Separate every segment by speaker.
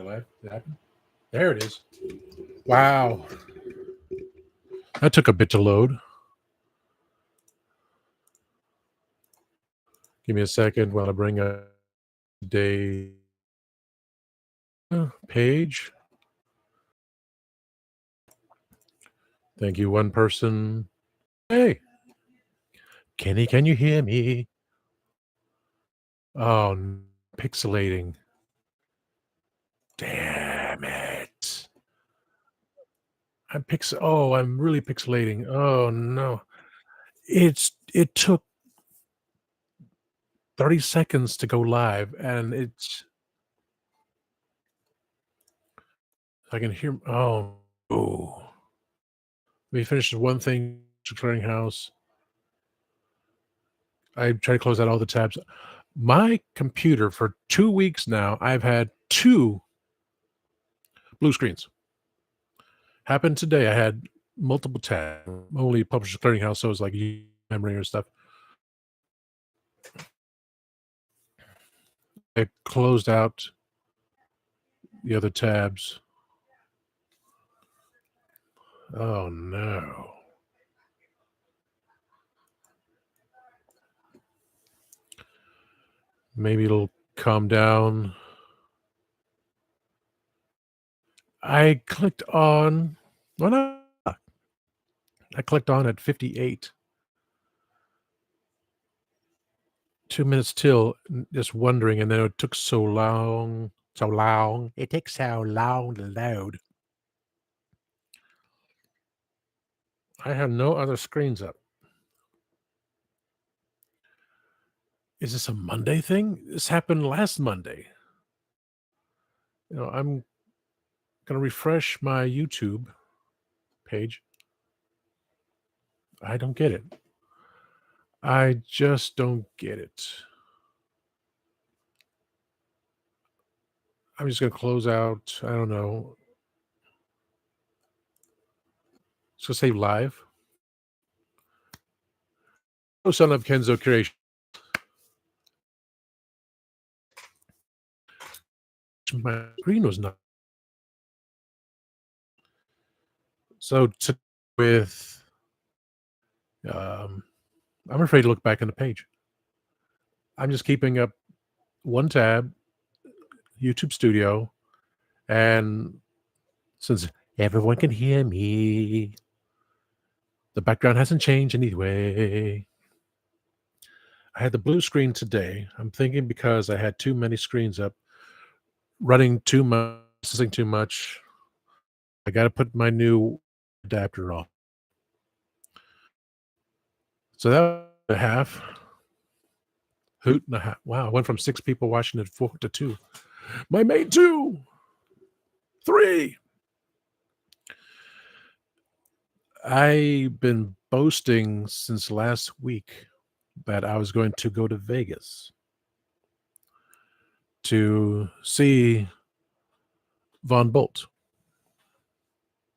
Speaker 1: it live? Did it happen? There it is. Wow. That took a bit to load. Give me a second while I bring a day page. Thank you, one person. Hey, Kenny, can you hear me? Oh, pixelating. Damn it. I'm really pixelating. Oh no. It took 30 seconds to go live and I can hear oh. Let me finish one thing to clearinghouse. I try to close out all the tabs. My computer for 2 weeks now, I've had 2 blue screens. Happened today. I had multiple tabs. Only Publishers Clearinghouse, so it's like memory or stuff. I closed out the other tabs. Oh no. Maybe it'll calm down. I clicked on I clicked on at 58. 2 minutes till, just wondering, and then it took so long. It takes so long to load. I have no other screens up. Is this a Monday thing? This happened last Monday. I'm gonna refresh my YouTube page. I don't get it. I just don't get it. I'm just gonna close out. I don't know. So say live. Oh, son of Kenzo Creation. My screen was not. So with, I'm afraid to look back on the page. I'm just keeping up one tab, YouTube Studio, and since everyone can hear me, the background hasn't changed anyway. I had the blue screen today. I'm thinking because I had too many screens up, running too much, processing too much. I got to put my new adapter off. So that was a half. Hoot and a half. Wow, I went from 6 people watching it 4 to 2. My main 2, 3. I've been boasting since last week that I was going to go to Vegas to see Von Bolt,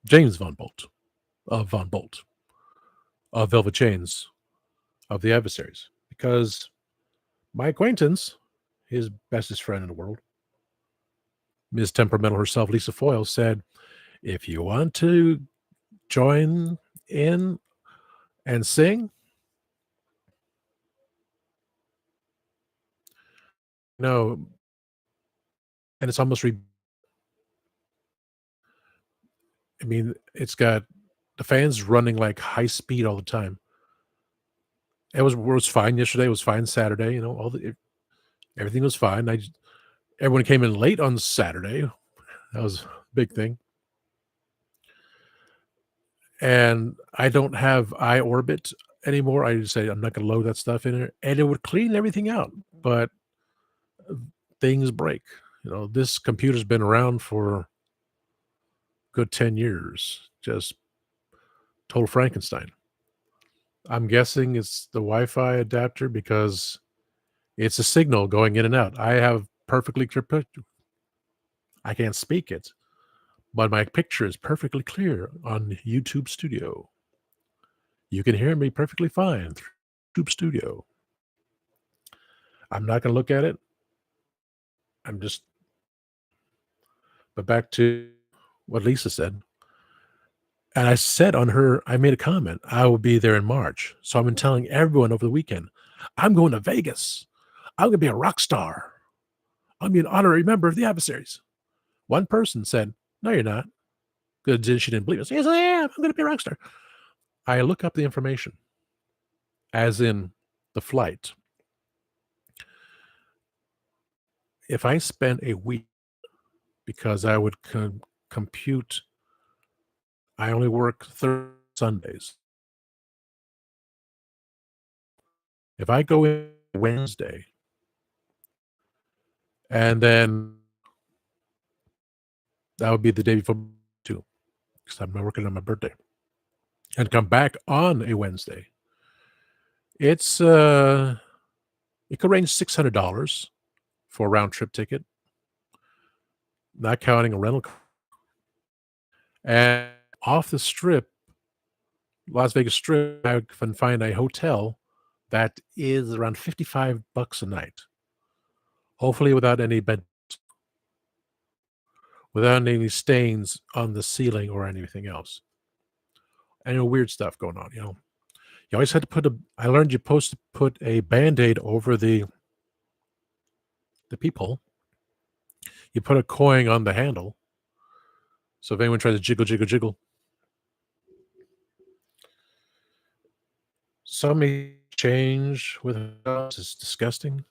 Speaker 1: James Von Bolt, of Von Bolt, of Velvet Chains, of the Adversaries, because my acquaintance, his bestest friend in the world, Ms. Temperamental herself, Lisa Foyle, said, if you want to join in and sing, no, and it's almost I mean, it's got the fans running like high speed all the time. It was fine yesterday. It was fine Saturday. Everything was fine. Everyone came in late on Saturday. That was a big thing. And I don't have iOrbit anymore. I just say I'm not going to load that stuff in there, and it would clean everything out. But things break. This computer's been around for good 10 years. Just total Frankenstein. I'm guessing it's the Wi-Fi adapter because it's a signal going in and out. I have perfectly clear picture. I can't speak it, but my picture is perfectly clear on YouTube Studio. You can hear me perfectly fine through YouTube Studio. I'm not going to look at it. I'm just But back to what Lisa said, and I said on her I made a comment, "I will be there in March." So I've been telling everyone over the weekend, "I'm going to Vegas. I'm gonna be a rock star. I'm gonna be an honorary member of the Adversaries." One person said, "No, you're not," 'cause she didn't believe us. "Yes, I am. I'm gonna be a rock star." I look up the information, as in the flight. If I spent a week because I would compute I only work Sundays. If I go in Wednesday and then that would be the day before too, because I'm not working on my birthday, and come back on a Wednesday, it's, it could range $600 for a round trip ticket, not counting a rental car. And off the strip, Las Vegas Strip, I can find a hotel that is around 55 bucks a night, hopefully without any bed without any stains on the ceiling or anything else. I know weird stuff going on, you know? You always had to put a I learned you're supposed to put a Band-Aid over the peephole. You put a coin on the handle, so if anyone tries to jiggle, jiggle, jiggle, some may change with us, it's disgusting.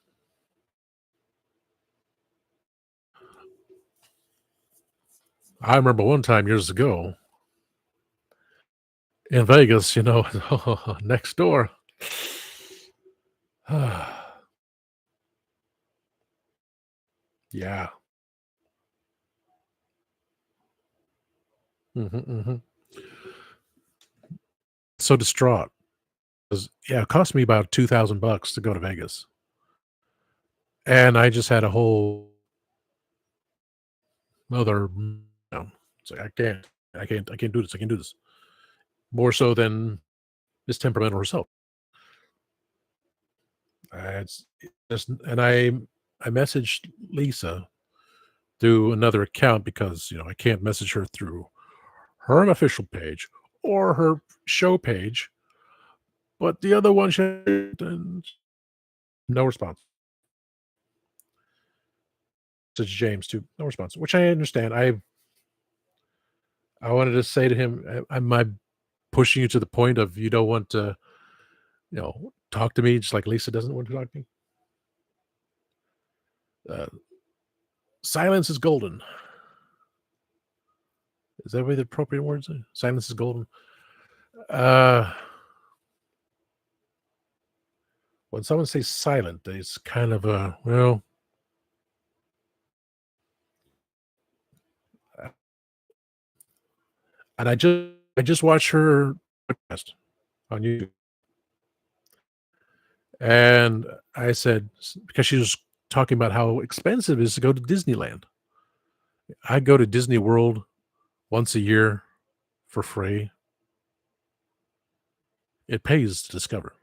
Speaker 1: I remember one time years ago in Vegas, you know, next door. Yeah. Mhm, mhm. So distraught 'cause yeah, it cost me about 2,000 bucks to go to Vegas, and I just had a whole other no. It's like, I can't do this, I can't do this. More so than Miss Temperamental herself. It's just and I messaged Lisa through another account because, you know, I can't message her through her official page or her show page, but the other one she and no response. To James too, no response, which I understand. I wanted to say to him, Am I pushing you to the point of you don't want to, you know, talk to me just like Lisa doesn't want to talk to me?" Uh, Silence is golden. Is that really the appropriate words? Silence is golden. Uh, when someone says silent, it's kind of a well, uh, and I just watched her podcast on YouTube, and I said because she was talking about how expensive it is to go to Disneyland. I go to Disney World once a year for free. It pays to discover.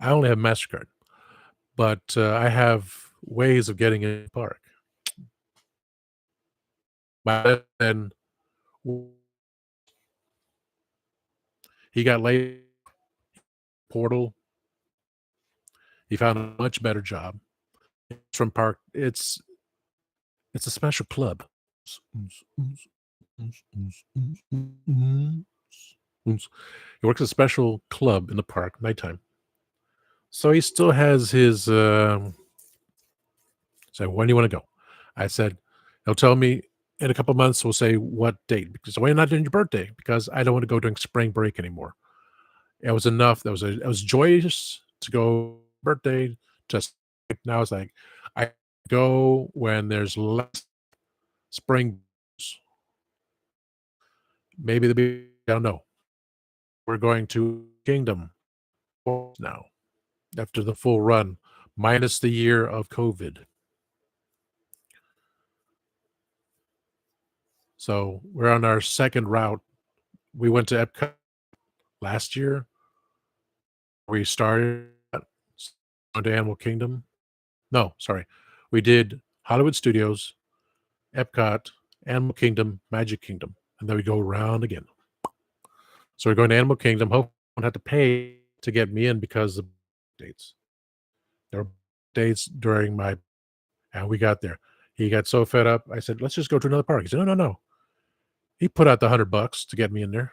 Speaker 1: I only have Mastercard, but I have ways of getting in the park. But then he got laid Portal. He found a much better job. It's from park. It's a special club. He works a special club in the park nighttime. So he still has his. So when do you want to go? I said he'll tell me in a couple months. We'll say what date because why not doing your birthday? Because I don't want to go during spring break anymore. It was enough. It was joyous to go birthday. Just now it's like I go when there's less spring. Maybe the I don't know. We're going to Kingdom now after the full run, minus the year of COVID. So we're on our second route. We went to Epcot last year. We started on to Animal Kingdom. No, sorry. We did Hollywood Studios, Epcot, Animal Kingdom, Magic Kingdom, and then we go around again. So we're going to Animal Kingdom. Hope I don't have to pay to get me in because of dates. There were dates during my and we got there. He got so fed up. I said, "Let's just go to another park." He said, "No, no, no." He put out the $100 to get me in there.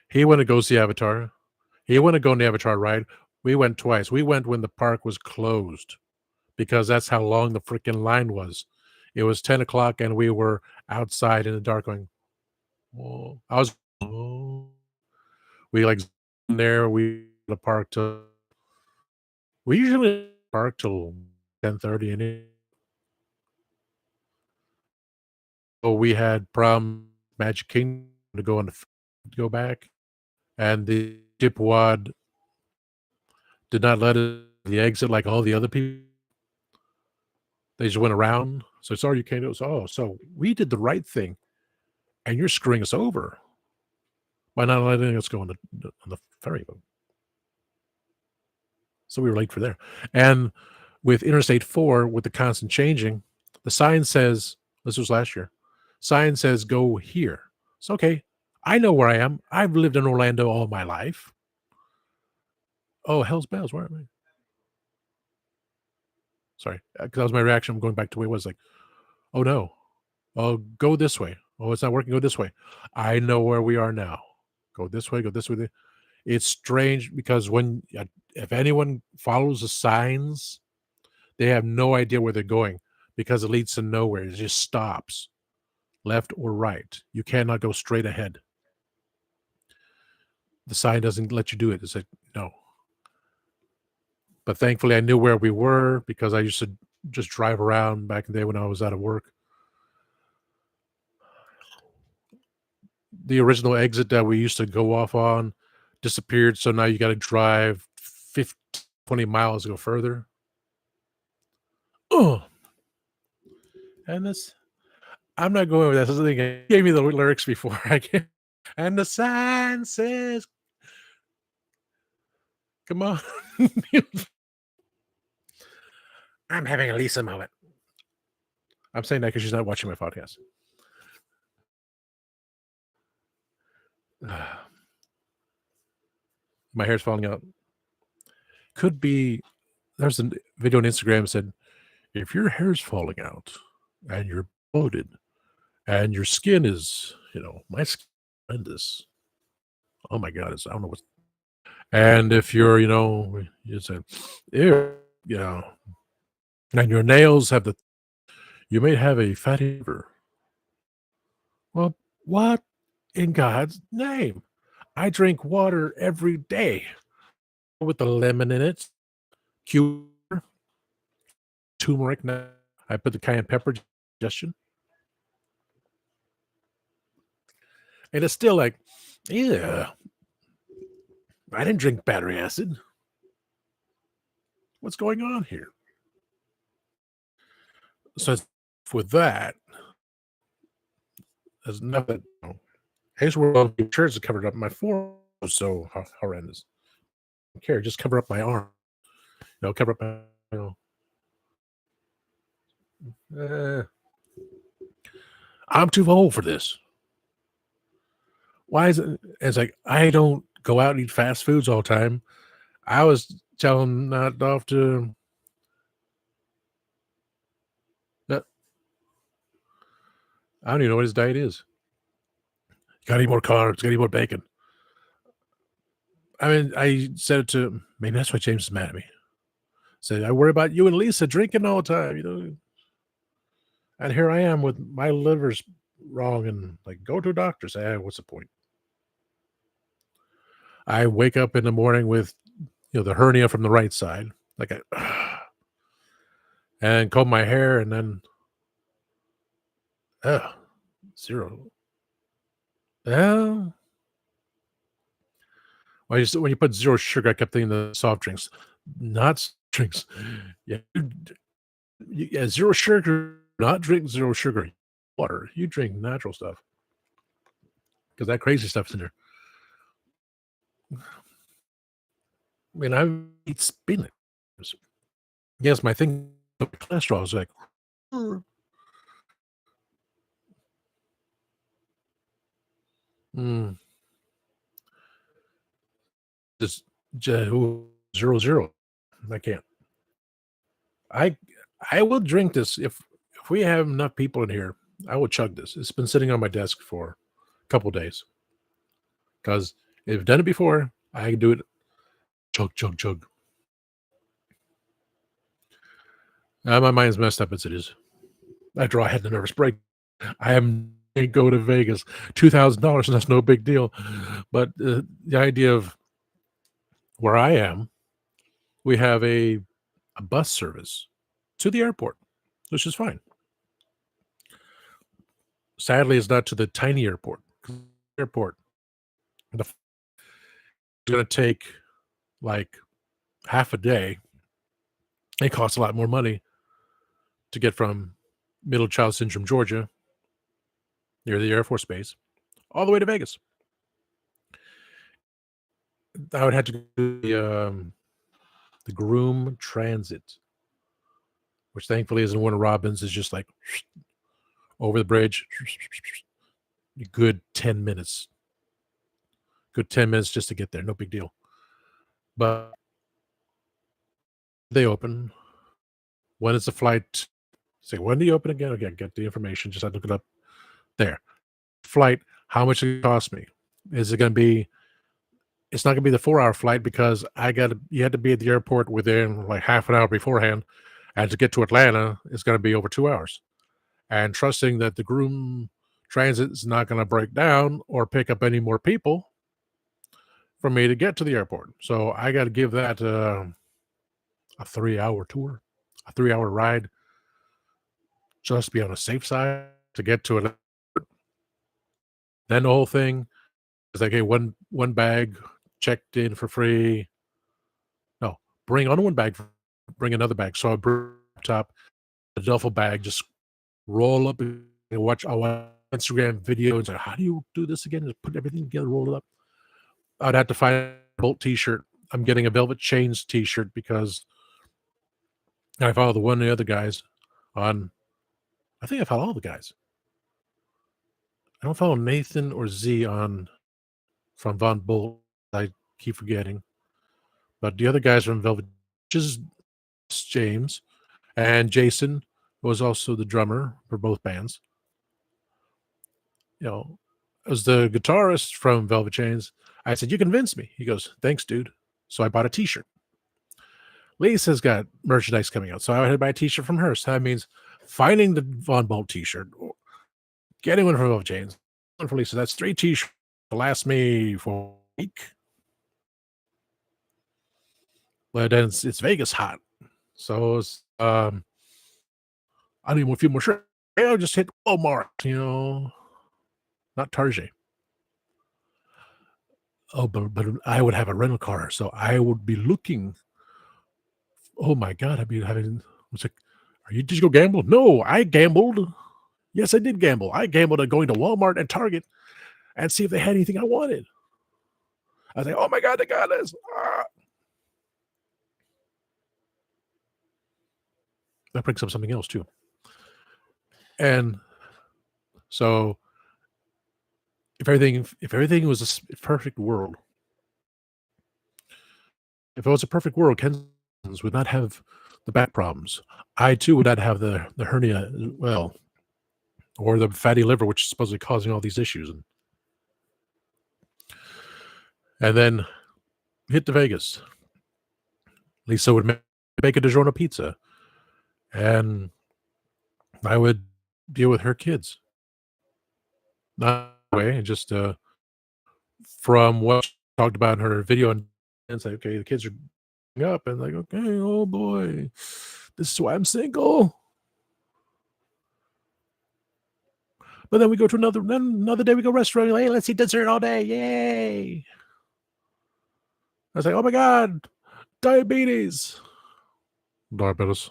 Speaker 1: He went to go see Avatar. He went to go on the Avatar ride. We went twice. We went when the park was closed because that's how long the freaking line was. It was 10 o'clock and we were outside in the dark going, "Oh." I was, "Oh." We like there. We the park till we usually park till 10:30 and so we had prom Magic Kingdom to go on the to go back, and the Dipwad did not let us the exit like all the other people. They just went around. So, "Sorry, you can't do it." "Oh, so we did the right thing, and you're screwing us over by not letting us go on the ferry boat." So we were late for there. And with Interstate 4, with the constant changing, the sign says this was last year, sign says, "Go here." It's okay. I know where I am. I've lived in Orlando all my life. "Oh, hell's bells, where am I?" Sorry, because that was my reaction. I'm going back to where it was like, "Oh, no. Oh, go this way. Oh, it's not working. Go this way." I know where we are now. Go this way, go this way. It's strange because when if anyone follows the signs, they have no idea where they're going because it leads to nowhere. It just stops, left or right. You cannot go straight ahead. The sign doesn't let you do it. It's like, no. But thankfully, I knew where we were because I used to just drive around back in the day when I was out of work. The original exit that we used to go off on disappeared, so now you gotta drive 50, 20 miles to go further. Oh, and this I'm not going with that. This is the thing. He gave me the lyrics before I can. And the sign says, "Come on." I'm having a Lisa moment. I'm saying that because she's not watching my podcast. My hair's falling out. Could be there's a video on Instagram that said, "If your hair's falling out and you're bloated and your skin is, my skin is horrendous. Oh my god, it's I don't know what." And if you're, you said, "Ew," and your nails have the you may have a fatty liver. Well, what in God's name? I drink water every day with the lemon in it, cucumber, turmeric. Now I put the cayenne pepper digestion, and it's still like, yeah, I didn't drink battery acid. What's going on here? So with that, there's nothing. Here's where all the shirts are covered up. My forearm was so horrendous. I don't care, just cover up my arm. Cover up my. Uh, I'm too old for this. Why is it? It's like I don't go out and eat fast foods all the time. I was telling not off to that I don't even know what his diet is. Gotta eat more carbs, gotta eat more bacon. I mean, I said it to maybe that's why James is mad at me. Said, "I worry about you and Lisa drinking all the time. And here I am with my liver's wrong and like go to a doctor." Say, what's the point? I wake up in the morning with the hernia from the right side, like and comb my hair and then uh, zero. Well, when you put zero sugar, I kept thinking the soft drinks, not drinks. Yeah, yeah, zero sugar. Not drink zero sugar water. You drink natural stuff because that crazy stuff's in there. I mean, I eat spinach. Yes, my thing cholesterol is like Mm, just ooh, 0, 0. I can't. I I will drink this if we have enough people in here, I will chug this. It's been sitting on my desk for a couple days because I've done it before. I can do it. Chug, chug, chug. My mind's messed up as it is. After all, I had the nervous break. I am go to Vegas, $2,000, and that's no big deal. But the idea of where I am, we have a bus service to the airport, which is fine. Sadly, it's not to the tiny airport. Airport, the f- it's going to take like half a day. It costs a lot more money to get from Middle Child Syndrome, Georgia, near the Air Force Base, all the way to Vegas. I would have to go to the Groom Transit, which thankfully isn't Warner Robins. Is just like over the bridge, a good 10 minutes. Good 10 minutes just to get there. No big deal. But they open. When is the flight? Say when do you open again? Okay, get the information. Just I look it up there. Flight. How much it cost me? Is it going to be? It's not going to be the 4 hour flight because you had to be at the airport within like half an hour beforehand, and to get to Atlanta, it's going to be over 2 hours. And trusting that the Groom Transit is not going to break down or pick up any more people for me to get to the airport. So I got to give that a 3 hour tour, a 3 hour ride, just to be on the safe side to get to it. Then the whole thing is like, hey, one bag checked in for free. No, bring on one bag, bring another bag. So I bring top the duffel bag, just roll up and watch our Instagram video and say, how do you do this again? Just put everything together, roll it up. I'd have to find a Bolt t-shirt. I'm getting a Velvet Chains t-shirt because I follow the one of the other guys on. I think I follow all the guys. I don't follow Nathan or Z on from Von Bolt. I keep forgetting, but the other guys from Velvet, which is James and Jason was also the drummer for both bands. You know, as the guitarist from Velvet Chains, I said, "You convinced me." He goes, "Thanks, dude." So I bought a T-shirt. Lisa's got merchandise coming out, so I had to buy a T-shirt from her. So that means finding the Von Bolt T-shirt, getting one from Velvet Chains, one for Lisa. That's 3 T-shirts to last me for a week. But then it's Vegas hot, so I need a few more shirts. I'll just hit Walmart, not Target. Oh, but I would have a rental car, so I would be looking. Oh my god, I'd be having. It's like, did you go gamble? No, I gambled. Yes, I did gamble. I gambled at going to Walmart and Target and see if they had anything I wanted. I was like, oh my god, they got this. Ah. That brings up something else too. And so, if everything was a perfect world, if it was a perfect world, Kensington's would not have the back problems. I too would not have the hernia as well, or the fatty liver, which is supposedly causing all these issues. And then hit to Vegas. Lisa would make a DiGiorno pizza, and I would deal with her kids. Not that way, just from what she talked about in her video, and say, okay, the kids are growing up, and like, okay, oh boy, this is why I'm single. But then we go to another day. We go restaurant. Hey, let's eat dessert all day. Yay! I was like, oh my god, diabetes. Diabetes.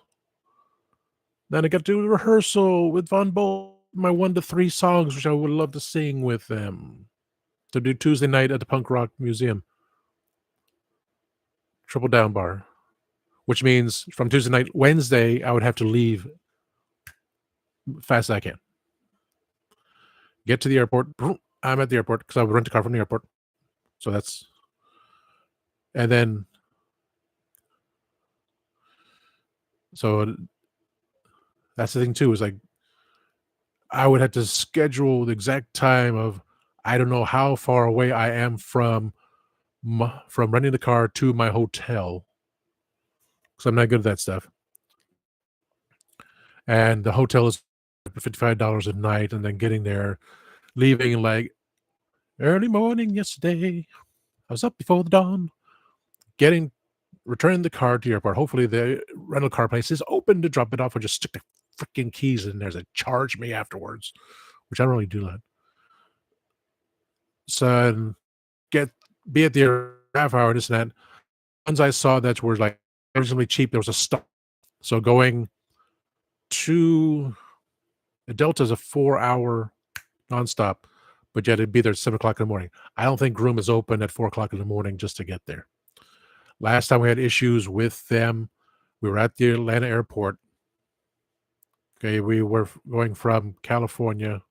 Speaker 1: Then I got to do a rehearsal with Von Bolt, my 1 to 3 songs, which I would love to sing with them. To do Tuesday night at the Punk Rock Museum. Triple Down Bar. Which means from Tuesday night, Wednesday, I would have to leave fast as I can. Get to the airport. Boom, I'm at the airport because I would rent a car from the airport. So that's and then so that's the thing too, is like I would have to schedule the exact time of I don't know how far away I am from renting the car to my hotel because I'm not good at that stuff. And the hotel is $55 a night, and then getting there, leaving like early morning yesterday. I was up before the dawn, getting returning the car to the airport. Hopefully, the rental car place is open to drop it off, or just stick the freaking keys in there to charge me afterwards, which I don't really do that. So, and get be at the half hour, this and that. Ones I saw that were like reasonably cheap, there was a stop. So going to the Delta is a 4 hour nonstop, but you had to be there at 7 o'clock in the morning. I don't think Groom is open at 4 o'clock in the morning just to get there. Last time we had issues with them, we were at the Atlanta airport. Okay, we were going from California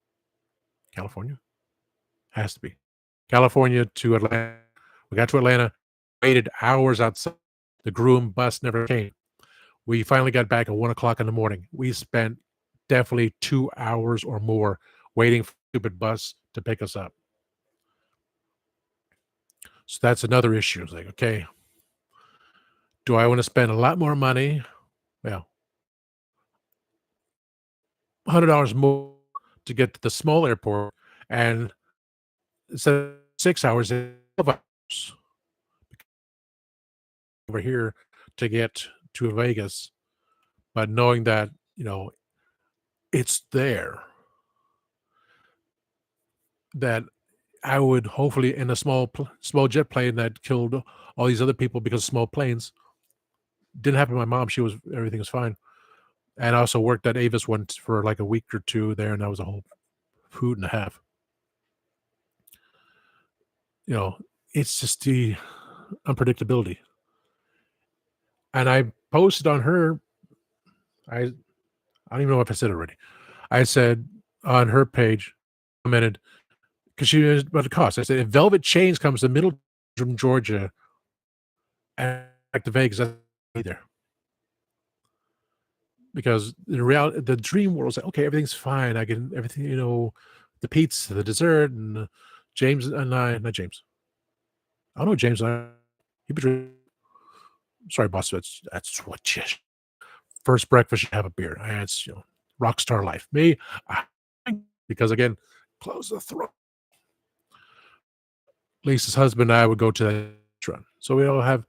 Speaker 1: has to be California to Atlanta. We got to Atlanta, waited hours outside. The Groom bus never came. We finally got back at 1 o'clock in the morning. We spent definitely 2 hours or more waiting for the stupid bus to pick us up. So that's another issue. It's like, okay, do I want to spend a lot more money? Well, $100 more to get to the small airport, and instead of 6 hours, 12 hours over here to get to Vegas. But knowing that, it's there, that I would hopefully in a small jet plane that killed all these other people because of small planes. Didn't happen to my mom. Everything was fine. And I also worked at Avis once for like a week or two there, and that was a whole hoot and a half. You know, it's just the unpredictability. And I posted on her, I don't even know if I said it already. I said on her page, commented because she was about the cost. I said if Velvet Chains comes to Middle from Georgia and back to Vegas, that's either. Because the reality, the dream world is like, okay, everything's fine. I can everything, the pizza, the dessert, and James and I, not James. I don't know James and I. He betrayed. Sorry, boss. That's what you first breakfast. You have a beer. It's rock star life. Me, I, because again, close the throat. Lisa's husband and I would go to that restaurant. So we all have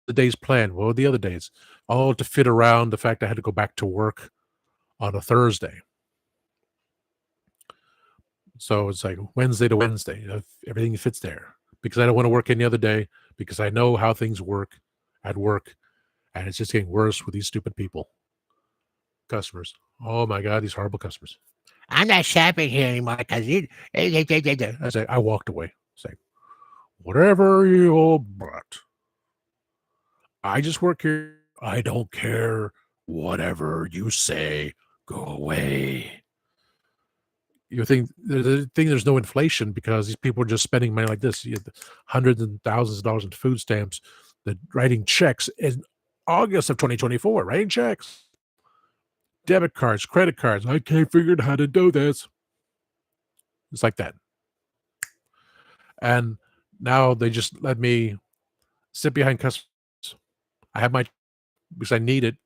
Speaker 1: the days planned. What were the other days? All to fit around the fact I had to go back to work on a Thursday. So it's like Wednesday to Wednesday. Everything fits there because I don't want to work any other day because I know how things work at work, and it's just getting worse with these stupid people, customers. Oh my god, these horrible customers. I'm not shopping here anymore because I walked away. Say whatever you want. I just work here. I don't care. Whatever you say, go away. You think there's no inflation because these people are just spending money like this. You have hundreds and thousands of dollars in food stamps, that writing checks in August of 2024, writing checks, debit cards, credit cards. I can't figure out how to do this. It's like that. And now they just let me sit behind customers. I have my because I need it.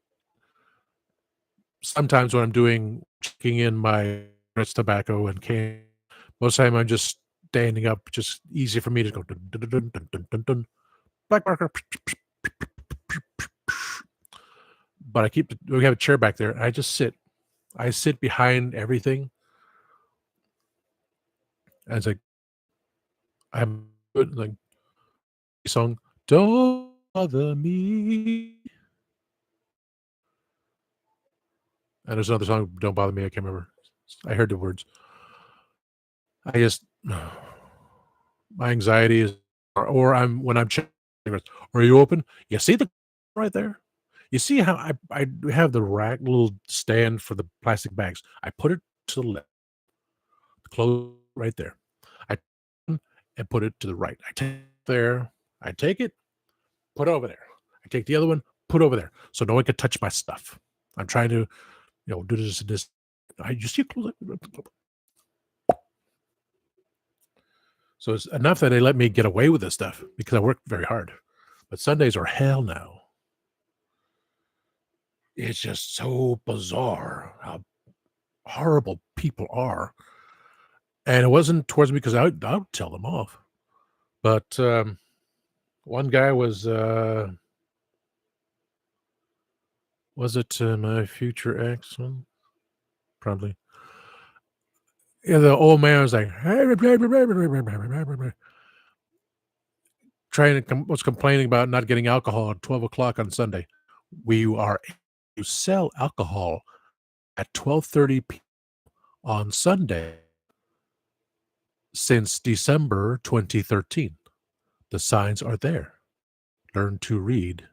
Speaker 1: Sometimes when I'm checking in my tobacco and can, most of the time I'm just standing up, just easy for me to go dun, dun, dun, dun, dun, dun, dun, black marker. But we have a chair back there. And I just sit. I sit behind everything. And it's like I'm good, like song. Don't bother me. And there's another song, Don't Bother Me. I can't remember. I heard the words. I just my anxiety is, or I'm when I'm checking. Are you open? You see the right there? You see how I have the rack little stand for the plastic bags. I put it to the left, close right there. I and put it to the right. I take there, I take it, put it over there. I take the other one, put over there, so no one can touch my stuff. I'm trying to, do this. I you see, so it's enough that they let me get away with this stuff because I work very hard. But Sundays are hell now. It's just so bizarre how horrible people are. And it wasn't towards me because I would tell them off. But one guy was it my future ex? Probably. Yeah, the old man was like, was complaining about not getting alcohol at 12 o'clock on Sunday. We are to sell alcohol at 12:30 p. on Sunday since December 2013. The signs are there. Learn to read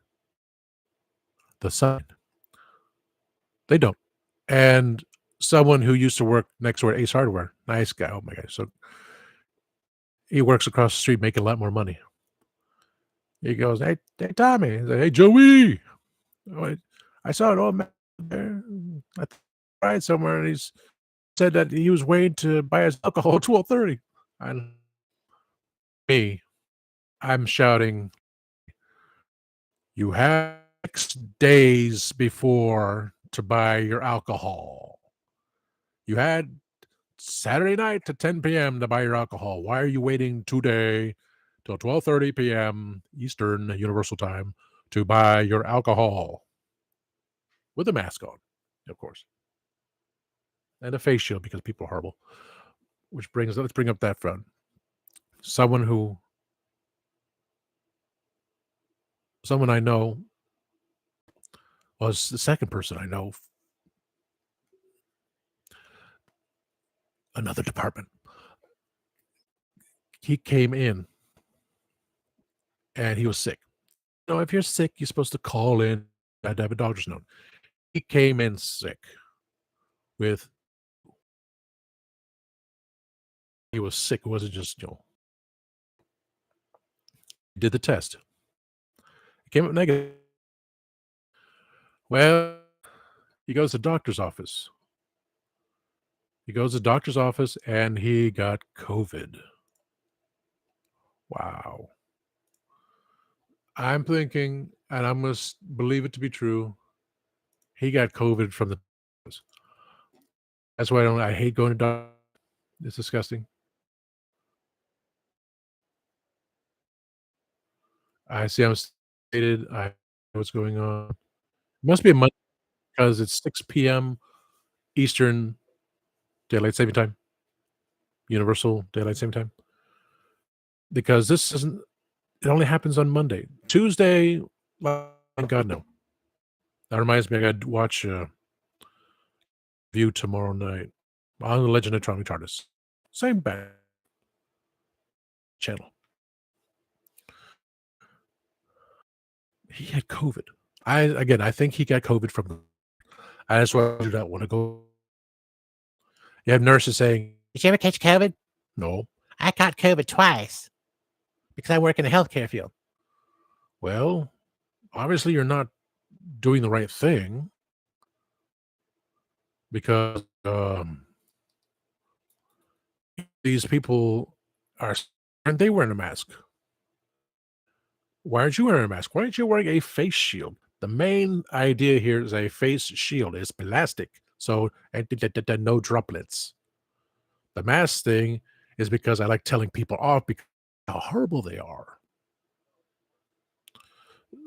Speaker 1: the sign. They don't. And someone who used to work next door at Ace Hardware, nice guy. Oh my gosh. So he works across the street making a lot more money. He goes, hey Tommy. He's like, hey, Joey. Oh, I saw an old man there. I tried somewhere, and he's said that he was waiting to buy his alcohol at 12:30. And me, I'm shouting, you have 6 days before to buy your alcohol. You had Saturday night to 10 p.m. to buy your alcohol. Why are you waiting today till 12:30 p.m. Eastern Universal Time to buy your alcohol? With a mask on, of course. And a face shield because people are horrible. Let's bring up that front. Someone I know was the second person I know, another department. He came in and he was sick. If you're sick, you're supposed to call in. I had to have a doctor's note. He came in sick with, he was sick. It wasn't just, did the test. It came up negative. Well, he goes to the doctor's office. And he got COVID. Wow. I'm thinking, and I must believe it to be true, he got COVID from the. That's why I hate going to doctors. It's disgusting. I see I'm stated. I know what's going on. It must be a month because it's 6 p.m. Eastern Daylight Saving Time, Universal Daylight Saving Time. Because this isn't. It only happens on Monday. Tuesday, thank God, no. That reminds me, I got to watch View tomorrow night on the Legend of Tommy TARDIS. Same bad channel. He had COVID. I think he got COVID from. That's why I do not want to go. You have nurses saying, "Did you ever catch COVID?" No. I caught COVID twice because I work in the healthcare field. Well, obviously you're not doing the right thing because these people aren't they wearing a mask? Why aren't you wearing a mask? Why aren't you wearing a face shield? The main idea here is a face shield. It's plastic, so no droplets. The mask thing is because I like telling people off because how horrible they are.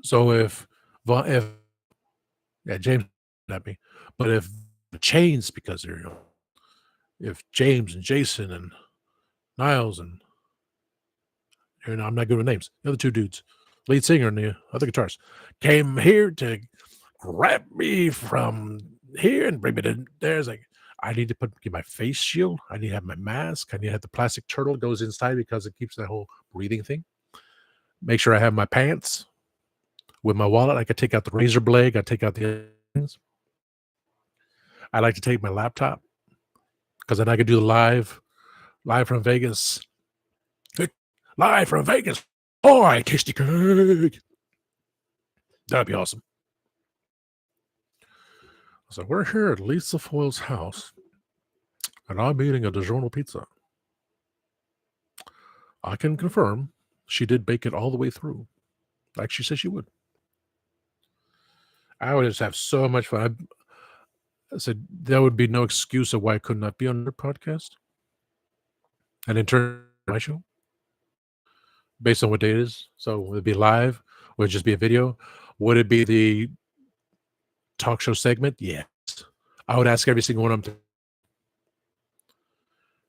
Speaker 1: So if James at me, but if the chains because they're if James and Jason and Niles and I'm not good with names, the other two dudes, lead singer and the other guitarist, came here to grab me from here and bring me to there. It's like I need to get my face shield. I need to have my mask. I need to have the plastic turtle goes inside because it keeps that whole breathing thing. Make sure I have my pants. With my wallet, I could take out the razor blade, I take out the things. I like to take my laptop because then I could do the live from Vegas. Hey, live from Vegas. Oh, I tasty cake. That'd be awesome. So we're here at Lisa Foyle's house, and I'm eating a DiGiorno pizza. I can confirm she did bake it all the way through, like she said she would. I would just have so much fun. I said there would be no excuse of why I could not be on your podcast. And in turn, my show, based on what day it is. So would it be live? Would it just be a video? Would it be the talk show segment? Yes. I would ask every single one of them.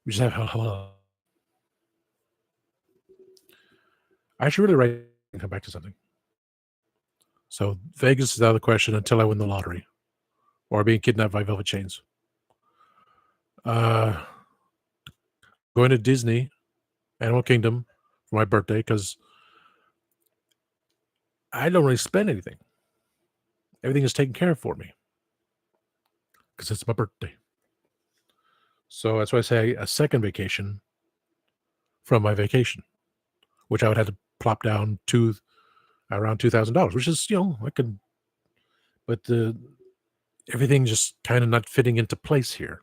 Speaker 1: We just have hello. I should really write and come back to something. So Vegas is out of the question until I win the lottery or being kidnapped by velvet chains. Going to Disney, Animal Kingdom for my birthday because I don't really spend anything. Everything is taken care of for me because it's my birthday. So that's why I say a second vacation from my vacation, which I would have to plop down to around $2,000, which is, I could, but everything just kind of not fitting into place here.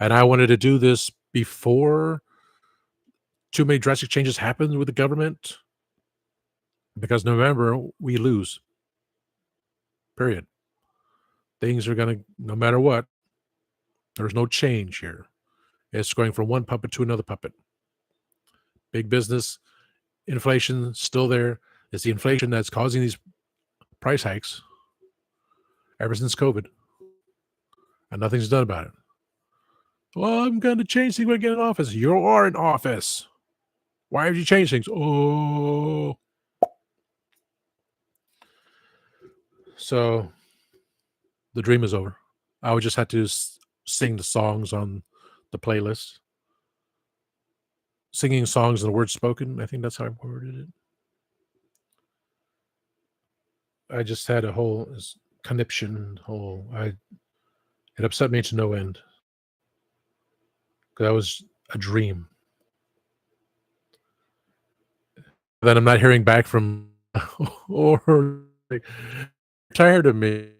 Speaker 1: And I wanted to do this before too many drastic changes happened with the government because November we lose. Period. Things are going to, no matter what, there's no change here. It's going from one puppet to another puppet. Big business, inflation still there. It's the inflation that's causing these price hikes ever since COVID, and nothing's done about it. Well, I'm going to change things when I get in office. You are in office. Why have you changed things? Oh. So the dream is over. I would just have to sing the songs on the playlist. Singing songs and the words spoken. I think that's how I worded it. I just had a whole conniption. It upset me to no end. That was a dream. Then I'm not hearing back from or like, tired of me.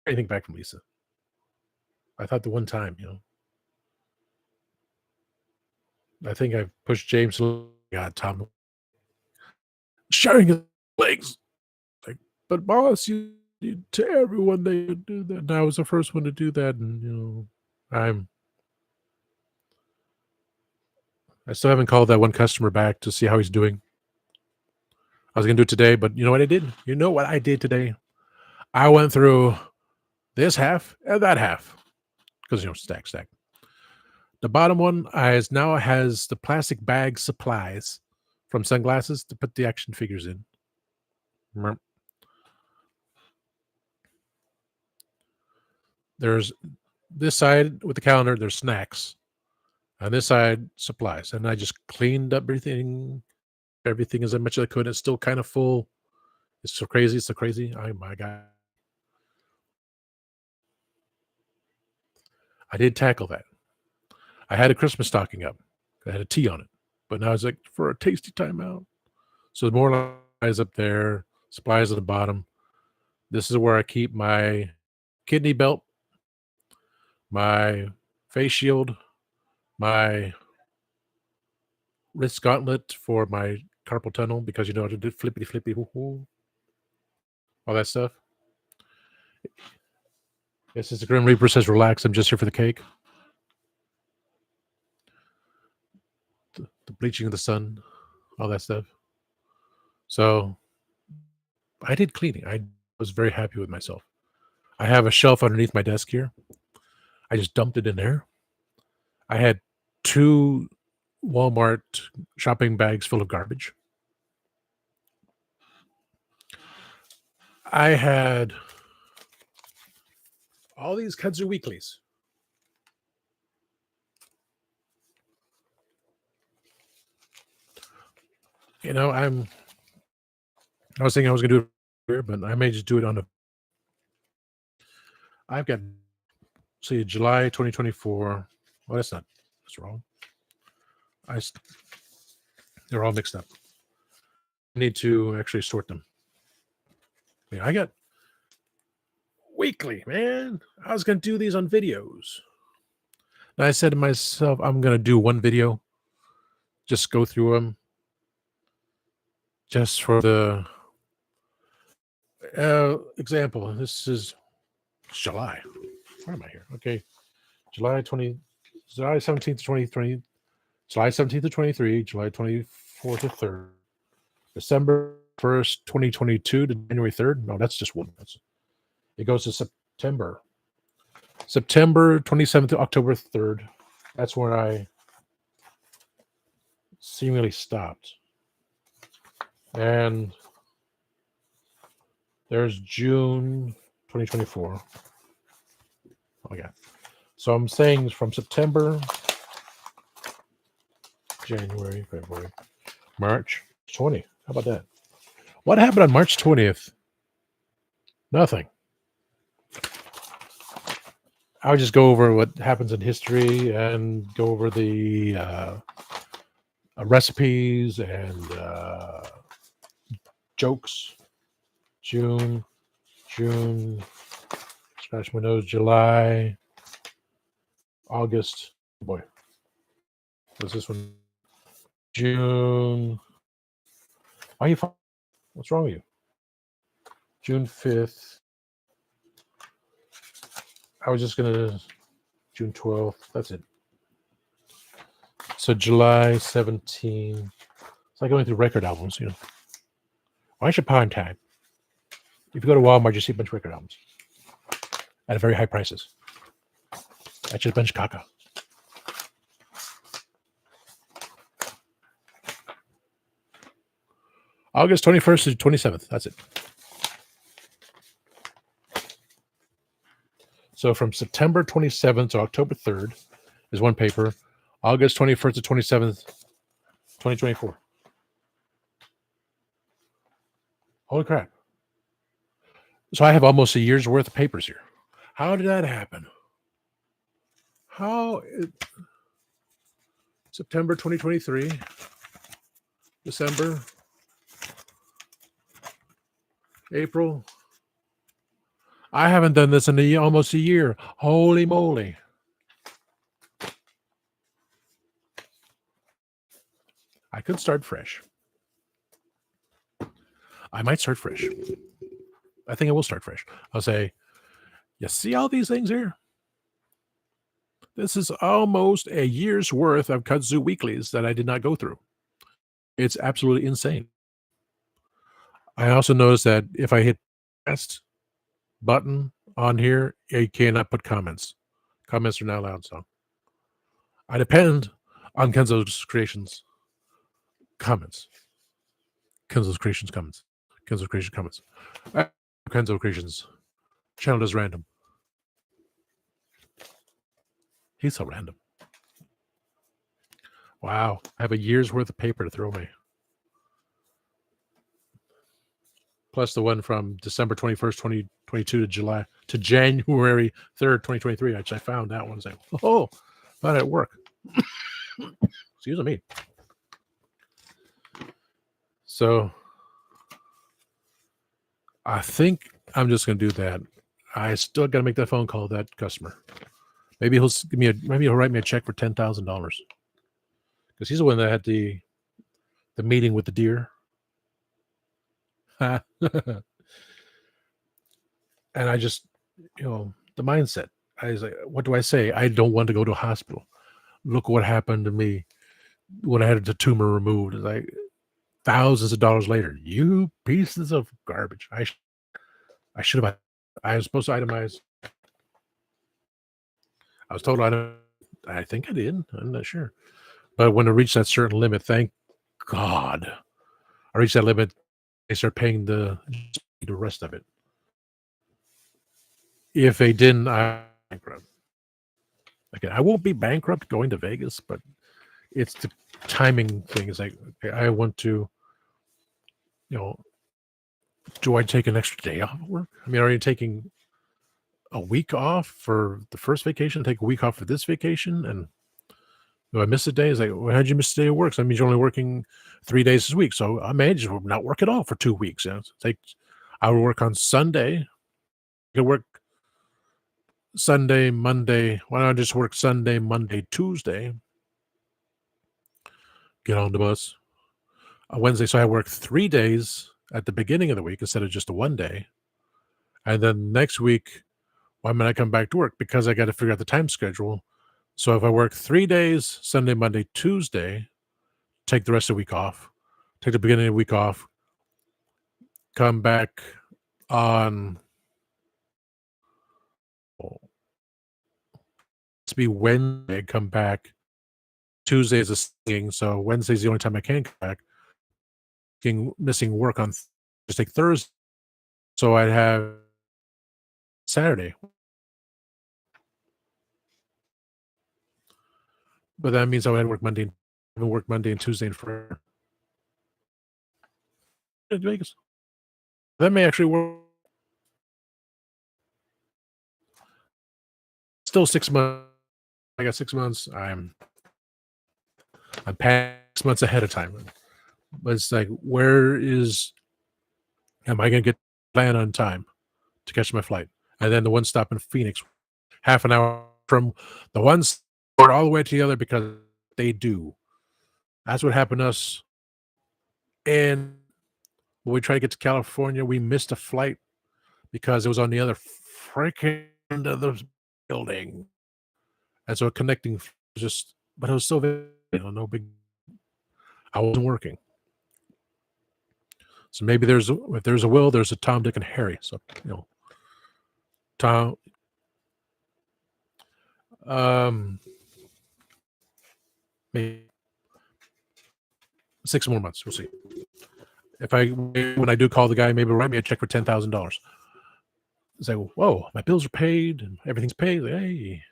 Speaker 1: Anything back from Lisa. I thought the one time, I think I pushed James. God, Tom, sharing his legs. Like, but boss, you to everyone they would do that. And I was the first one to do that, and I still haven't called that one customer back to see how he's doing. I was gonna do it today, but you know what I did? You know what I did today? I went through this half and that half because stack. The bottom one now has the plastic bag supplies from sunglasses to put the action figures in. There's this side with the calendar, there's snacks. On this side, supplies. And I just cleaned up everything as much as I could. It's still kind of full. It's so crazy. Oh my God. I did tackle that. I had a Christmas stocking up. I had a T on it. But now it's like for a tasty timeout. So more supplies up there, supplies at the bottom. This is where I keep my kidney belt, my face shield, my wrist gauntlet for my carpal tunnel because I to do flippity, all that stuff. Yes, as the Grim Reaper says, relax, I'm just here for the cake. The bleaching of the sun, all that stuff. So I did cleaning. I was very happy with myself. I have a shelf underneath my desk here. I just dumped it in there. I had 2 Walmart shopping bags full of garbage. I had all these Kudzu Weeklies. I'm I was thinking I was gonna do it here, but I may just do it on a. I've got see July 2024. Well, that's wrong. I s- they're all mixed up. I need to actually sort them. Yeah, I got weekly, man. I was gonna do these on videos. And I said to myself, I'm gonna do one video, just go through them, just for the example. This is July. Where am I here? Okay, July 17th to 2020, July 17th to 23, July 24th to 3rd, December 1st, 2022 to January 3rd. No, that's just one. It goes to September 27th to October 3rd. That's where I seemingly stopped. And there's June 2024. Oh, yeah. So I'm saying from September, January, February, March 20. How about that? What happened on March 20th? Nothing. I would just go over what happens in history and go over the recipes and jokes. June, scratch my nose, July, August. Oh boy, what's this one? June. Why are you? What's wrong with you? June 5th. I was just gonna June 12th. That's it. So July 17. It's like going through record albums, you know. Why should Pine Time? If you go to Walmart, you see a bunch of record albums at very high prices. That's just a bunch of caca. August 21st to 27th. That's it. So from September 27th to October 3rd is one paper. August 21st to 27th, 2024. Holy crap. So I have almost a year's worth of papers here. How did that happen? September 2023, December, April. I haven't done this in almost a year. Holy moly. I could start fresh. I might start fresh. I think I will start fresh. I'll say, you see all these things here? This is almost a year's worth of kudzu weeklies that I did not go through. It's absolutely insane. I also noticed that if I hit test button on here, you cannot put comments. Comments are not allowed. So I depend on Kenzo's creations comments. Kenzo's creations comments. Kenzo's creation comments. Kenzo creations. Channel is random. He's so random. Wow. I have a year's worth of paper to throw away. Plus the one from December 21st, 2022 to January 3rd, 2023. I found that one. Like, oh, found it at work. Excuse me. So I think I'm just going to do that. I still got to make that phone call to that customer. Maybe he'll write me a check for $10,000 because he's the one that had the meeting with the deer. And I just, the mindset. I was like, what do I say? I don't want to go to a hospital. Look what happened to me when I had the tumor removed. It's like thousands of dollars later. You pieces of garbage. I should have. I was supposed to itemize. I was told I think I did. I'm not sure. But when I reached that certain limit, thank God, I reached that limit. They start paying the rest of it. If they didn't, I bankrupt. Again, I won't be bankrupt going to Vegas, but it's the timing thing. It's like, okay, I want to, Do I take an extra day off of work? I mean, are you taking a week off for the first vacation, take a week off for this vacation, and do I miss a day? It's like, well, how'd you miss a day of work? So that means you're only working 3 days this week. So I may just not work at all for 2 weeks. You know? It's like I would work on Sunday. I could work Sunday, Monday. Why don't I just work Sunday, Monday, Tuesday? Get on the bus on Wednesday. So I work 3 days at the beginning of the week instead of just a one day. And then next week, why might I come back to work? Because I got to figure out the time schedule. So if I work 3 days, Sunday, Monday, Tuesday, take the rest of the week off, take the beginning of the week off, come back on oh, to be Wednesday, come back. Tuesday is a singing, so Wednesday's the only time I can come back. Missing work on just take Thursday. So I'd have Saturday. But that means I would work Monday and work Monday and Tuesday and Friday in Vegas. That may actually work. Still 6 months. I got 6 months. I'm past 6 months ahead of time. But it's like, am I gonna get plan on time to catch my flight? And then the one stop in Phoenix, half an hour from the one sport all the way to the other because they do. That's what happened to us. And when we tried to get to California, we missed a flight because it was on the other freaking end of the building. And so connecting just, but it was so, no big, I wasn't working. So maybe if there's a will, there's a Tom, Dick, and Harry. So, Tom, maybe 6 more months. We'll see. When I do call the guy, maybe write me a check for $10,000. Say, whoa, my bills are paid and everything's paid. Hey,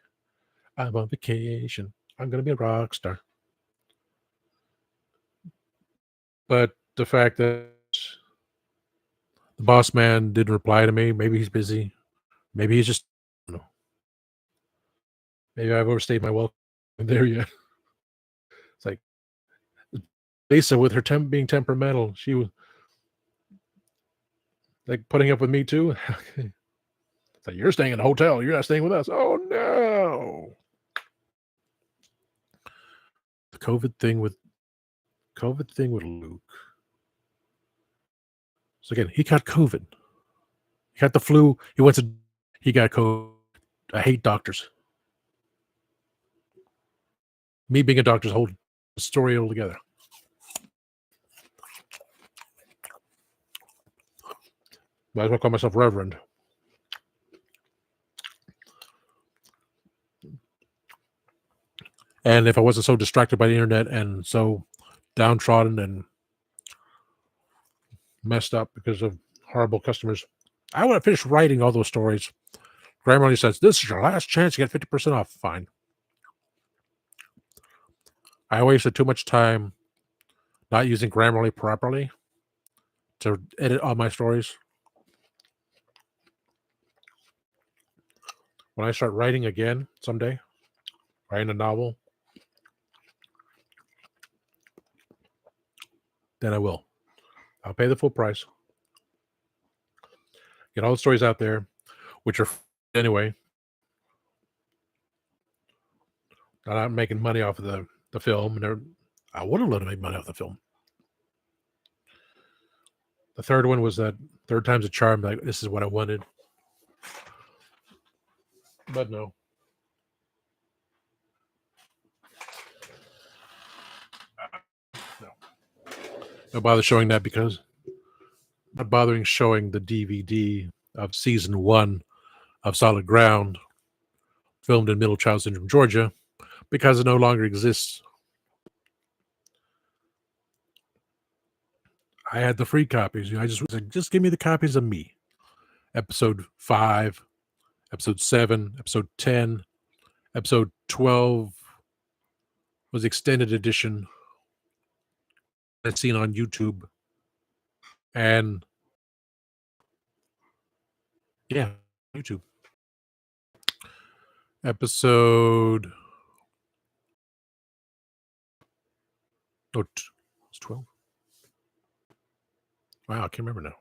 Speaker 1: I'm on vacation. I'm going to be a rock star. But the fact that the boss man didn't reply to me, maybe he's busy. Maybe he's just, I don't know. Maybe I've overstayed my welcome there yet. It's like Lisa with her being temperamental. She was like putting up with me too. It's like, you're staying in a hotel. You're not staying with us. Oh no. The COVID thing with Luke. So again, he got COVID. He got the flu. He got COVID. I hate doctors. Me being a doctor's whole story altogether. Might as well call myself Reverend. And if I wasn't so distracted by the internet and so downtrodden and messed up because of horrible customers, I would have finished writing all those stories. Grammarly says, this is your last chance to get 50% off. Fine. I wasted too much time not using Grammarly properly to edit all my stories. When I start writing again someday, writing a novel, then I will. I'll pay the full price. Get all the stories out there, which are anyway. I'm not making money off of the film. And I would have let them make money off the film. The third one was that third time's a charm. Like, this is what I wanted. But no. No bother showing that because not bothering showing the DVD of season 1 of Solid Ground, filmed in Middle Child Syndrome, Georgia, because it no longer exists. I had the free copies. I just give me the copies of me. Episode 5, episode 7, episode 10, episode 12 was extended edition that's seen on YouTube. And Yeah, YouTube. Episode it's 12. Wow, I can't remember now.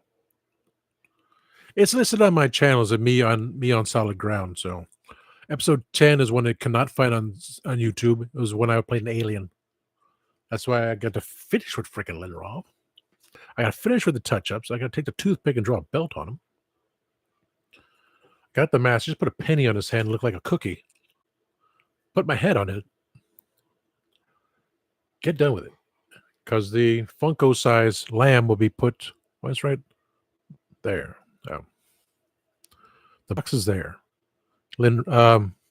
Speaker 1: It's listed on my channel as a me on solid ground. So episode 10 is when it cannot find on YouTube. It was when I played an alien. That's why I got to finish with freaking Linderoth. I got to finish with the touch-ups. I got to take the toothpick and draw a belt on him. Got the mask. Just put a penny on his hand, look like a cookie. Put my head on it. Get done with it. Because the Funko size lamb will be put. Well, that's right there. Oh. The box is there. Not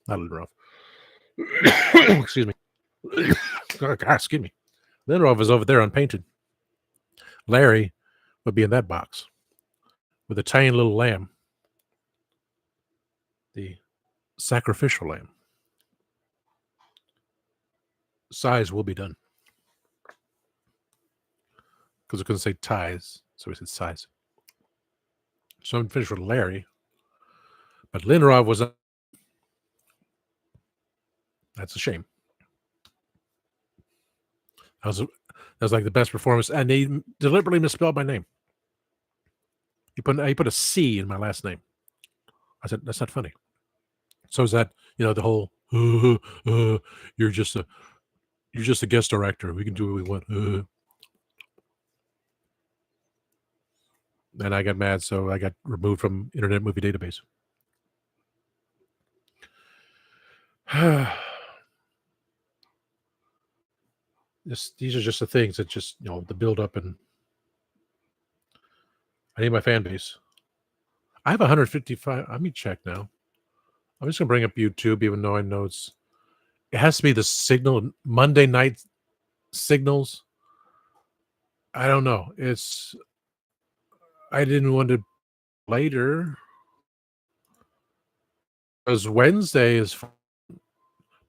Speaker 1: Linderoth. Excuse me. Oh, God, excuse me. Linderoth is over there unpainted. Larry would be in that box with a tiny little lamb. The sacrificial lamb. Size will be done. Because I couldn't say ties, so we said size. So I'm finished with Larry. But Linderoth was that's a shame. That was like the best performance, and they deliberately misspelled my name. He put a C in my last name. I said that's not funny. So is that the whole you're just a guest director. We can do what we want. And I got mad, so I got removed from Internet Movie Database. These are just the things that just the build up, and I need my fan base. I have 155. Let me check now. I'm just gonna bring up YouTube, even though I know it has to be the signal Monday night signals. I don't know. I didn't want to later because Wednesday is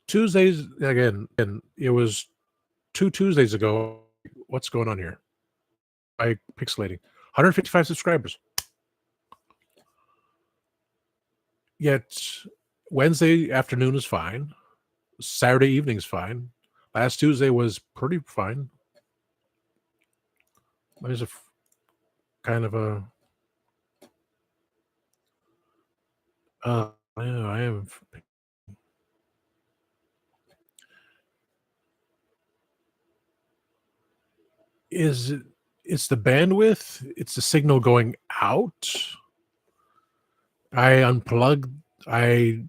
Speaker 1: Tuesdays again, and it was 2 Tuesdays ago. What's going on here? By pixelating, 155 subscribers. Yet Wednesday afternoon is fine. Saturday evening is fine. Last Tuesday was pretty fine. There's a kind of a I am is it it's the bandwidth, it's the signal going out. I unplugged I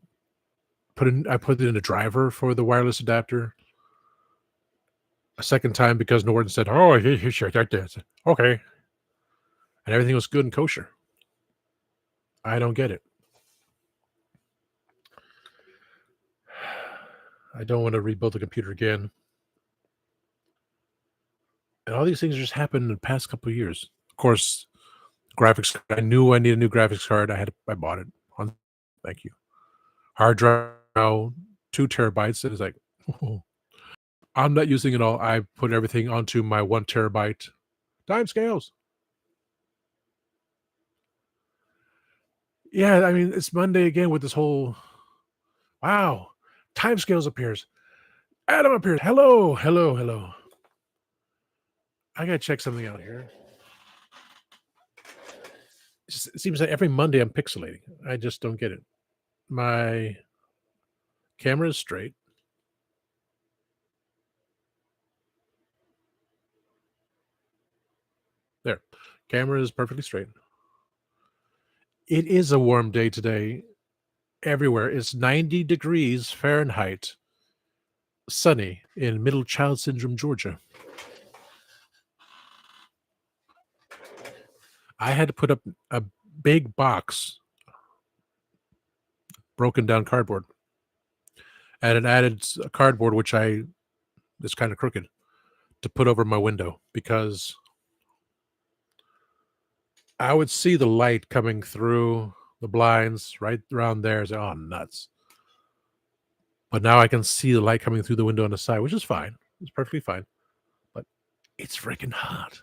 Speaker 1: put it in a driver for the wireless adapter a second time because Norton said, "Oh, he should like this." Okay. And everything was good and kosher. I don't get it. I don't want to rebuild the computer again. And all these things just happened in the past couple of years. Of course, graphics. I knew I needed a new graphics card. I bought it. Thank you. Hard drive now, 2 terabytes. It is like, I'm not using it all. I put everything onto my 1 terabyte time scales. Yeah, I mean, it's Monday again with this whole wow. Time scales appears. Adam appears. Hello, hello, hello. I gotta check something out here. It seems like every Monday I'm pixelating. I just don't get it. My camera is straight. There. Camera is perfectly straight. It is a warm day today. Everywhere. It's 90 degrees Fahrenheit. Sunny in Middle Child Syndrome, Georgia. I had to put up a big box, broken down cardboard, and an added cardboard, which is kind of crooked, to put over my window because I would see the light coming through the blinds right around there. Say, oh, nuts. But now I can see the light coming through the window on the side, which is fine. It's perfectly fine. But it's freaking hot.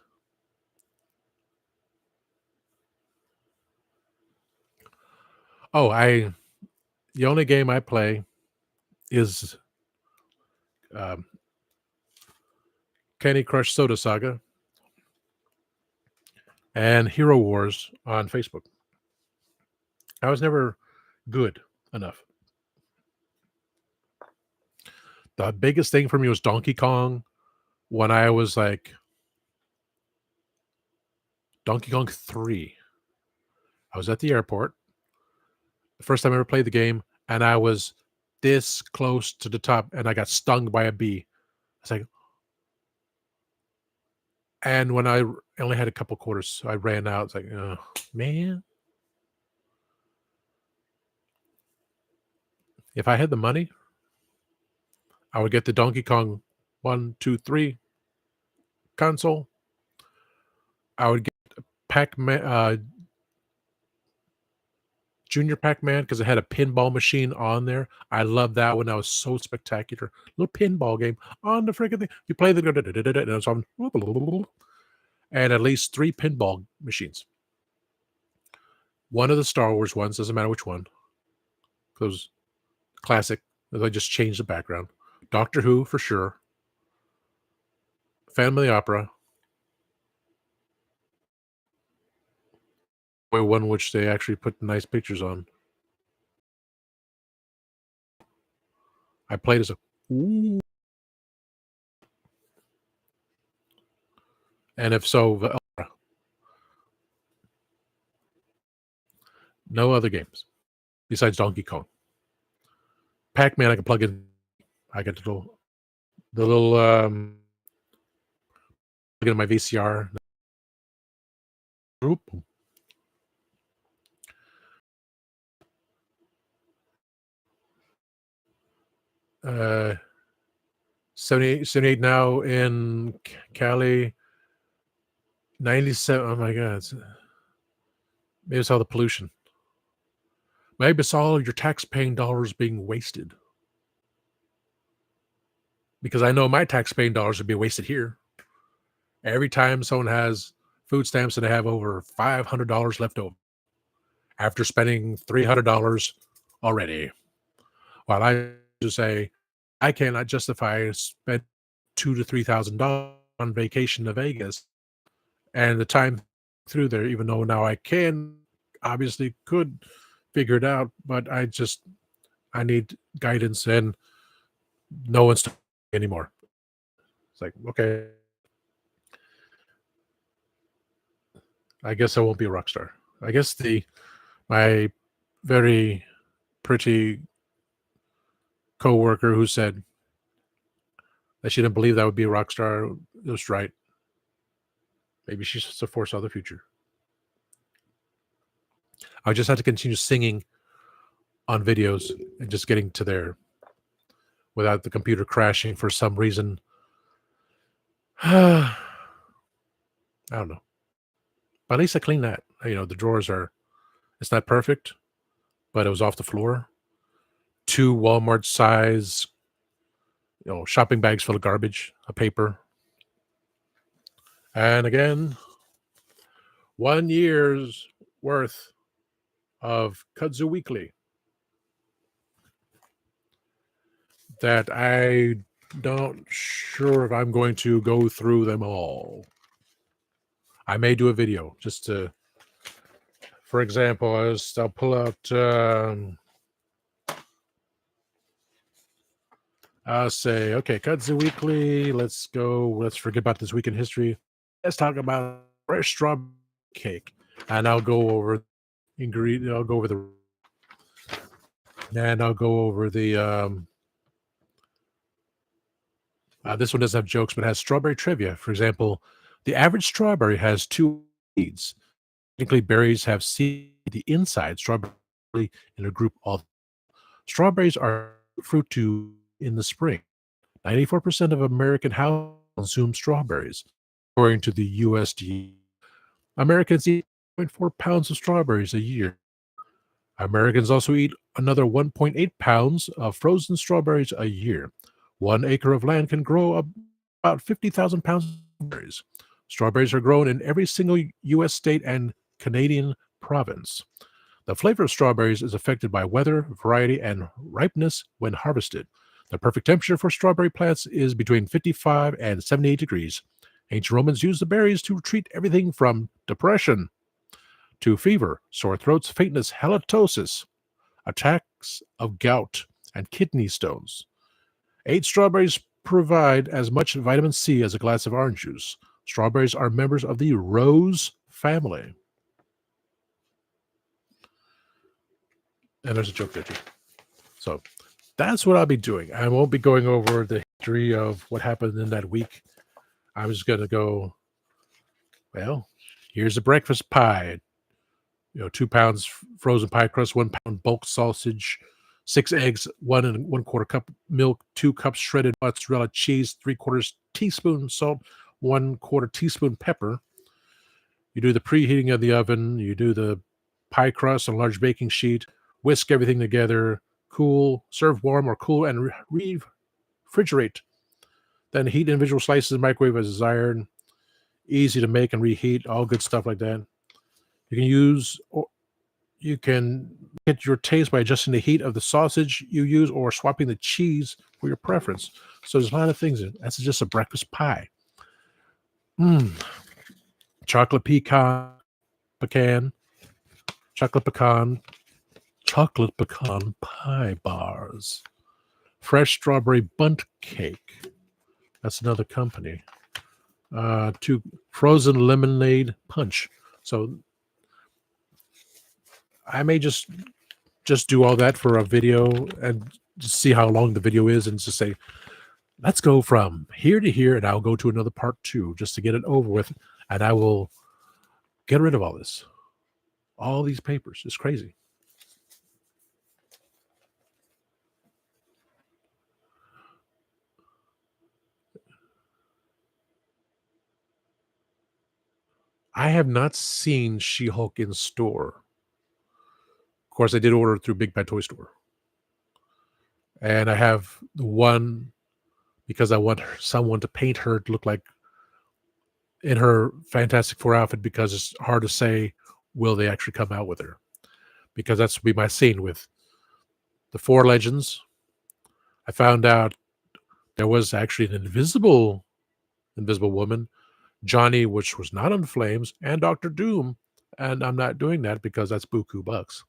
Speaker 1: Oh, I the only game I play is, um, Candy Crush Soda Saga and Hero Wars on Facebook. I was never good enough. The biggest thing for me was Donkey Kong when I was, like, Donkey Kong 3. I was at the airport, the first time I ever played the game, and I was this close to the top, and I got stung by a bee. It's like and when I only had a couple quarters, so I ran out. It's like, "Oh, man, if I had the money, I would get the Donkey Kong 1, 2, 3 console. I would get Pac-Man, Junior Pac-Man because it had a pinball machine on there. I love that one. That was so spectacular. Little pinball game on the freaking thing. You play the and it's on and at least 3 pinball machines. One of the Star Wars ones, doesn't matter which one. Those classic. They just changed the background. Doctor Who for sure. Phantom of the Opera. One which they actually put nice pictures on. I played as a ooh, and if so, no other games besides Donkey Kong. Pac-Man, I can plug in. I get the little plug in my VCR. Oop. Uh, 78 now in Cali. 97. Oh my God. Maybe it's all the pollution. Maybe it's all your tax-paying dollars being wasted. Because I know my tax-paying dollars would be wasted here. Every time someone has food stamps and they have over $500 left over after spending $300 already. While I just say, I cannot justify spend $2,000 to $3,000 on vacation to Vegas and the time through there, even though now I can obviously could figure it out, but I need guidance and no one's talking anymore. It's like, okay, I guess I won't be a rock star. I guess my very pretty coworker who said that she didn't believe that would be a rock star was right. Maybe she's just a force of the future. I just had to continue singing on videos and just getting to there without the computer crashing for some reason. I don't know. But at least I cleaned that. The drawers it's not perfect, but it was off the floor. 2 Walmart size, shopping bags full of garbage, a paper. And again, 1 year's worth of Kudzu Weekly that I don't sure if I'm going to go through them all. I may do a video just to, for example, I'll pull out, I'll say, okay, Kudzu Weekly, let's forget about this week in history. Let's talk about fresh strawberry cake. And I'll go over ingredient, I'll go over the this one doesn't have jokes, but has strawberry trivia. For example, the average strawberry has 2 seeds. Technically, berries have seed the inside. Strawberry in a group of strawberries are fruit to in the spring. 94% of American households consume strawberries, according to the USDA. Americans eat 0.4 pounds of strawberries a year. Americans also eat another 1.8 pounds of frozen strawberries a year. 1 acre of land can grow about 50,000 pounds of strawberries. Strawberries are grown in every single U.S. state and Canadian province. The flavor of strawberries is affected by weather, variety, and ripeness when harvested. The perfect temperature for strawberry plants is between 55 and 78 degrees. Ancient Romans used the berries to treat everything from depression to fever, sore throats, faintness, halitosis, attacks of gout, and kidney stones. 8 strawberries provide as much vitamin C as a glass of orange juice. Strawberries are members of the rose family. And there's a joke there too. So that's what I'll be doing. I won't be going over the history of what happened in that week. I was going to go, well, here's a breakfast pie. 2 pounds frozen pie crust, 1 pound bulk sausage, 6 eggs, 1 1/4 cup milk, 2 cups shredded mozzarella cheese, 3/4 teaspoon salt, 1/4 teaspoon pepper. You do the preheating of the oven. You do the pie crust on a large baking sheet. Whisk everything together. Cool. Serve warm or cool and refrigerate. Then heat individual slices in the microwave as desired. Easy to make and reheat. All good stuff like that. You can get your taste by adjusting the heat of the sausage you use or swapping the cheese for your preference. So there's a lot of things in it. That's just a breakfast pie. Chocolate pecan, chocolate pecan pie bars. Fresh strawberry bundt cake. That's another company. 2 frozen lemonade punch. So I may just do all that for a video and just see how long the video is and just say, let's go from here to here, and I'll go to another part 2 just to get it over with, and I will get rid of all this. All these papers. It's crazy. I have not seen She-Hulk in store. Of course, I did order it through Big Bad Toy Store. And I have the one because I want someone to paint her to look like in her Fantastic Four outfit, because it's hard to say, will they actually come out with her? Because that's be my scene with the Four Legends. I found out there was actually an invisible woman, Johnny, which was not on Flames, and Doctor Doom. And I'm not doing that because that's buku bucks.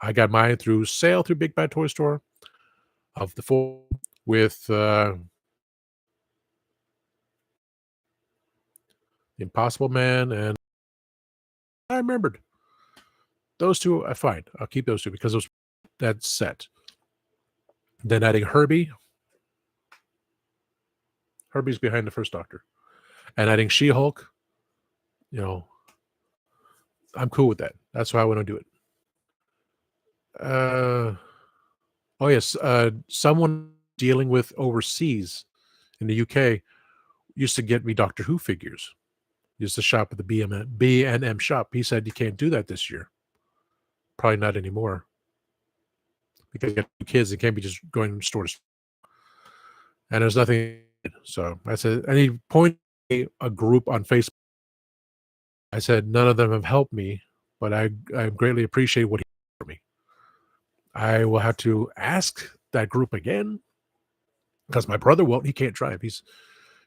Speaker 1: I got mine through sale through Big Bad Toy Store of the 4 with the Impossible Man, and I remembered those 2 I fine. I'll keep those 2 because those that set. Then adding Herbie's behind the first Doctor, and adding She-Hulk. I'm cool with that. That's why I want to do it. Oh yes, someone dealing with overseas in the UK used to get me Doctor Who figures. Used to shop at the B&M shop. He said you can't do that this year. Probably not anymore. Because you got 2 kids, it can't be just going store to store. And there's nothing. So I said, and he pointed a group on Facebook. I said, none of them have helped me, but I greatly appreciate what he did for me. I will have to ask that group again because my brother won't. He can't drive.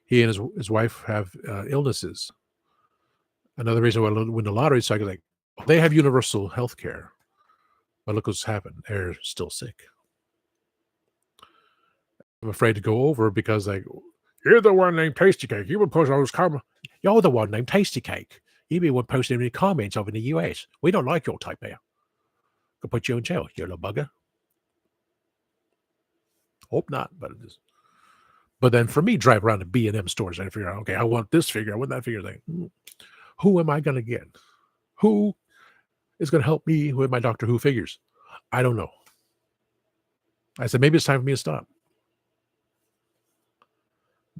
Speaker 1: He and his wife have illnesses. Another reason why I win the lottery, so I go like, they have universal health care. But look what's happened. They're still sick. I'm afraid to go over because like, you're the one named Tasty Cake. You would post all those comments. You're the one named Tasty Cake. You be one posting any comments over in the US. We don't like your type there. Could put you in jail, you little bugger. Hope not, but it is. But then for me, drive around to B&M stores and figure out, okay, I want this figure, I want that figure thing. Who am I going to get? Who is going to help me with my Doctor Who figures? I don't know. I said, maybe it's time for me to stop.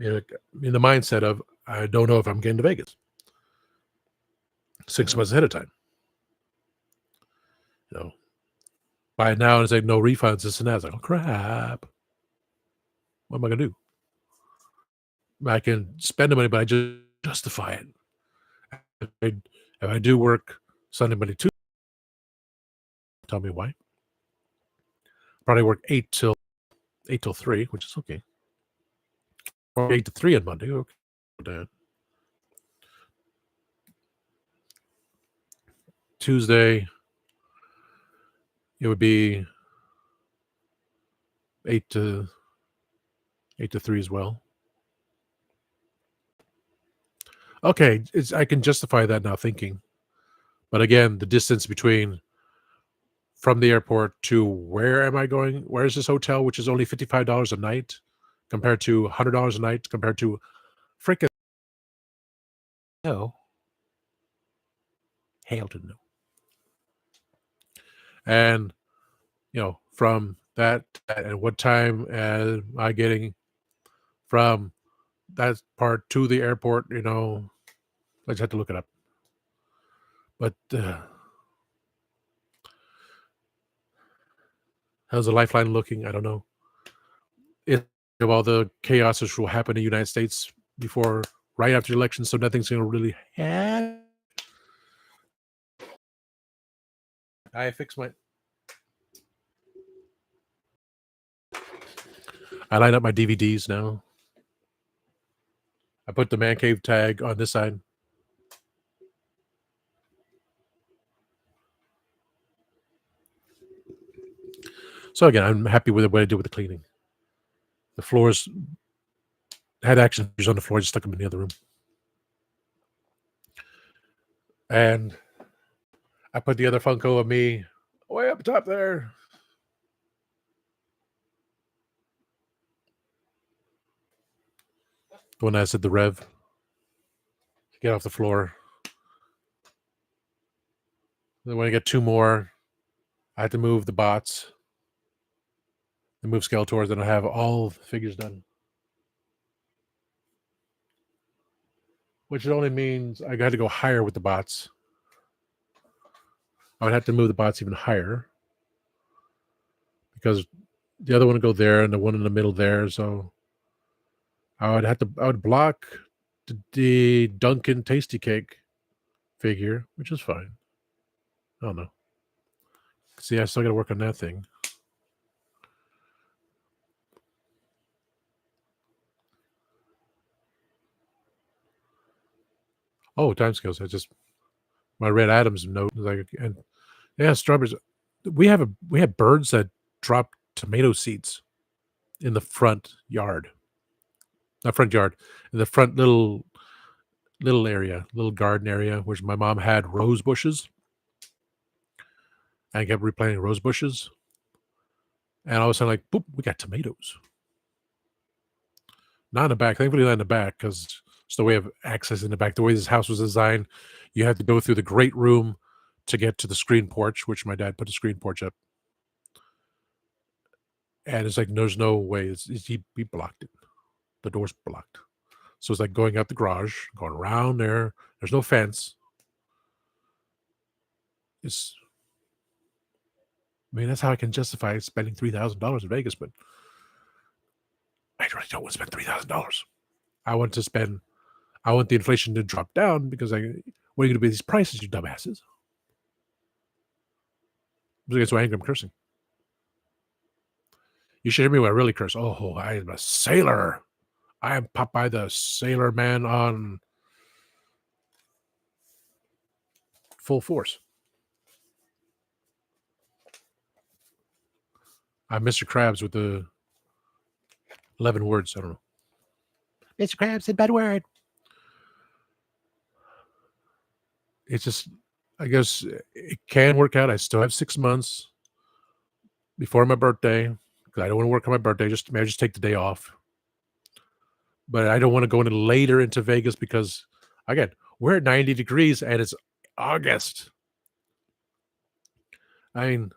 Speaker 1: In the mindset of, I don't know if I'm getting to Vegas 6 months ahead of time. By now, it's like no refunds, this and that. It's like, oh, crap. What am I going to do? I can spend the money, but I just justify it. If I do work Sunday, Monday, Tuesday, tell me why. Probably work 8 till 3, which is okay. Or 8 to 3 on Monday. Okay. Tuesday, it would be 8 to 3 as well. Okay, I can justify that now thinking. But again, the distance between from the airport to where am I going? Where is this hotel, which is only $55 a night, compared to $100 a night, compared to freaking no, Hamilton, no. And from that, and what time am I getting from that part to the airport? I just had to look it up. But how's the lifeline looking? I don't know. Of all the chaos which will happen in the United States right after the election, so nothing's going to really happen. I line up my DVDs now. I put the Man Cave tag on this side. So again, I'm happy with what I did with the cleaning. The floors had action figures on the floor, just stuck them in the other room. And I put the other Funko of me way up top there. The one that said the Rev. Get off the floor. Then when I get 2 more, I have to move the bots. And move Skeletors, then I have all the figures done. Which only means I got to go higher with the bots. I would have to move the bots even higher. Because the other one would go there and the one in the middle there. So I would block the Dunkin' Tasty Cake figure, which is fine. I don't know. See, I still got to work on that thing. Oh, timescales. My Red Adams note is like, and yeah, strawberries. We have birds that drop tomato seeds in the front yard. Not front yard, in the front little area, little garden area, which my mom had rose bushes. I kept replanting rose bushes. And all of a sudden, like, boop, we got tomatoes. Not in the back. Thankfully, not in the back, because it's the way of access in the back. The way this house was designed, you had to go through the great room to get to the screen porch, which my dad put a screen porch up. And it's like, there's no way. He blocked it. The door's blocked. So it's like going out the garage, going around there. There's no fence. That's how I can justify spending $3,000 in Vegas, but I really don't want to spend $3,000. I want the inflation to drop down, because what are you going to do with these prices, you dumbasses? That's why I'm cursing. You should hear me when I really curse. Oh, I am a sailor. I am Popeye the Sailor Man on full force. I'm Mr. Krabs with the 11 words. I don't know. Mr. Krabs said bad word. It's just, I guess it can work out. I still have 6 months before my birthday, because I don't want to work on my birthday. Maybe I just take the day off. But I don't want to go later into Vegas, because, again, we're at 90 degrees and it's August. I mean,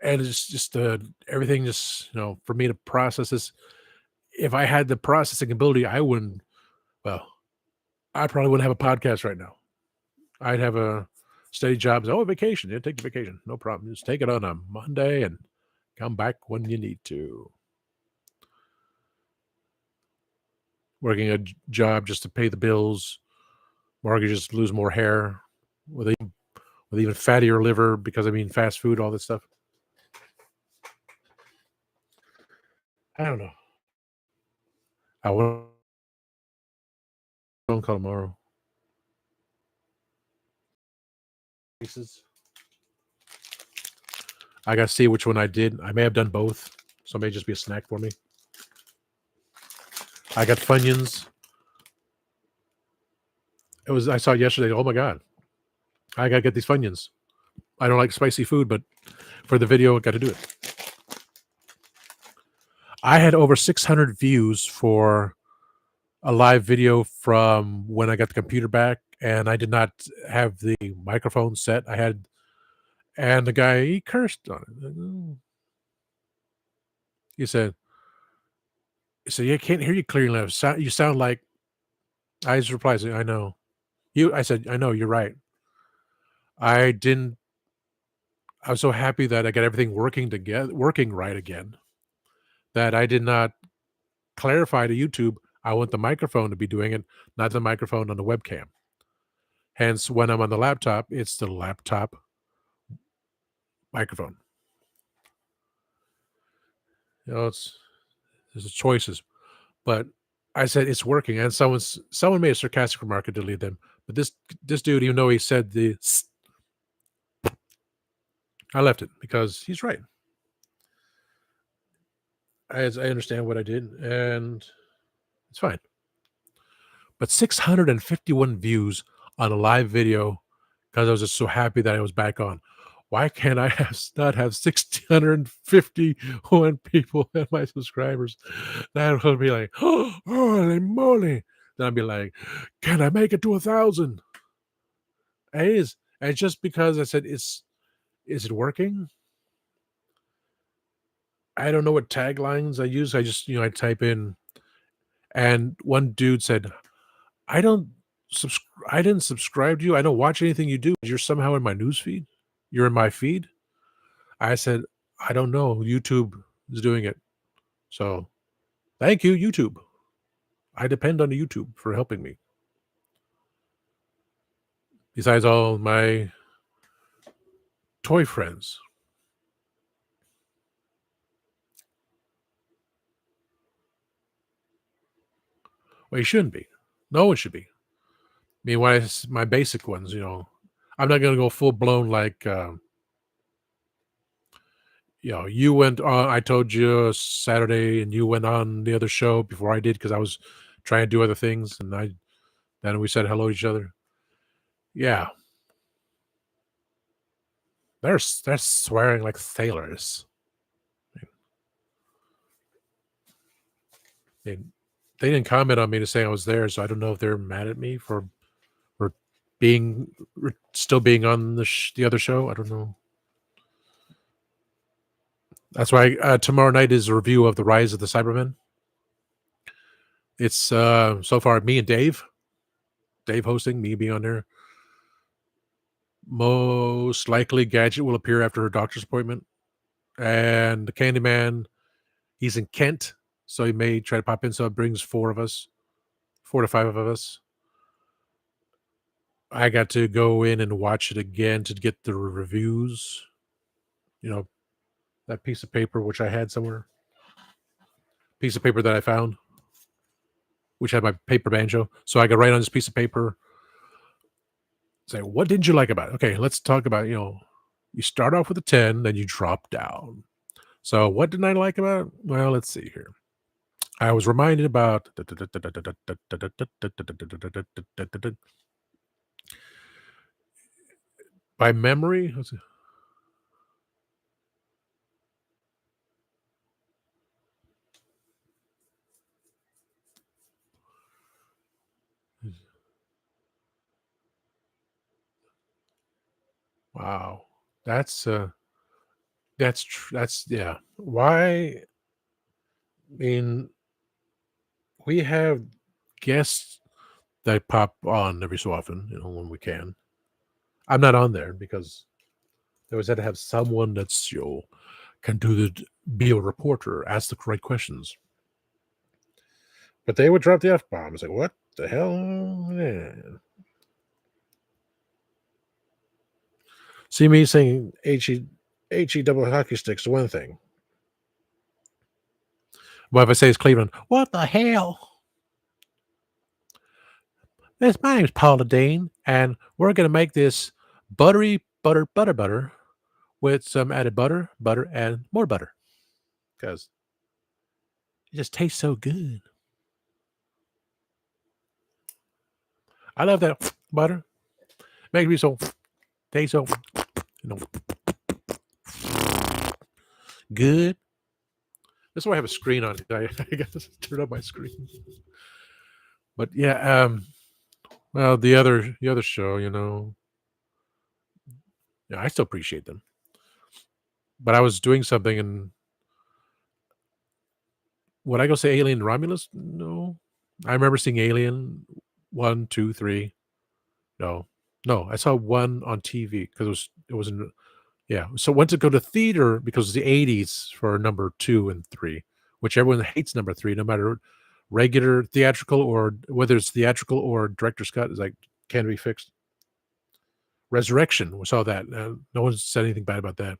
Speaker 1: and it's just everything just, for me to process this. If I had the processing ability, I probably wouldn't have a podcast right now. I'd have a steady job. Vacation. Yeah, take the vacation. No problem. Just take it on a Monday and come back when you need to. Working a job just to pay the bills. Mortgages, lose more hair. with even fattier liver because I mean fast food, all this stuff. I don't know. I want phone call tomorrow. Pieces. I gotta see which one I did. I may have done both, so it may just be a snack for me. I got Funyuns. It was I saw it yesterday. Oh my god, I gotta get these Funyuns. I don't like spicy food, but for the video, I got to do it. I had over 600 views for a live video from when I got the computer back, and I did not have the microphone set. And the guy he cursed on it. He said, "Yeah, I can't hear you clearly. You sound like." I just replied, "I know you." I said, "I know you're right." I didn't. I was so happy that I got everything working right again, that I did not clarify to YouTube. I want the microphone to be doing it, not the microphone on the webcam. Hence, when I'm on the laptop, it's the laptop microphone. You know, there's choices, but I said it's working, and someone made a sarcastic remark and deleted them. But this dude, even though he said I left it because he's right. I understand what I did, and it's fine. But 651 views on a live video because I was just so happy that I was back on. Why can't I not have 651 people as my subscribers? That would be like, oh, holy moly. Then I'd be like, can I make it to 1,000? It is. And just because I said, is it working? I don't know what taglines I use. I just, I type in, and one dude said, I don't I didn't subscribe to you. I don't watch anything you do. You're somehow in my news feed. You're in my feed. I said, I don't know. YouTube is doing it. So thank you, YouTube. I depend on YouTube for helping me. Besides all my toy friends. Well, you shouldn't be. No one should be. I mean, my basic ones, I'm not going to go full blown like, you went on, I told you Saturday and you went on the other show before I did because I was trying to do other things. And then we said hello to each other. Yeah. They're swearing like sailors. They they didn't comment on me to say I was there, so I don't know if they're mad at me for being still being on the other show. I don't know. That's why tomorrow night is a review of the Rise of the Cybermen. It's so far me and Dave hosting, me being on there. Most likely, Gadget will appear after her doctor's appointment, and the Candyman, he's in Kent, so he may try to pop in. So it brings 4 to 5 of us. I got to go in and watch it again to get the reviews. That piece of paper, which I had somewhere. Piece of paper that I found, which had my paper banjo. So I could write on this piece of paper, say, what didn't you like about it? Okay, let's talk about, you start off with a 10, then you drop down. So what didn't I like about it? Well, let's see here. I was reminded about by memory. Wow. That's yeah. Why? I mean, we have guests that pop on every so often, when we can. I'm not on there because they always had to have someone that's can be a reporter, ask the right questions. But they would drop the F bomb. It's like, what the hell? Yeah. See me saying he double hockey sticks is one thing. But if I say it's Cleveland, what the hell? This my name's Paula Dean, and we're gonna make this buttery butter with some added butter, and more butter because it just tastes so good. I love that butter. Makes me so taste so you know good. That's why I have a screen on. I got to turn up my screen. But yeah, well, the other show, yeah, I still appreciate them. But I was doing something, and would I go say Alien Romulus? No, I remember seeing Alien 1, 2, 3. No, no, I saw one on TV because it was in yeah. So went to go to theater because it's the '80s for number 2 and 3, which everyone hates number 3, no matter regular theatrical or whether it's theatrical or director's cut is like can be fixed. Resurrection, we saw that. No one said anything bad about that.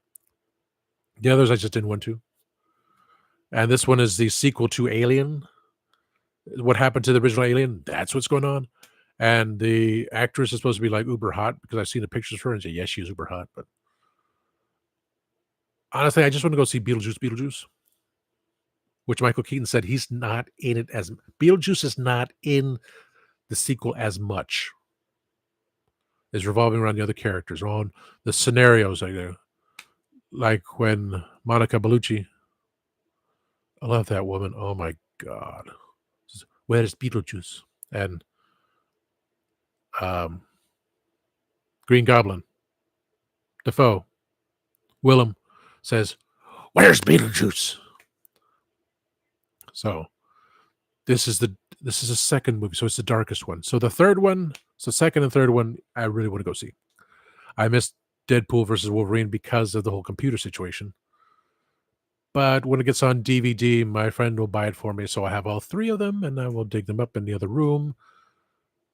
Speaker 1: The others I just didn't want to. And this one is the sequel to Alien. What happened to the original Alien? That's what's going on. And the actress is supposed to be like uber hot because I've seen the pictures of her and say, yes, she's uber hot. But honestly, I just want to go see Beetlejuice, which Michael Keaton said he's not in it as Beetlejuice is not in the sequel as much. Is revolving around the other characters, on the scenarios like when Monica Bellucci. I love that woman. Oh my god. Where is Beetlejuice? And um, Green Goblin, Defoe, Willem says, "Where's Beetlejuice?" So this is a second movie, so it's the darkest one. So the third one, so second and third one, I really want to go see. I missed Deadpool versus Wolverine because of the whole computer situation. But when it gets on DVD, my friend will buy it for me, so I have all three of them, and I will dig them up in the other room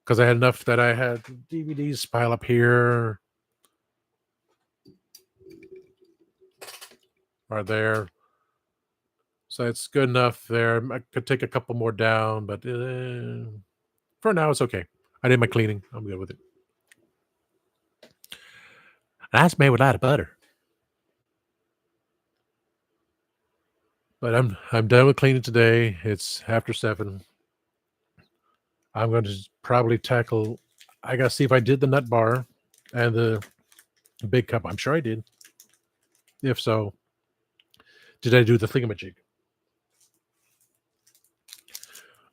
Speaker 1: because I had enough that I had DVDs pile up here or there. So it's good enough there. I could take a couple more down, but for now, it's okay. I did my cleaning. I'm good with it. That's made with a lot of butter. But I'm done with cleaning today. It's after 7. I'm going to probably tackle. I got to see if I did the nut bar and the big cup. I'm sure I did. If so, did I do the thingamajig?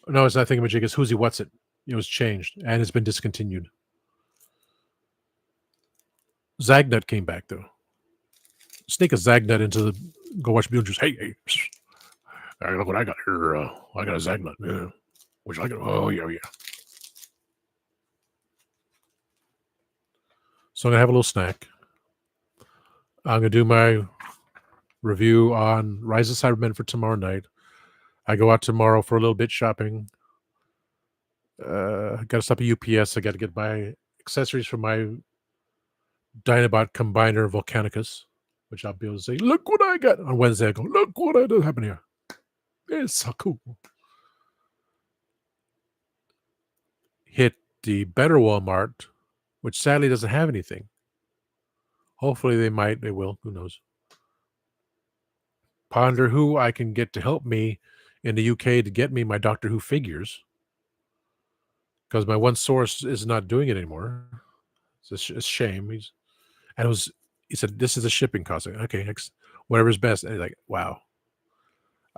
Speaker 1: No, it's not thingamajig. It's Who's He What's It. It was changed and it's been discontinued. Zagnut came back though. Sneak a Zagnut into the go watch Beetlejuice. Hey, look what I got here. I got a Zagnut. Yeah. Would you like it? Oh yeah, yeah. So I'm gonna have a little snack. I'm gonna do my review on Rise of Cybermen for tomorrow night. I go out tomorrow for a little bit shopping. Got to stop at UPS. I got to get my accessories for my Dinobot Combiner Volcanicus, which I'll be able to say, look what I got. On Wednesday, I go, look what I did happen here. It's so cool. Hit the better Walmart, which sadly doesn't have anything. Hopefully they will. Who knows? Ponder who I can get to help me in the UK to get me my Doctor Who figures. Because my one source is not doing it anymore. It's a shame. He said, this is a shipping cost. Okay, whatever's best. And like, wow.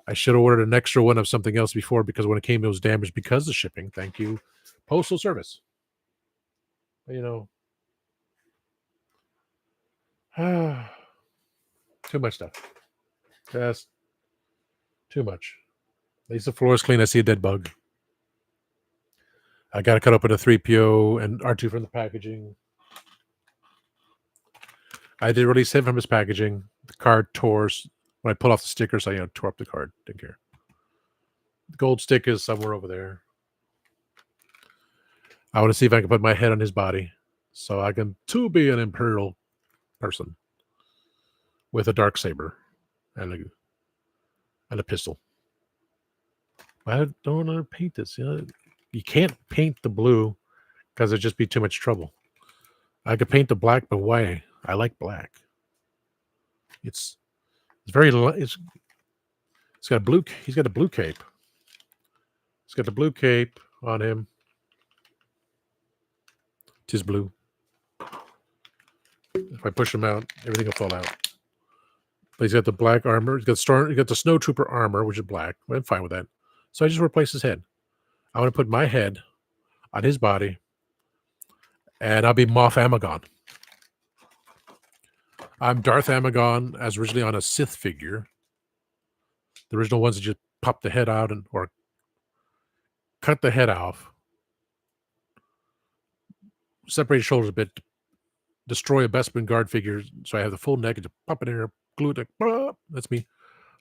Speaker 1: I should have ordered an extra one of something else before because when it came, it was damaged because of shipping. Thank you, Postal Service. You know, too much stuff. Just too much. At least the floor is clean. I see a dead bug. I got to cut open a 3PO and R2 from the packaging. I did release him from his packaging. The card tore. When I pull off the stickers, I tore up the card. Didn't care. The gold stick is somewhere over there. I want to see if I can put my head on his body so I can too be an Imperial person with a dark saber and a pistol. I don't know how to paint this. You can't paint the blue because it'd just be too much trouble. I could paint the black, but why? I like black. It's it's very it's got a blue. He's got a blue cape. He's got the blue cape on him. Tis blue. If I push him out, everything will fall out. But he's got the black armor. He's got the snow trooper armor, which is black. I'm fine with that. So I just replace his head. I want to put my head on his body, and I'll be Moff Amagon. I'm Darth Amagon, as originally on a Sith figure. The original ones that just pop the head out or cut the head off, separate his shoulders a bit, destroy a Bespin guard figure, so I have the full neck and just pop it in there, glue it. That's me.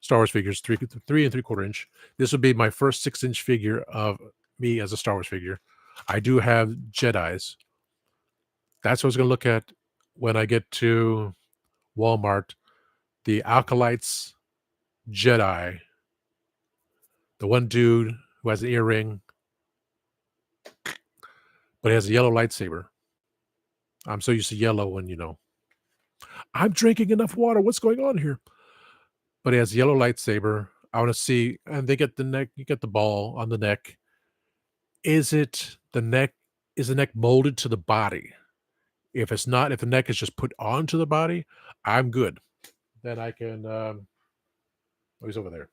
Speaker 1: Star Wars figures, 3 3/4 inch. This would be my first 6-inch figure of me as a Star Wars figure. I do have Jedis. That's what I was going to look at when I get to Walmart. The Acolytes Jedi. The one dude who has an earring, but he has a yellow lightsaber. I'm so used to yellow when, I'm drinking enough water. What's going on here? But he has a yellow lightsaber. I want to see, and they get the neck, you get the ball on the neck. Is the neck molded to the body? If it's not, if the neck is just put onto the body, I'm good. Then I can, oh, he's over there.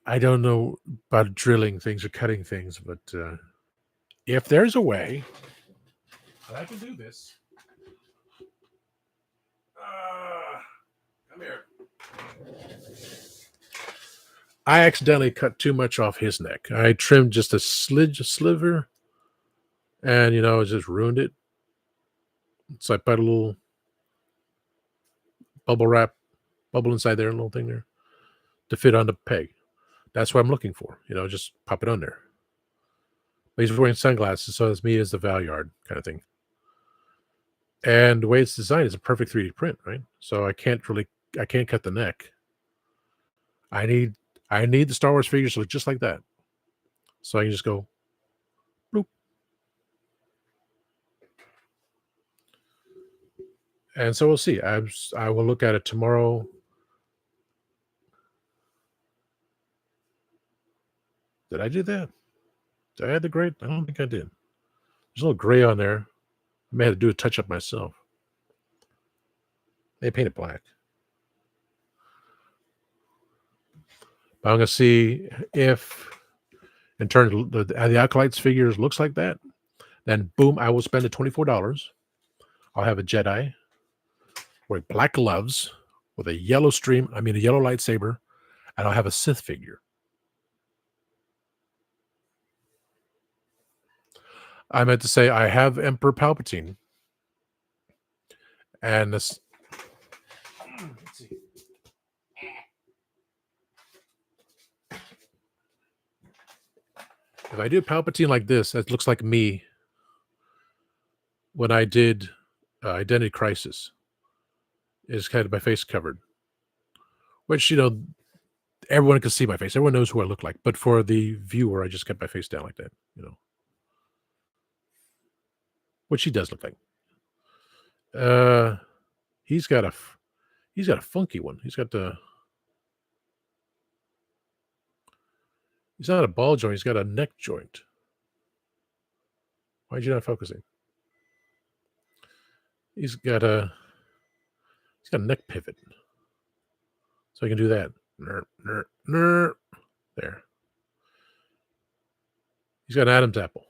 Speaker 1: I don't know about drilling things or cutting things, but if there's a way that I can do this, come here. I accidentally cut too much off his neck. I trimmed just a sliver, and it just ruined it. So I put a little bubble inside there, a little thing there, to fit on the peg. That's what I'm looking for. Just pop it on there. But he's wearing sunglasses, so it's me as the Valyard kind of thing. And the way it's designed is a perfect 3D print, right? So I can't cut the neck. I need the Star Wars figures to look just like that. So I can just go bloop. And so we'll see. I will look at it tomorrow. Did I do that? Did I add the gray? I don't think I did. There's a little gray on there. I may have to do a touch up myself. They paint it black. But I'm going to see if, in terms of the Acolytes figures looks like that. Then boom, I will spend the $24. I'll have a Jedi with black gloves with a yellow lightsaber, and I'll have a Sith figure. I meant to say I have Emperor Palpatine. And this. Let's see. If I do Palpatine like this, that looks like me when I did Identity Crisis. Is kind of my face covered, which everyone can see my face. Everyone knows who I look like, but for the viewer, I just kept my face down like that. Which he does look like. He's got a funky one. He's not a ball joint. He's got a neck joint. Why are you not focusing? He's got a neck pivot. So I can do that. There. He's got an Adam's apple.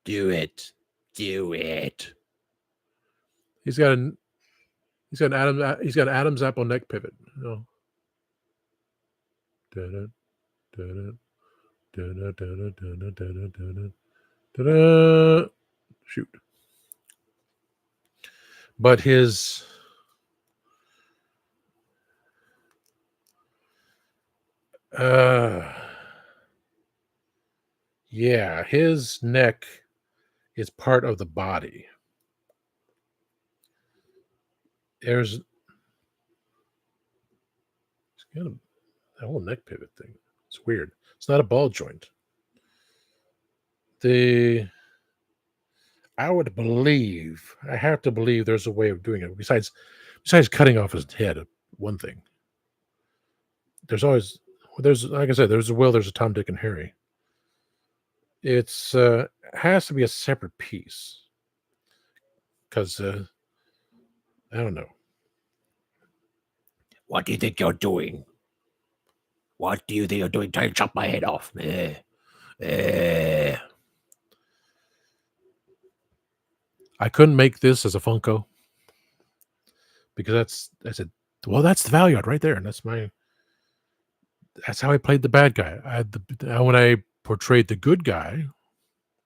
Speaker 1: Do it. He's got an Adam's apple neck pivot. Shoot. But his his neck It's part of the body. There's kind of that whole neck pivot thing. It's weird. It's not a ball joint. The I would believe, I have to believe there's a way of doing it besides cutting off his head, one thing. There's always there's like I said, there's a Will, there's a Tom, Dick, and Harry. It's has to be a separate piece because I don't know.
Speaker 2: What do you think you're doing? What do you think you're doing trying to chop my head off?
Speaker 1: I couldn't make this as a Funko because I said, well, that's the value add right there, and that's how I played the bad guy. I had when I portrayed the good guy,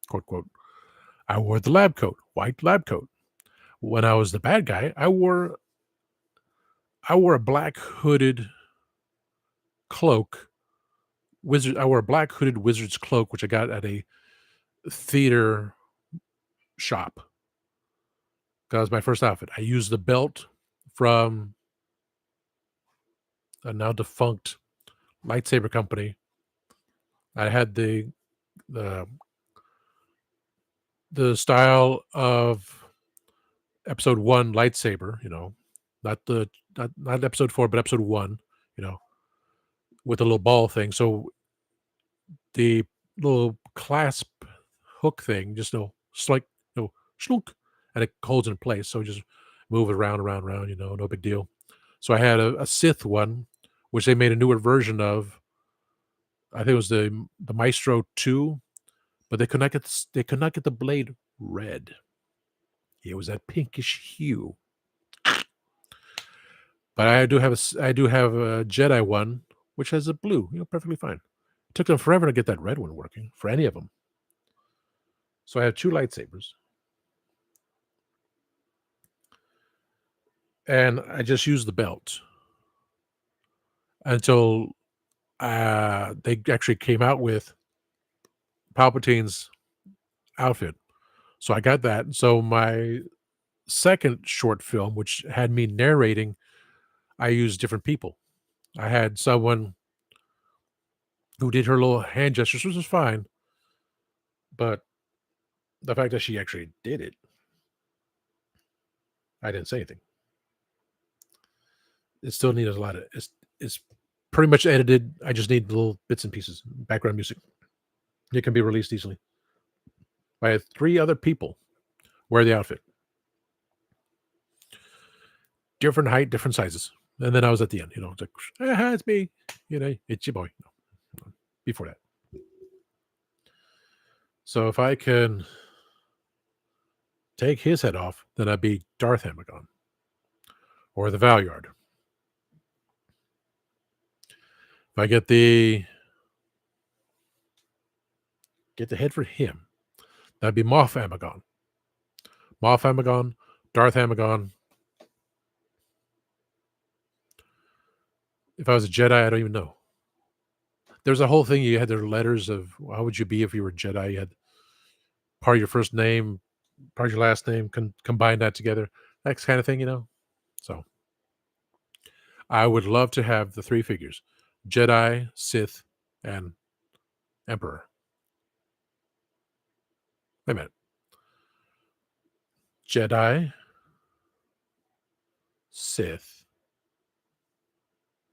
Speaker 1: quote quote, I wore the lab coat, white lab coat. When I was the bad guy, I wore a black hooded cloak wizard. I wore a black hooded wizard's cloak, which I got at a theater shop. That was my first outfit. I used the belt from a now defunct lightsaber company. I had the the style of episode 1 lightsaber, not the not episode 4, but episode 1, you know, with a little ball thing. So the little clasp hook thing, just slight, slunk, and it holds in place. So just move it around, no big deal. So I had a Sith one, which they made a newer version of. I think it was the Maestro 2, but they could not get the blade red. It was that pinkish hue. But I do have a Jedi one, which has a blue, perfectly fine. It took them forever to get that red one working for any of them. So I have 2 lightsabers. And I just used the belt until they actually came out with Palpatine's outfit. So I got that. So my second short film, which had me narrating, I used different people. I had someone who did her little hand gestures, which was fine, but the fact that she actually did it, I didn't say anything. It still needed a lot of it's pretty much edited. I just need little bits and pieces, background music. It can be released easily. I had 3 other people wear the outfit. Different height, different sizes. And then I was at the end, it's like, it's me, it's your boy. No, before that. So if I can take his head off, then I'd be Darth Hamagon or the Valyard. If I get the head for him, that'd be Moff Hamagon. Moff Hamagon, Darth Hamagon. If I was a Jedi, I don't even know. There's a whole thing. You had their letters of how would you be if you were a Jedi. You had part of your first name, part of your last name, combine that together. That kind of thing, So I would love to have the 3 figures: Jedi, Sith, and Emperor. Wait a minute. Jedi, Sith,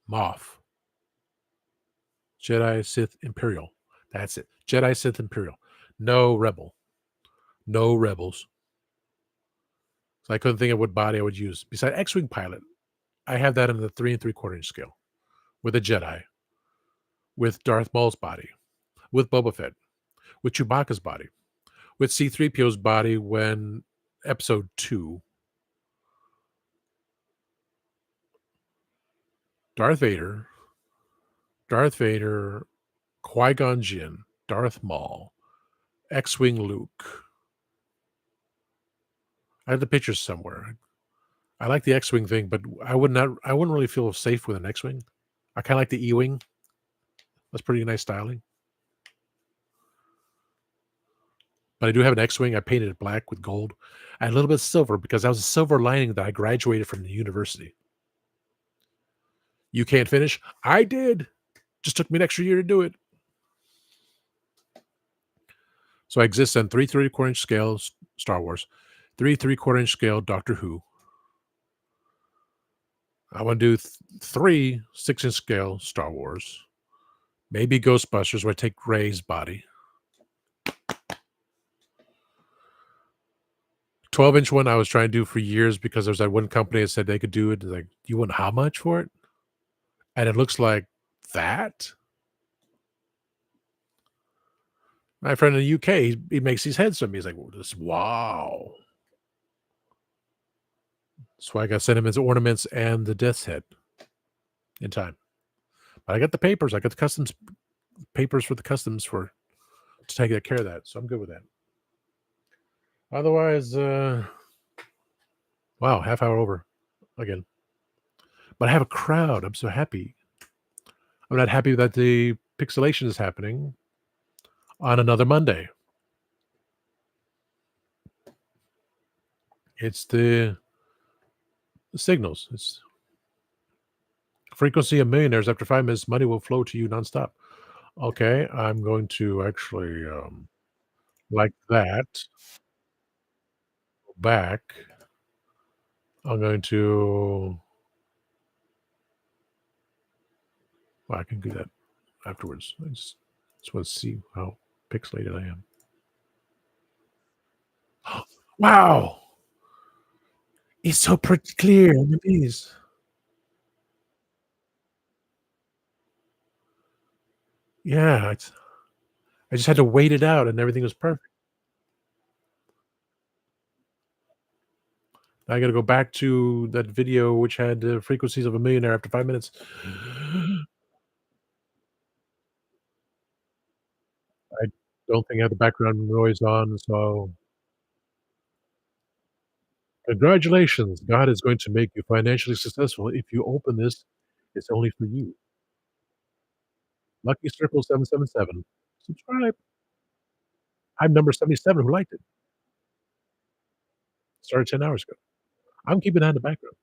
Speaker 1: Moff, Jedi, Sith, Imperial. That's it. Jedi, Sith, Imperial. No Rebel. No Rebels. So I couldn't think of what body I would use. Besides X-Wing pilot, I have that in the 3 3/4 inch scale with a Jedi, with Darth Maul's body, with Boba Fett, with Chewbacca's body, with C-3PO's body when episode 2, Darth Vader, Qui-Gon Jinn, Darth Maul, X-Wing Luke. I have the pictures somewhere. I like the X-Wing thing, but I wouldn't really feel safe with an X-Wing. I kind of like the E-Wing. That's pretty nice styling. but I do have an X-wing. I painted it black with gold and a little bit of silver because that was a silver lining that I graduated from the university. You can't finish? I did. Just took me an extra year to do it. So I exist on 3 3/4 inch scales, Star Wars, 3 3/4 inch scale, Doctor Who. I want to do 3 6-inch scale, Star Wars. Maybe Ghostbusters, where I take Rey's body. 12-inch one I was trying to do for years because there's that one company that said they could do it. It's like, "You want how much for it?" And it looks like that? My friend in the UK, he makes these heads for me. He's like, "Well, this wow." So I got sent him his ornaments and the death's head in time. But I got the papers. I got the customs papers for the customs for to take care of that. So I'm good with that. Otherwise, wow, half hour over again. But I have a crowd. I'm so happy. I'm not happy that the pixelation is happening on another Monday. It's the signals. It's frequency of millionaires. After 5 minutes, money will flow to you nonstop. Okay, I'm going to actually like that. Go back. I'm going to. Well, I can do that afterwards. I just want to see how pixelated I am. Wow, it's so pretty clear on the bees. Yeah, I just had to wait it out, and everything was perfect. I got to go back to that video which had the frequencies of a millionaire after 5 minutes. I don't think I have the background noise on, so congratulations. God is going to make you financially successful. If you open this, it's only for you. Lucky Circle 777. Subscribe. I'm number 77 who liked it. Started 10 hours ago. I'm keeping that in the background.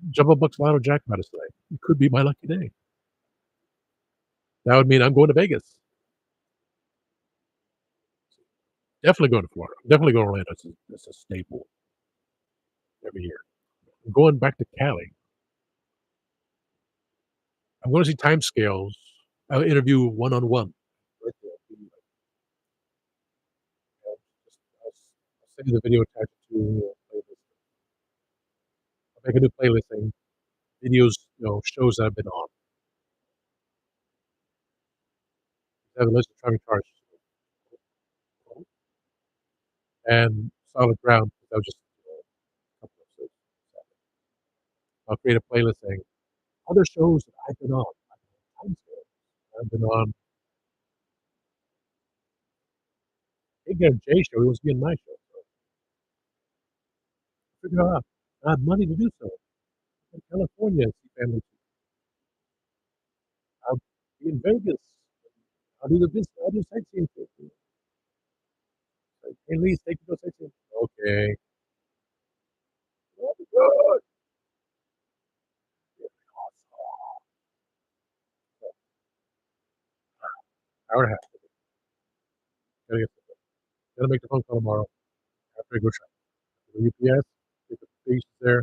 Speaker 1: Jumbo Bucks Lotto jackpot is today. It could be my lucky day. That would mean I'm going to Vegas. Definitely going to Florida. Definitely going to Orlando. It's a staple every year. I'm going back to Cali. I'm going to see time scales. I'll interview one on one. I'll send you the video attached to playlist. I'll make a new playlist saying videos, shows that I've been on. I have a list of Charlie Charge and Solid Ground. That was just a couple episodes. I'll create a playlist saying other shows that I've been on. Time scales. I've been on Big J show. He was being my show. So figure it out. I have money to do so. In California, see family. I'll be in Vegas. I'll do the business. I'll do sightseeing. Like, hey, Lee, take me to go sightseeing. Okay. Oh, good. Hour and a half. Gotta get, gotta make the phone call tomorrow after I go shop. The UPS, get the pieces there.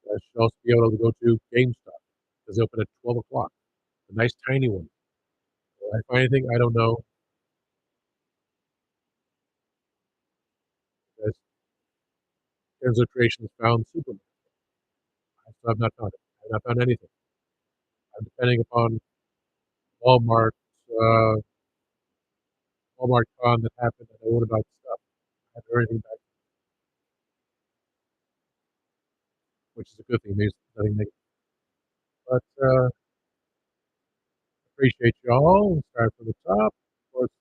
Speaker 1: I should also be able to go to GameStop because they open at 12 o'clock. A nice tiny one. Will I find anything? I don't know. As Kenzo Creations found Superman. I still have not found it. I have not found anything. I'm depending upon Walmart, uh, Walmart con that happened and I ordered about stuff. I haven't heard anything back, which is a good thing. It means nothing negative. But appreciate you all. Start from the top. Of course,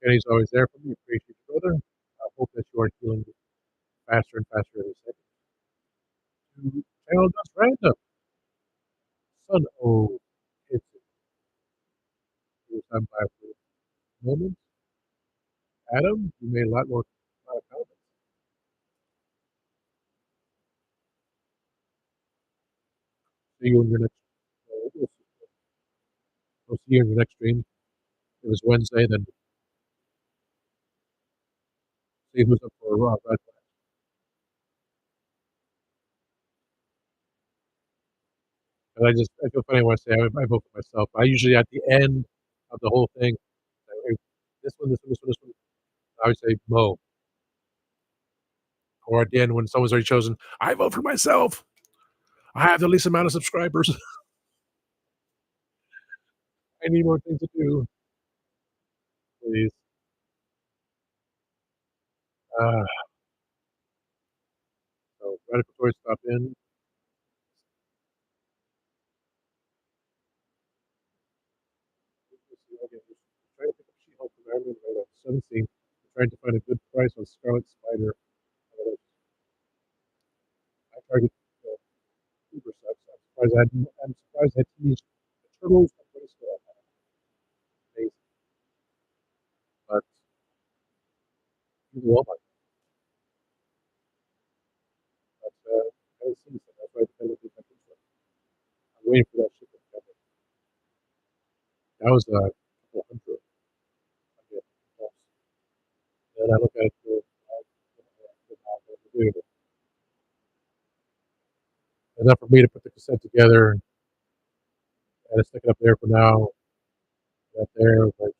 Speaker 1: Kenny's always there for me. Appreciate you, brother. I hope that you are healing faster and faster every second. To Channel Just Random. Son, oh, it's I'm by moment, Adam, you made a lot of comments. See you in your next. We'll see you in your next stream. It was Wednesday. Then see who's up for Red. And I feel funny when I say I vote for myself. I usually at the end of the whole thing, say, "Hey, this one, this one, this one, this one." I would say Mo, or at the end when someone's already chosen, I vote for myself. I have the least amount of subscribers. I need more things to do, please. Uh, so Radical Toys stop in. Trying to pick up She-Hulk from Ireland right at 17. Trying to find a good price on Scarlet Spider. I target Uber subs. I'm surprised I had Teenage Turtles and Grayskull. Amazing, but Walmart. But I haven't seen it. That's why I kind of think I'm waiting for that ship to come in. That was a couple hundred. And I look at it through enough for me to put the cassette together and stick it up there for now. That there, like,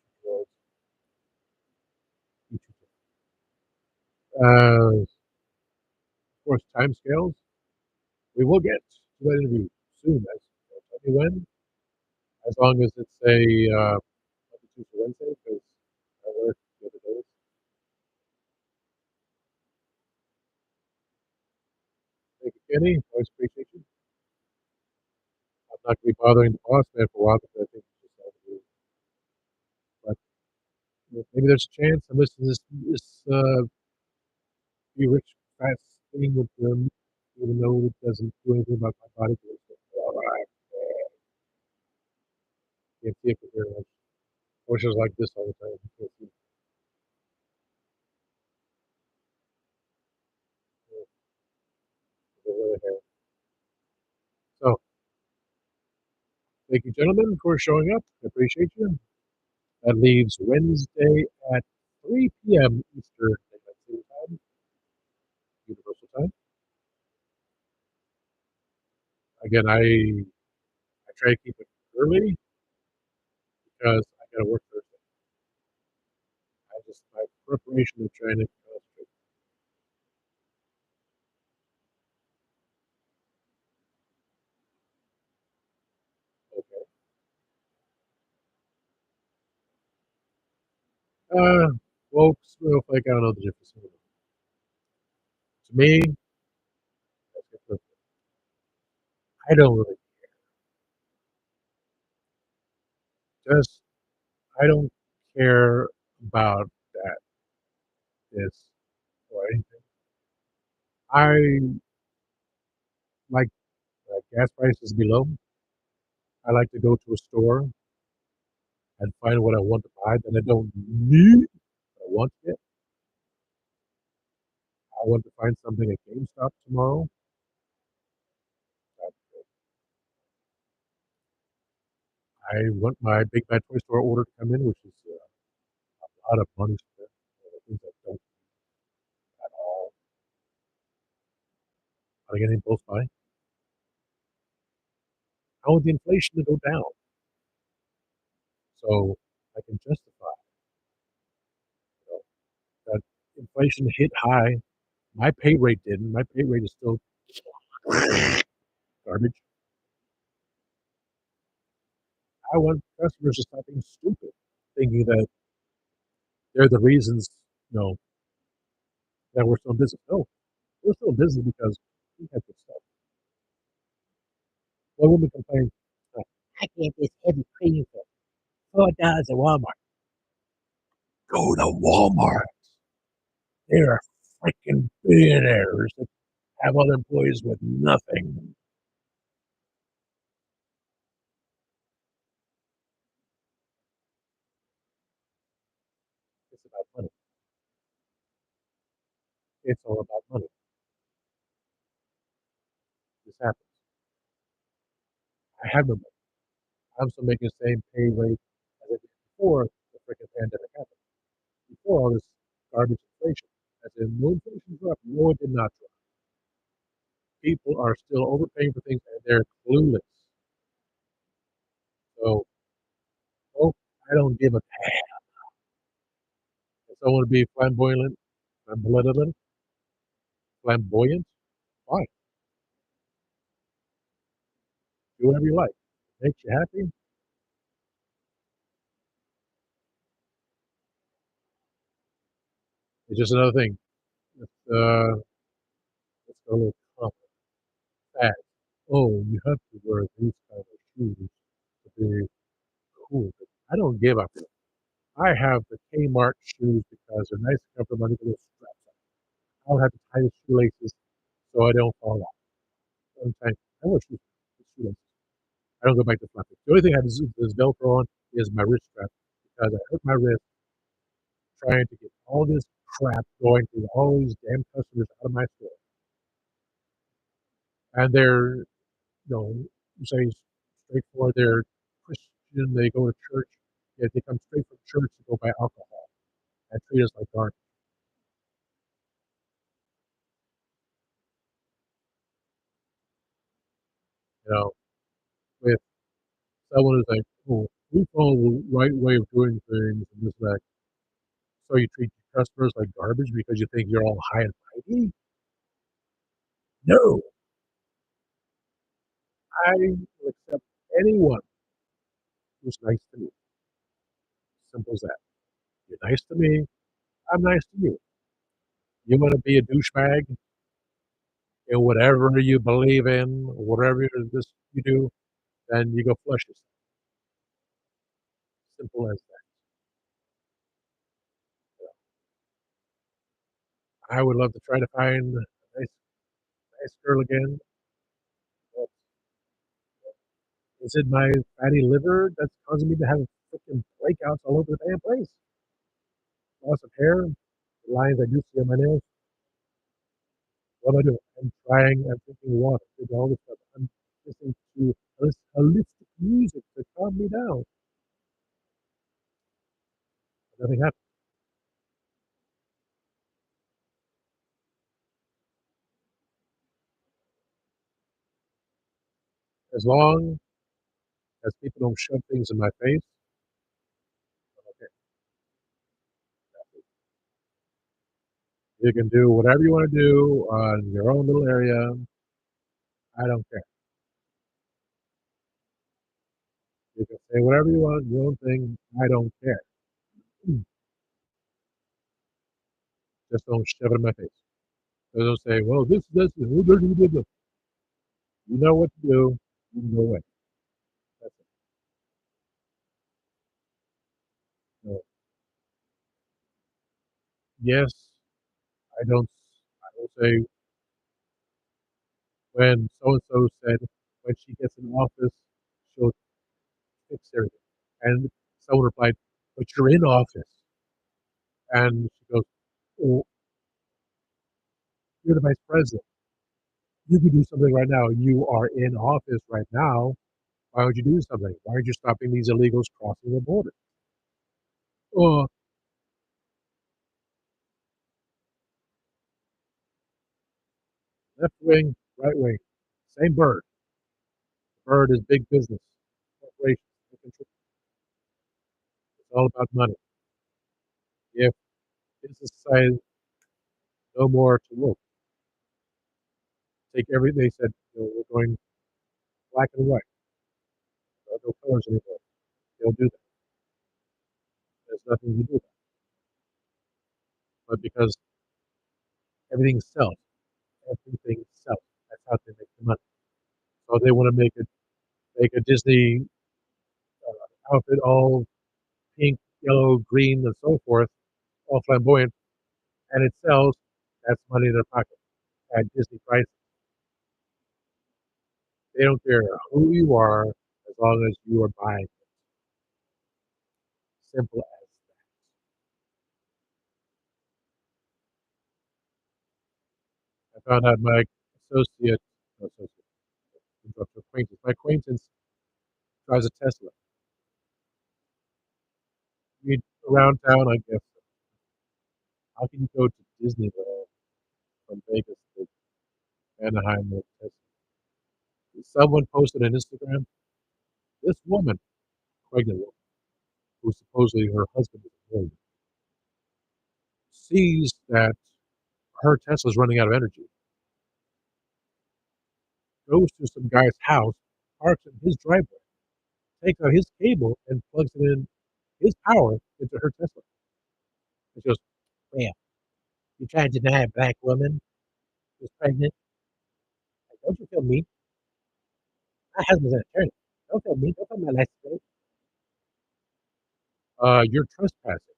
Speaker 1: of course, time scales. We will get to that interview soon. As tell me when, as long as it's a Tuesday, Wednesday, because I work the other days. Thank you, Kenny. Always appreciate you. I'm not going to be bothering the boss man for a while because I think it's just all to do. But maybe there's a chance I'm listening to this be rich fast thing with them, even though it doesn't do anything about my body. All right. Can't see it from here. I wish it was like this all the time. You can't see the really hair. So, thank you, gentlemen, for showing up. I appreciate you. That leaves Wednesday at 3 p.m. Eastern Standard Time, Universal Time. Again, I try to keep it early because I got to work Thursday. My preparation of trying to concentrate. Okay. Well, Snowflake, I don't know the difference. To me, I don't really just I don't care about that this or anything. I like gas prices below. I like to go to a store and find what I want to buy that I don't need, but I want it. I want to find something at GameStop tomorrow. I want my Big Bad Toy Store order to come in, which is a lot of money spent on things I don't at all. Are they getting impulse buy? I want the inflation to go down so I can justify, you know, that inflation hit high. My pay rate didn't. My pay rate is still garbage. I want customers to stop being stupid, thinking that they're the reasons, you know, that we're still in business. No, we're still in business because we have good stuff. One woman complained, I get this heavy cream for $4 at Walmart. Go to Walmart. There are freaking billionaires that have other employees with nothing. It's about money. It's all about money. This happens. I have no money. I'm still making the same pay rate as I did before the freaking pandemic happened. Before all this garbage inflation. As in, no inflation dropped. No, it did not drop. People are still overpaying for things and they're clueless. So, oh, I don't give a damn. If I want to be flamboyant, flamboyant, fine. Do whatever you like. Makes you happy. It's just another thing. Let's go a little common fad. Oh, you have to wear these kind of shoes to be cool. But I don't give a. I have the Kmart shoes because they're nice and comfortable. I get straps. I don't have to tie the shoelaces so I don't fall off. Sometimes I wear shoes with shoelaces. I don't go back to flapping. The only thing I have is Velcro on is my wrist strap because I hurt my wrist trying to get all this crap going through all these damn customers out of my store. And they're, say straightforward, they're Christian, they go to church. Yeah, they come straight from church to go buy alcohol and treat us like garbage. You know, with someone who's like, oh, we follow the right way of doing things and this and that. So you treat your customers like garbage because you think you're all high and mighty? No, I will accept anyone who's nice to me. Simple as that. You're nice to me, I'm nice to you. You want to be a douchebag in whatever you believe in, whatever this you do, then you go flush yourself. Simple as that. I would love to try to find a nice girl again. But is it my fatty liver that's causing me to have freaking breakouts all over the damn place? Loss of hair, the lines I do see on my nails. What am I doing? I'm trying, I'm drinking water, doing all this stuff. I'm listening to this holistic music to calm me down. Nothing happens. As long as people don't shove things in my face, I'm okay. You can do whatever you want to do on your own little area. I don't care. You can say whatever you want, your own thing. I don't care. Just don't shove it in my face. So don't say, well, this, you know what to do. You can go away. That's it. So, yes, I don't, I will say when so and so said when she gets in office, she'll fix everything. And someone replied, but you're in office. And she goes, well, you're the vice president. You could do something right now. You are in office right now. Why would you do something? Why aren't you stopping these illegals crossing the border? Oh, left wing, right wing, same bird. Bird is big business, corporations. It's all about money. If business decided no more to look, take every, they said, we're going black and white, no colors anymore. They'll do that. There's nothing to do with that. But because everything sells, everything sells. That's how they make the money. So they want to make a Disney outfit all pink, yellow, green, and so forth, all flamboyant, and it sells. That's money in their pocket at Disney prices. They don't care who you are as long as you are buying. Simple as that. I found out my associate, no, associate, acquaintance, my acquaintance drives a Tesla. We around town, I guess. How can you go to Disneyland from Vegas to Anaheim with a Tesla? Someone posted on Instagram, this woman, pregnant woman, who supposedly her husband is a millionaire, sees that her Tesla's running out of energy, goes to some guy's house, parks in his driveway, takes out his cable and plugs it in his power into her Tesla. And she goes, "Well, you trying to deny a black woman who's pregnant? Like, don't you feel me? My husband's an attorney. Don't feel me. Don't feel my life straight. You're trespassing.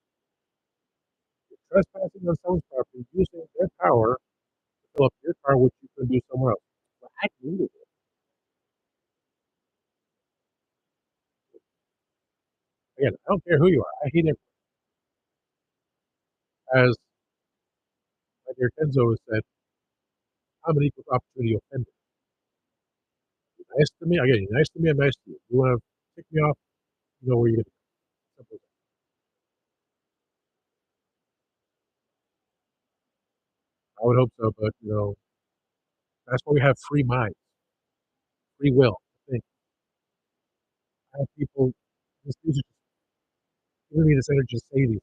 Speaker 1: You're trespassing on someone's property, using their power to fill up your car, which you can do somewhere else." Well, I agree with it. Again, I don't care who you are. I hate it. As my dear Kenzo has said, I'm an equal opportunity offender. You're nice to me, I get you nice to me, I'm nice to you. You want to kick me off, you know where you're going to go. Simple as that. I would hope so, but that's why we have free minds, free will. I think I have people, these are just giving me this energy to say these.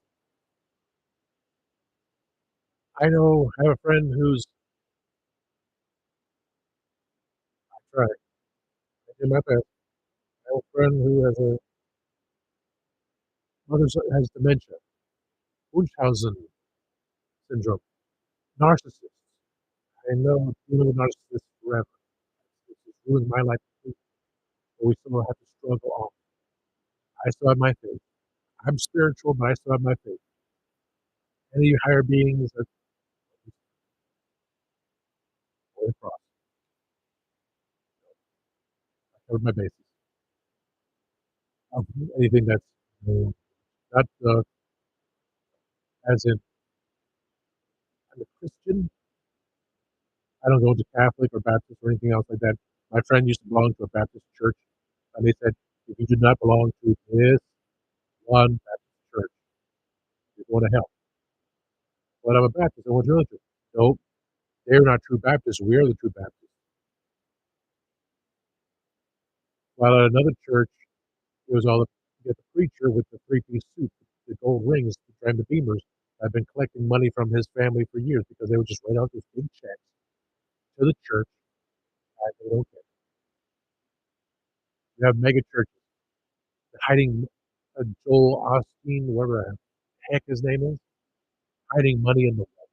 Speaker 1: I have a friend who's, I try, I do my best. I have a friend who has a mother has dementia, Munchausen syndrome, narcissist. I know dealing with narcissists forever. It's just ruined my life completely, but we still have to struggle on. I still have my faith. I'm spiritual, but I still have my faith. Any higher beings that way across. I covered my bases. Anything that's not as in I'm a Christian. I don't go to Catholic or Baptist or anything else like that. My friend used to belong to a Baptist church, and they said, if you do not belong to this one Baptist church, you're going to hell. But I'm a Baptist. I went to religion. No, they're not true Baptists. We are the true Baptists. While at another church, it was all you get the preacher with the three-piece suit, the gold rings, and the beamers. I've been collecting money from his family for years because they would just write out these big checks to the church, and they don't care. You have mega churches hiding Joel Osteen, whatever the heck his name is, hiding money in the wall.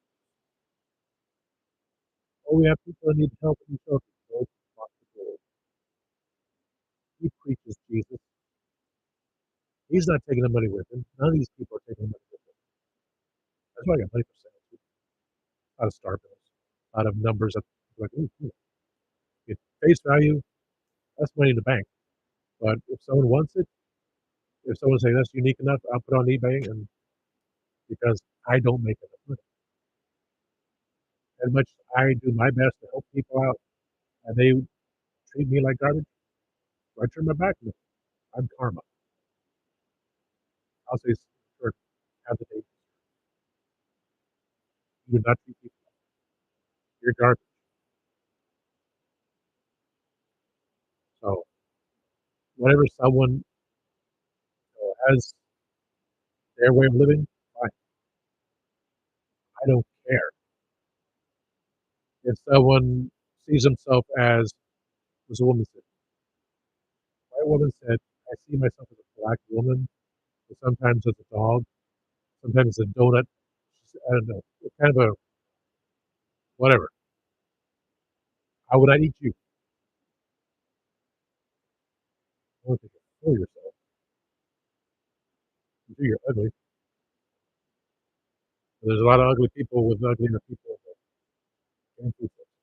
Speaker 1: Oh, we have people that need help in the church. He preaches Jesus. He's not taking the money with him. None of these people are taking the money with him. That's why I got money for sales. A lot of star bills, a lot of numbers that like, ooh, at face value, that's money in the bank. But if someone wants it, if someone saying that's unique enough, I'll put it on eBay, and because I don't make enough money. As much as I do my best to help people out, and they treat me like garbage, so I turn my back on them. I'm karma. I'll say, sure, have the date. You do not treat people. You're garbage. So whatever someone has their way of living, fine. I don't care. If someone sees himself as a woman said, white woman said, I see myself as a black woman, or sometimes as a dog, sometimes as a donut. I don't know. It's kind of a whatever. How would I eat you? I don't think you kill yourself. You do, you're ugly. There's a lot of ugly people with uglier people that can't do things.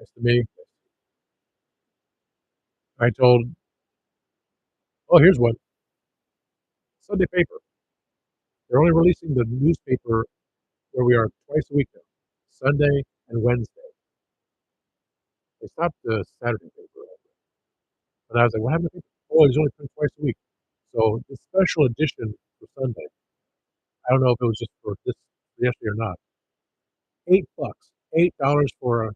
Speaker 1: Nice to me. I told, oh, here's one. Sunday paper. They're only releasing the newspaper where we are twice a week now, Sunday and Wednesday. They stopped the Saturday paper. And I was like, what happened to paper? Oh, it's only printed twice a week. So the special edition for Sunday, I don't know if it was just for this yesterday or not. $8, $8 for a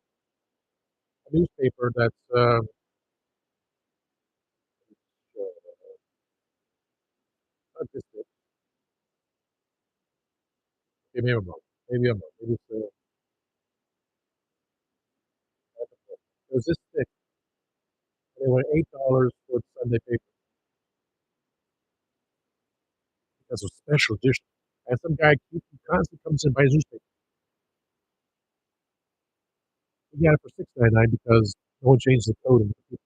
Speaker 1: newspaper that's not this big. Okay, maybe I'm wrong. Maybe I'm wrong. Maybe it's it was this thick. And they went $8 for the Sunday paper. That's a special edition. And some guy constantly comes in and buys newspaper. He got it for $6.99 because no one changed the code in the computer.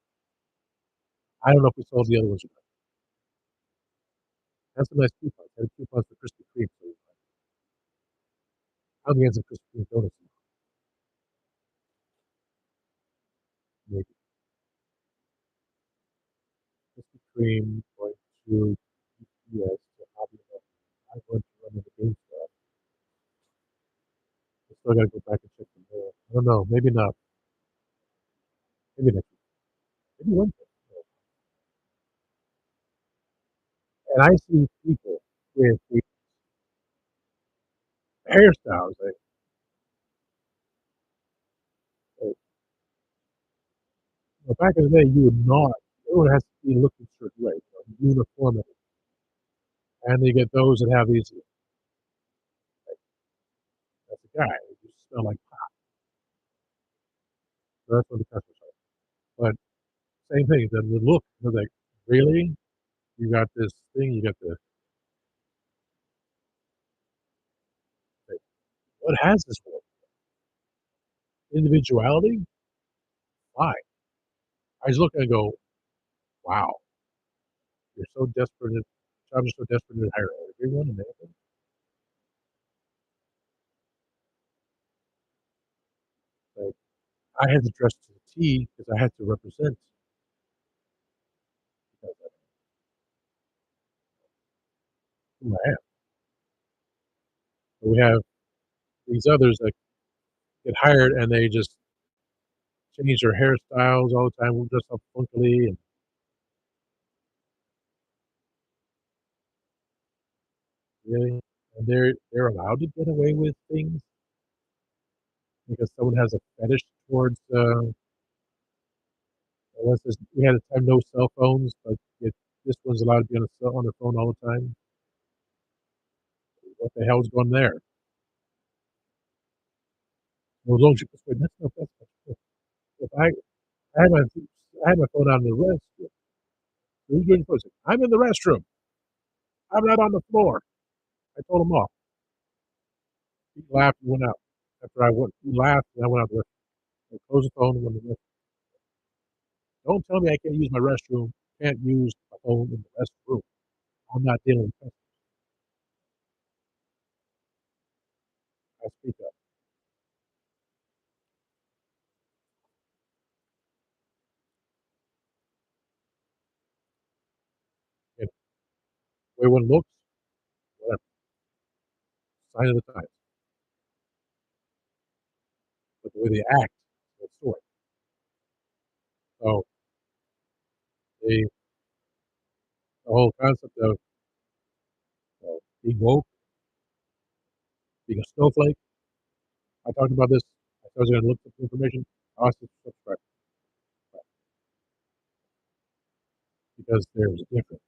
Speaker 1: I don't know if we sold the other ones or not. Had some nice coupons. Had coupons for Krispy Kreme. So I'm getting some Krispy Kreme donuts. Maybe Krispy Kreme going to UPS to Hobby Lobby. I'm going to run into GameStop. I still got to go back and check the mail. I don't know. Maybe not. Maybe next week. Maybe Wednesday. And I see people with the hairstyles. Back in the day, you would not. Everyone has to be looking a certain way, uniformity. And you get those that have these. That's a guy. You smell like pot. So that's what the customers are. But same thing. Then the look. They're like, really? You got this thing. You got the. Like, what has this for? Individuality? Why? I just look and go, wow. You're so desperate. Jobs are so desperate to hire everyone and everything. Like, I had to dress to the T because I had to represent who I am. But we have these others that get hired and they just change their hairstyles all the time, dress up funkily, and really, and they're allowed to get away with things because someone has a fetish towards. Unless we had a time no cell phones, but if this one's allowed to be on their phone all the time, what the hell's going there? Well, as long as you persuade, that's not true. If I had my I had my phone out in the restroom, who's doing the I'm in the restroom. I'm not on the floor. I told him off. He laughed and went out. After I went, he laughed and I went out the restroom. I closed the phone and went to the restroom. Don't tell me I can't use my restroom. Can't use my phone in the restroom. I'm not dealing with customers. I speak up. And the way one looks, whatever. Sign of the times. But the way they act, that's the story. So the, the whole concept of being woke, being a snowflake. I talked about this. I was going to look for information. I also subscribe because there's a difference.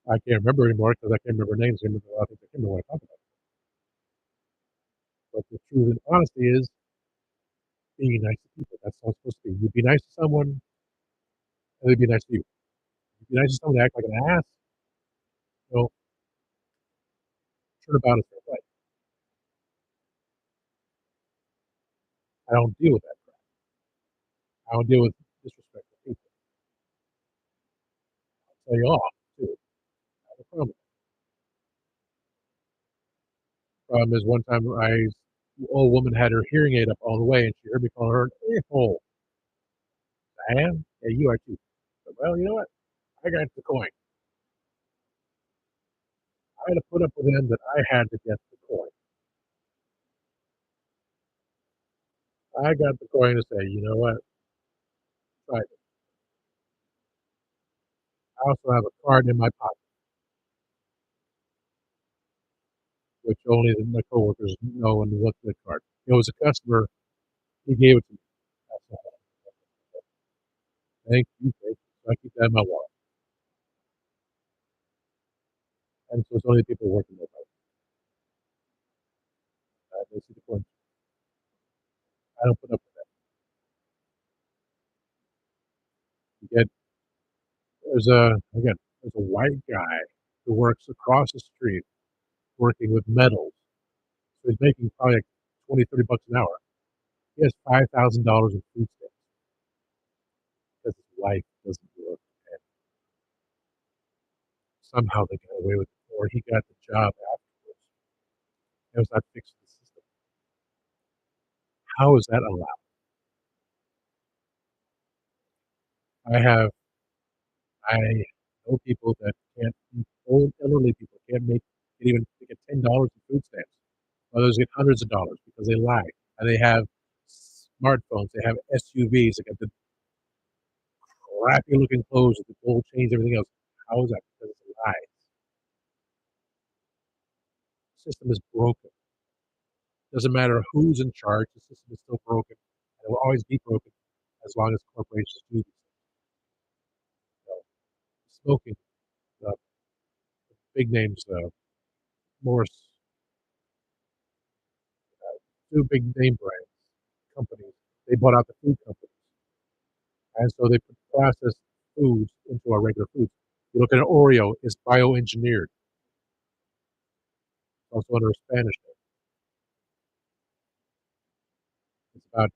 Speaker 1: I can't remember anymore because I can't remember names. I can't remember a lot of things. I can't remember what I talked about. But the truth and honesty is being nice to people. That's how it's supposed to be. You be nice to someone, and they'd be nice to you. You be nice to someone, they act like an ass. You know, turn about it their way. I don't deal with that crap. I don't deal with disrespectful people. I'll tell you off too. I have a problem. Problem is, one time the old woman had her hearing aid up all the way, and she heard me call her an a-hole. I am? Yeah, you are too. But, well, you know what? I got the coin. I had to put up with him that I had to get the coin. I got the coin to say, "You know what? Try it." I also have a card in my pocket, which only my coworkers know and what's the card. It was a customer. He gave it to me. I said, "Thank you, thank you." So I keep that in my wallet. And so it's only the people working there. They see the coin. I don't put up with that. You get there's a white guy who works across the street working with metals. So he's making probably like 20, 30 bucks an hour. He has $5,000 in food stamps because his wife doesn't work. And somehow they got away with it, or he got the job afterwards. It was not fixed the system. How is that allowed? I have I know people that can't old elderly people can't even get $10 in food stamps. Others get hundreds of dollars because they lie. And they have smartphones, they have SUVs, they got the crappy looking clothes with the gold chains, everything else. How is that? Because it's a lie. The system is broken. Doesn't matter who's in charge, the system is still broken. And it will always be broken as long as corporations do these things. So, smoking, uh, big names, Morris, 2 big name brands, companies, they bought out the food companies. And so they put processed foods into our regular foods. You look at an Oreo, it's bioengineered. It's also under a Spanish name. It's about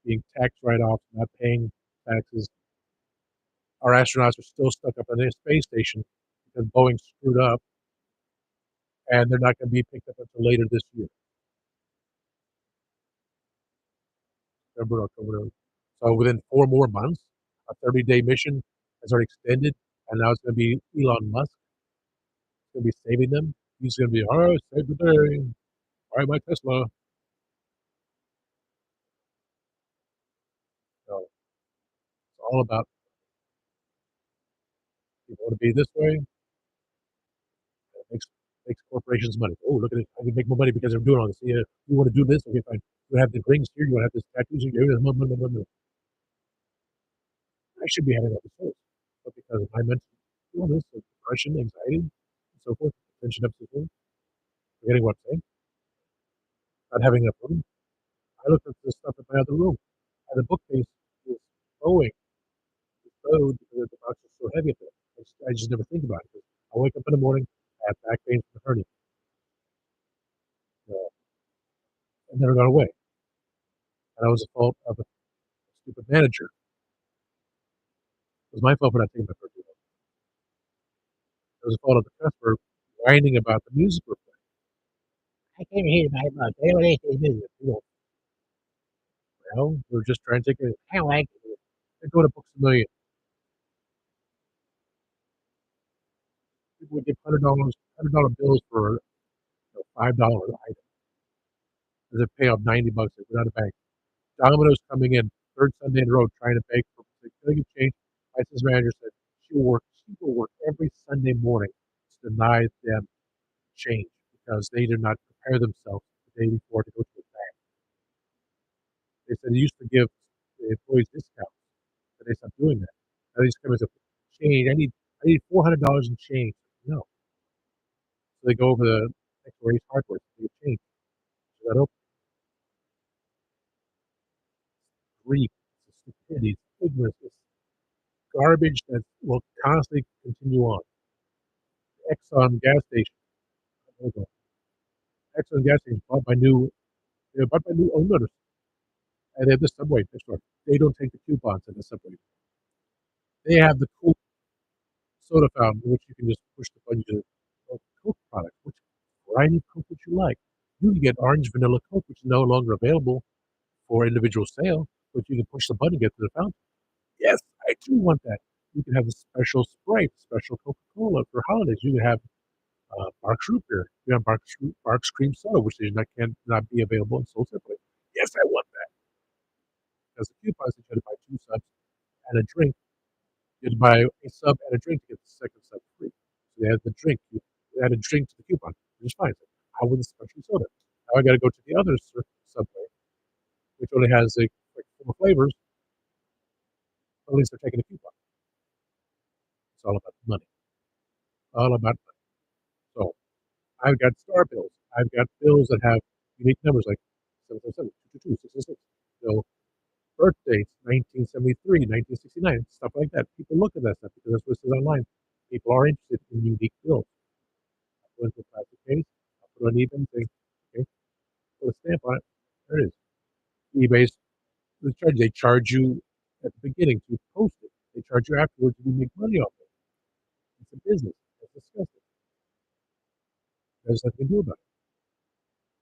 Speaker 1: being tax write-offs, not paying taxes. Our astronauts are still stuck up on the space station because Boeing screwed up, and they're not gonna be picked up until later this year, September, October. So within 4 more months, a 30-day mission has already extended, and now it's gonna be Elon Musk gonna be saving them. He's gonna be, "Alright, save the day. Buy my Tesla." So it's all about, you wanna be this way, it makes corporations money. "Oh, look at it. I can make more money because I'm doing all this. Yeah, you wanna do this? Okay, fine. You have the rings here, you wanna have this tattoos here, I should be having all this choice. But because of my mental illness, of depression, anxiety, and so forth, attention deficit disorder, forgetting what I'm saying, not having enough room, I looked at this stuff in my other room, and the bookcase was bowing, bowed because the box was so heavy up there. I just never think about it. 'Cause I wake up in the morning, I have back pain from the hernia, uh, it never got away, and that was the fault of a stupid manager. It was my fault for not taking my protein. It was the fault of the customer whining about the music we're playing. I came here to buy a book. They don't actually music. Well, we're just trying to take it. I don't like it. They go to Books A Million. People would give $100 bills for $5 item. As they pay off 90 bucks without a bank. Domino's coming in third Sunday in a row trying to beg for can you change? License manager said she will work every Sunday morning to deny them change because they did not prepare themselves the day before to go to the bank. They said they used to give the employees discounts, but they stopped doing that. Now they just come and say, change, I need $400 in change. No. So they go over the next race hardware to get change. So that open grief, it's stupidity, it's ignorance, it's garbage that will constantly continue on. Exxon gas station. Hold on. Exxon gas station bought by new owners, and they have the subway next door. They don't take the coupons in the subway. They have the cool soda fountain, which you can just push the button to Coke product. Which variety of Coke would you like? You can get orange vanilla Coke, which is no longer available for individual sale, but you can push the button and get to the fountain. Yes, I do want that. You can have the special Sprite, special Coca-Cola for holidays. You can have Barks Root Beer. Yeah, Barks Cream Soda, which they not cannot be available and sold separately. Yes, I want that because the coupons that you had to buy 2 subs and a drink. You had to buy a sub and a drink to get the second sub free. So they had the drink. You add a drink to the coupon, which is fine. So I want the specialty soda. Now I got to go to the other Subway, which only has like 4 flavors. At least they're taking a coupon. It's all about money. All about money. So I've got star bills. I've got bills that have unique numbers like 777, 222, 666. So birthdates, 1973, 1969, stuff like that. People look at that stuff because that's what it says online. People are interested in unique bills. I put into a plastic case. I put it on eBay and say, okay, put a stamp on it. There it is. eBay's they charge you at the beginning to post it. They charge you afterwards to make money off it. It's a business. It's disgusting. There's nothing to do about it.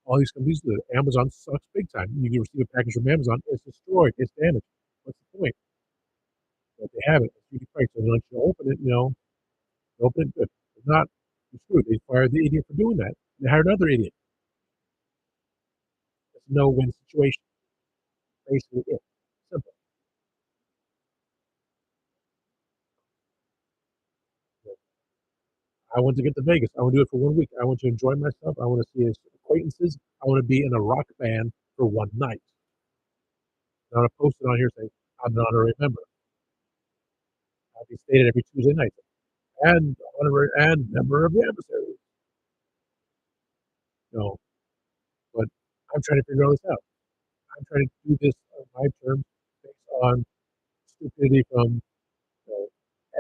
Speaker 1: All these companies do it. Amazon sucks big time. You can receive a package from Amazon, it's destroyed, it's damaged. What's the point? But they have it. It's duty free. So they let you open it, open it good. If not, you're screwed. They fired the idiot for doing that. They hired another idiot. It's a no-win situation. Basically, it. Simple. I want to get to Vegas. I want to do it for 1 week. I want to enjoy myself. I want to see his acquaintances. I want to be in a rock band for one night. Not a post it on here saying, I'm an honorary member. I'll be stated every Tuesday night. And honorary and member of the emissary. No, but I'm trying to figure all this out. I'm trying to do this on my terms based on stupidity from,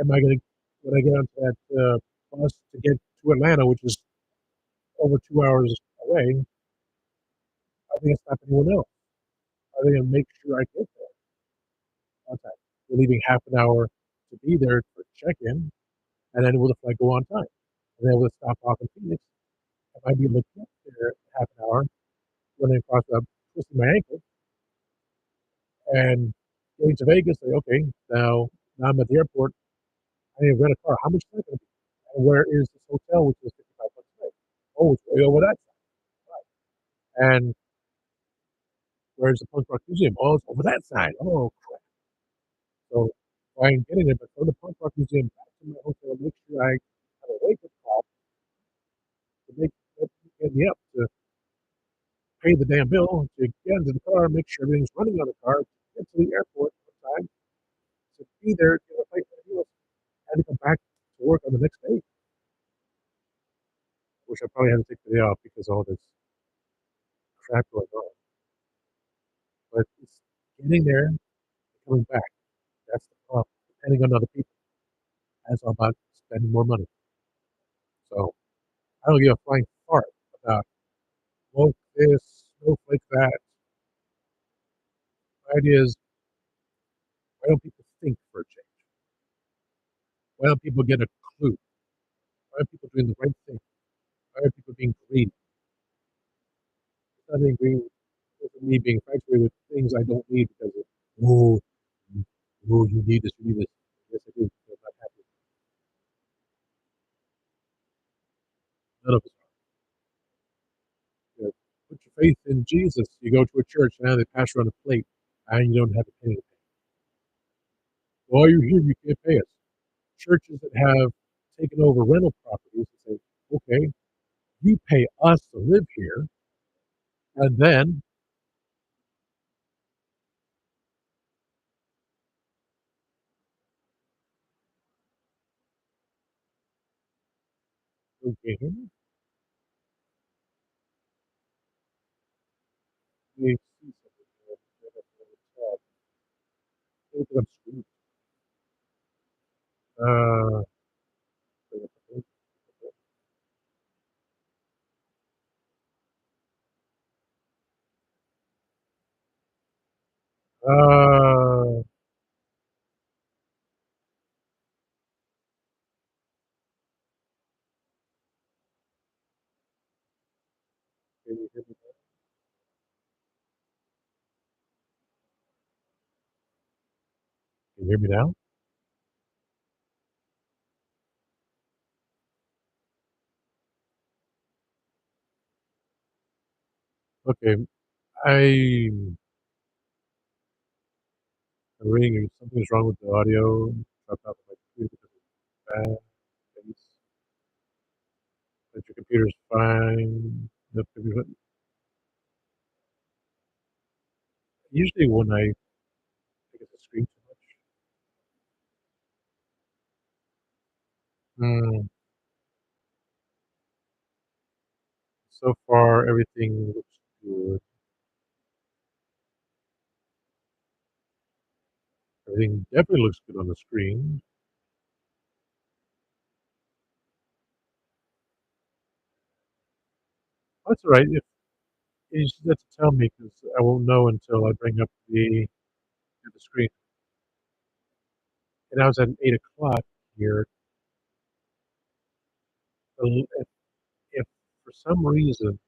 Speaker 1: am I going to, when I get onto that bus to get to Atlanta, which is over 2 hours away, are they going to stop anyone else? Are they going to make sure I get there on time? We're leaving half an hour to be there for check-in, and then will the flight go on time? And then will it stop off in Phoenix? If I be able to get there half an hour, running across twisting my ankle, and getting to Vegas, say, okay, now I'm at the airport. I need to rent a car. How much is that going to be? And where is this hotel, which is 55 bucks a night? Oh, it's way over that side. And where's the punk rock museum? Oh, it's over that side. Oh, crap. So I'm getting it, but from the punk rock museum back to my hotel, make sure I have a wake up call to get me up to pay the damn bill, to get into the car, make sure everything's running on the car, get to the airport on time, to be there, get a flight for the and to come back to work on the next day. Which I probably had to take the day off because of all this crap going on. But it's getting there and coming back. That's the problem. Depending on other people. That's all about spending more money. So I don't give a flying fart about woke this, snowflake that. The idea is, why don't people think for a change? Why don't people get a clue? Why are people doing the right thing? Why are people being greedy? It's not being greedy with me being frustrated with things I don't need because of, oh, oh, you need this, you need this. Yes, I do. I'm not happy. None of us are. Put your faith in Jesus. You go to a church, now they pass around a plate, and you don't have a penny to pay. While you're here, you can't pay us. Churches that have taken over rental properties and say, okay, you pay us to live here, and then you can't hear me. You see something there, I think I'm screwed. Uh, uh, can you hear me? Can you hear me now? Okay, I'm reading something's wrong with the audio. Dropped out of my computer because of bad bass. But your computer's fine. The computer- Usually when I think it's a screen too much. So far, everything looks good. Everything definitely looks good on the screen. That's all right. If you just have to tell me because I won't know until I bring up the screen. And I was at 8 o'clock here. If for some reason,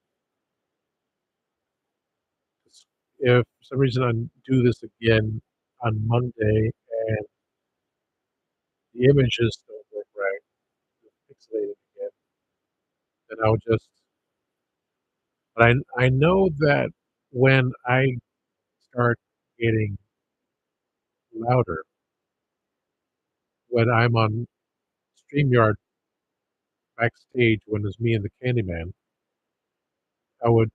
Speaker 1: if for some reason I do this again on Monday and the images don't work right, it's pixelated again, then I'll just. But I know that when I start getting louder, when I'm on StreamYard backstage when it's me and the Candyman, I would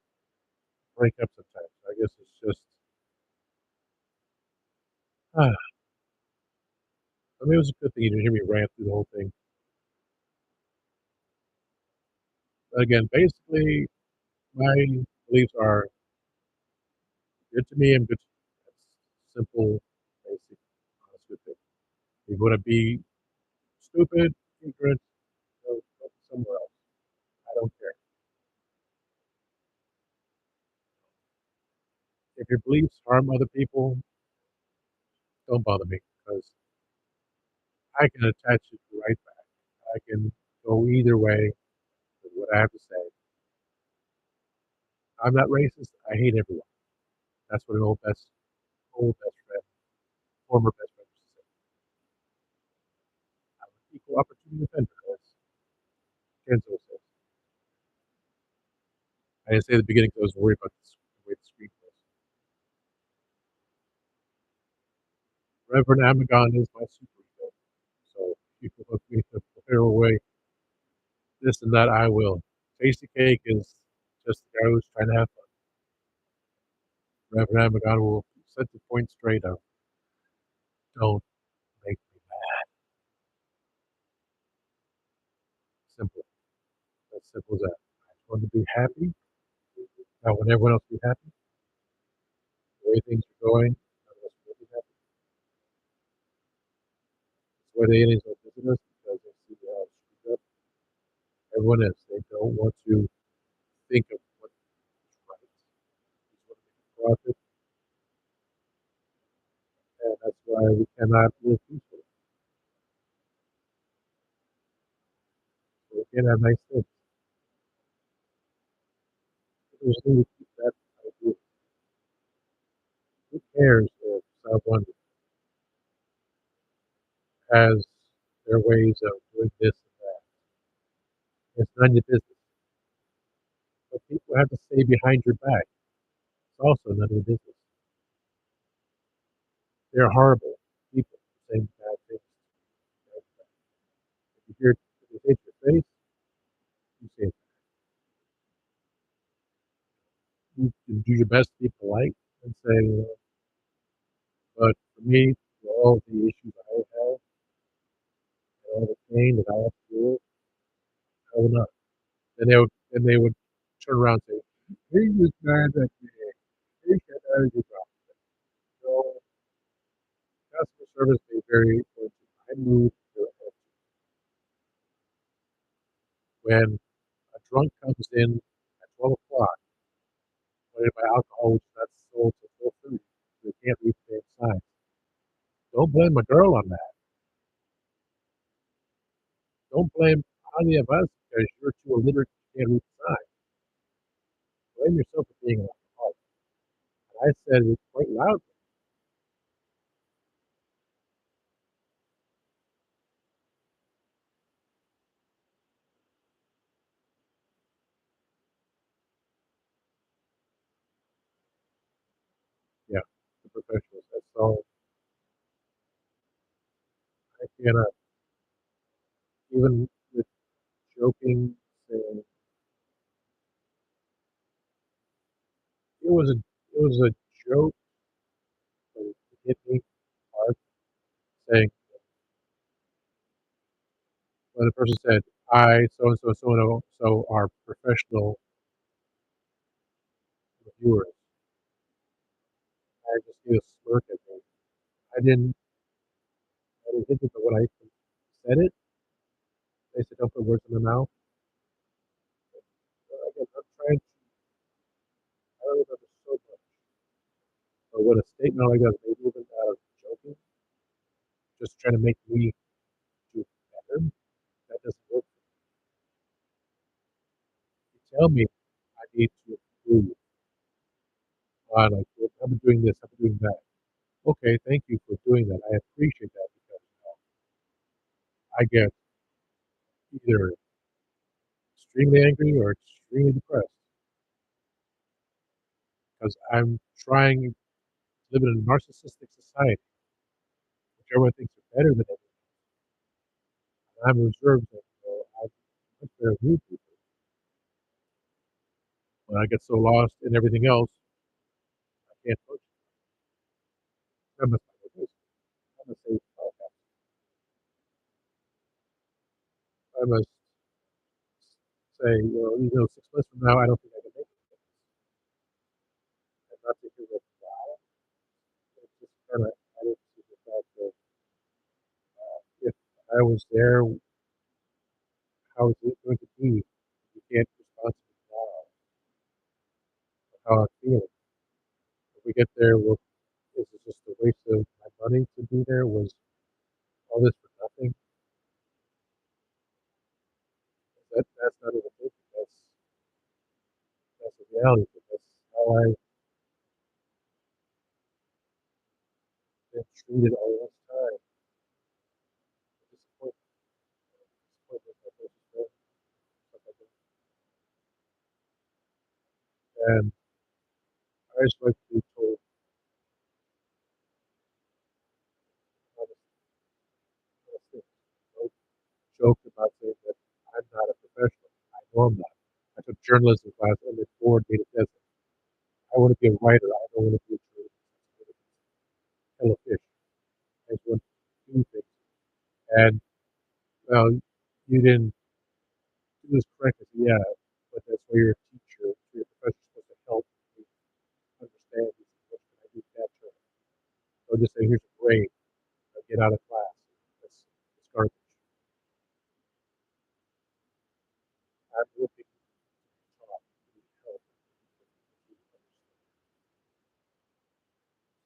Speaker 1: break up sometimes. I guess it's just. Ah, I mean, it was a good thing you didn't hear me rant through the whole thing. But again, basically, my beliefs are good to me and good to you. That's simple, basic, honest, good thing. If you want to be stupid, ignorant, go somewhere else. I don't care. If your beliefs harm other people, don't bother me because I can attach it right back. I can go either way with what I have to say. I'm not racist. I hate everyone. That's what an old best friend, former best friend used to say. I'm an equal opportunity offender, as Kenzo says. I didn't say at the beginning because I was worried about the way the screen was. Reverend Amagon is my superhero. So if you hook me to prepare away this and that, I will. Tasty Cake is just the guy who's trying to have fun. Reverend Amagon will set the point straight up. Don't make me simple. As simple as that. I just want to be happy. I want everyone else to be happy. The way things are going, none of us will be happy. That's why the aliens don't visit us because they see how screwed up everyone is. They don't want to think of what is right. They just want to make a profit, and that's why we cannot live peacefully. So we can't have nice things. There's a need to keep that idea. Who cares if someone has their ways of doing this and that? It's none of your business. But people have to say behind your back. It's also none of your business. They're horrible people saying bad things. If you hear if they hit your face, you say you can do your best to be polite and say, but for me, for all the issues I have and all the pain that I have to deal with, I will not. Then they would turn around and say, he was mad at me. He got out of your job. So customer service is very important. I moved to when a drunk comes in at 12 o'clock, when they buy alcohol, which is not sold till 4:30, so they can't read the damn sign. Don't blame a girl on that. Don't blame any of us because you're too illiterate you can't read the sign. Blame yourself for being an alcoholic. And I said it quite loudly. the professionals. That's all. I cannot even with joking saying it was a joke, but it hit me hard saying when the person said, "I so and so so and so are professional reviewers." I just gave a smirk at them. I didn't I didn't think it, but when I said it, they said, "Don't put words in my mouth." Again, I'm trying to I don't remember so much, but when a statement like that is made even out of joking, just trying to make me do better, that doesn't work. You tell me I need to improve on, like, "Well, I've been doing this, I've been doing that." Okay, thank you for doing that. I appreciate that because I get either extremely angry or extremely depressed because I'm trying to live in a narcissistic society, which everyone thinks are better than everyone. I'm reserved, and I'm much better than you people. When I get so lost in everything else, I can't function. I must be this. I must say, I must say, well, 6 months from now, I don't think I can make it. And not because of why. It's just kind of added to the fact that if I was there, how is it going to be? You can't responsibly now how I'm feeling. If we get there, well, is it just a waste of my money to be there? Was all this for nothing? That's not even thinking. That's a reality. But that's how I've been treated all this time. Disappointment, disappointment, my closest friend, stuff like that. And I just like to be told honest, honest things. Don't joke about saying that I'm not a professional. I know I'm not. I took journalism class and they bored me to death. I want to be a writer. I don't want to be a journalist. I want to tell a fish. I just want to do things. And well, you didn't do this correctly. Yeah, but that's why you're a teacher. So your professor's supposed to help me understand these things. What can I do to capture it? So just say, here's a grade. Get out of class. That's garbage. I'm looking to be taught, to be helped, to understand.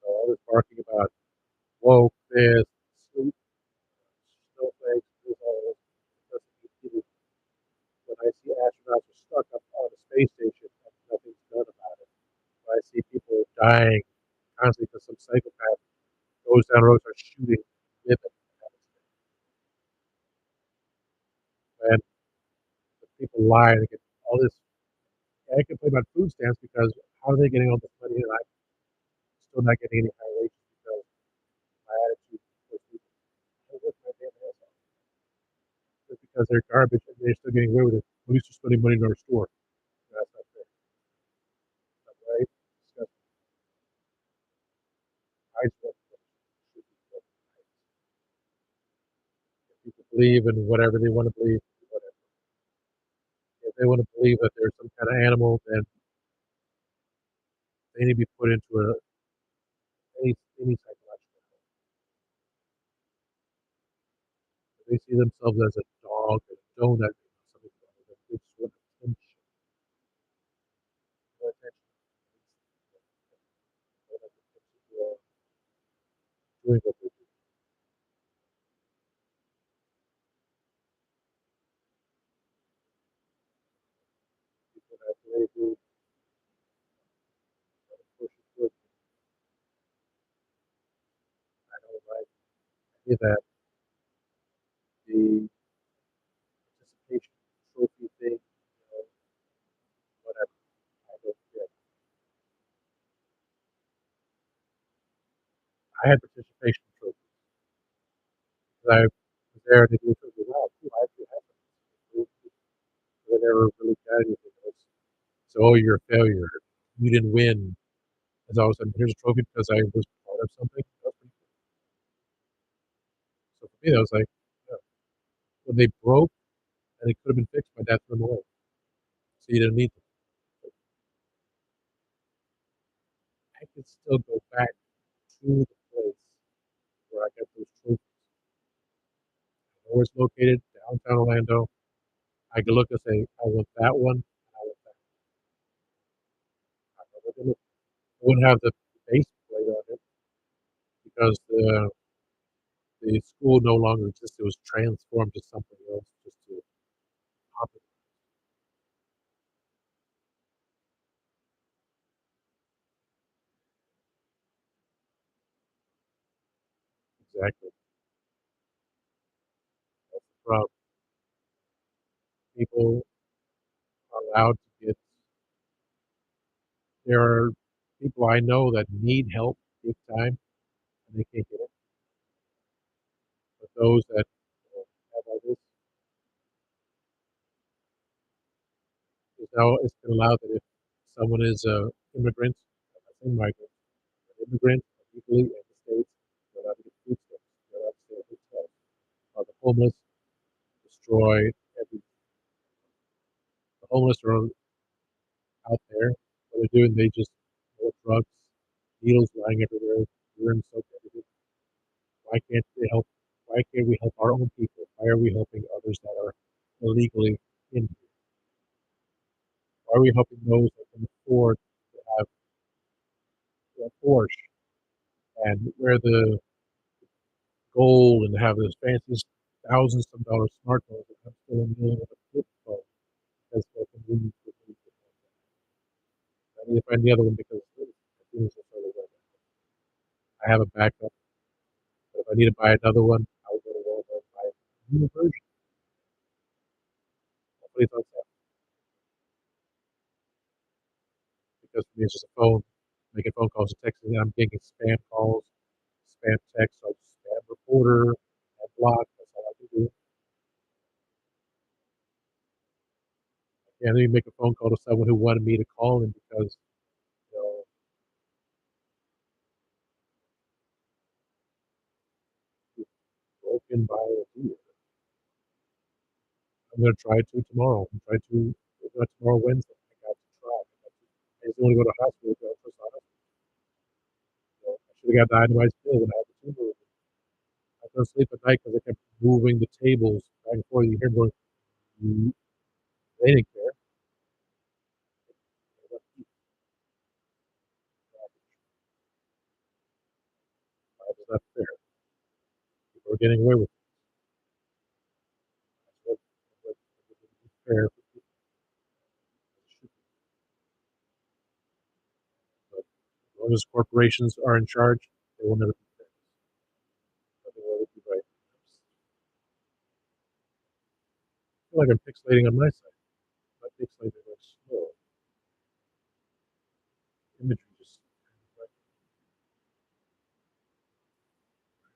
Speaker 1: So all this barking about woke, this, sleep, snowflakes, this, all this, doesn't mean anything. When I see astronauts are stuck up on a space station and nothing's done about it, when I see people dying constantly because some psychopath goes down roads are shooting women, and the people lie and get all this. I complain about food stamps because how are they getting all this money and I'm still not getting any higher wages because my attitude towards people. I work my damn ass off just because they're garbage and they're still getting away with it. At least they're spending money in our store. That's not fair. Not right. Disgusting. I just want to should be done. If people believe in whatever they want to believe, whatever. If they want to believe that there's some kind of animal, then they need to be put into any psychological help. If they see themselves as a dog and a donut, something wrong with them. They just want attention. No attention. They want attention to doing what they do. People that they do push it towards me. I don't like any of that. The participation trophy thing, whatever. I don't care. there, they do figure out, too, I actually have some. They never really got anything else. So, "Oh, you're a failure. You didn't win." As all of a sudden, "Here's a trophy because I was part of something." That's pretty cool. So for me, that was like, yeah, when they broke and it could have been fixed, my dad threw them away. So you didn't need them. But I could still go back to the place where I got those trophies. I know where it's located, downtown Orlando. I could look and say, "I want that one, and I want that." I know what they look. It wouldn't have the base plate on it because the school no longer existed. It was transformed to something else just to pop it. Exactly. That's the problem. People are allowed to get there are people I know that need help big time, and they can't get it. But those that don't have all this is now it's been allowed that if someone is a immigrant, I'm not saying migrant, an immigrant legally in the States, they're allowed to get food stamps. They're allowed to stay at hotels. The homeless destroy every the homeless are out there. What they're doing, they just more drugs, needles lying everywhere, urine soaked everything. Why can't they help? Why can't we help our own people? Why are we helping others that are illegally in here? Why are we helping those that can afford to have a Porsche and wear the gold and have those fanciest thousands of dollars smartphones and I'm still dealing with a flip phone because they're convenient for me to I need to find the other one because as soon as I start again, I have a backup. But if I need to buy another one, I'll go to Walmart and buy a new version. Hopefully it's on sale because for me it's just a phone, making phone calls and texting. I'm getting spam calls, spam texts, so I just spam reporter and block. That's all I can do. Can't even make a phone call to someone who wanted me to call him because you know he's broken by a deer. I'm gonna try to tomorrow. I'm try to not tomorrow Wednesday. I got to try. I just want to go to the hospital. Go first hospital. I should have got the itemized pill when I had the tumor. I couldn't sleep at night because I kept moving the tables back and forth. You hear going. "Mm." They didn't care. They left me it's not fair. People are getting away with it. That's what fair. But as long as corporations are in charge, they will never be fair. Nothing will ever be right. I feel like I'm pixelating on my side. My pixelating like slow. Imagery just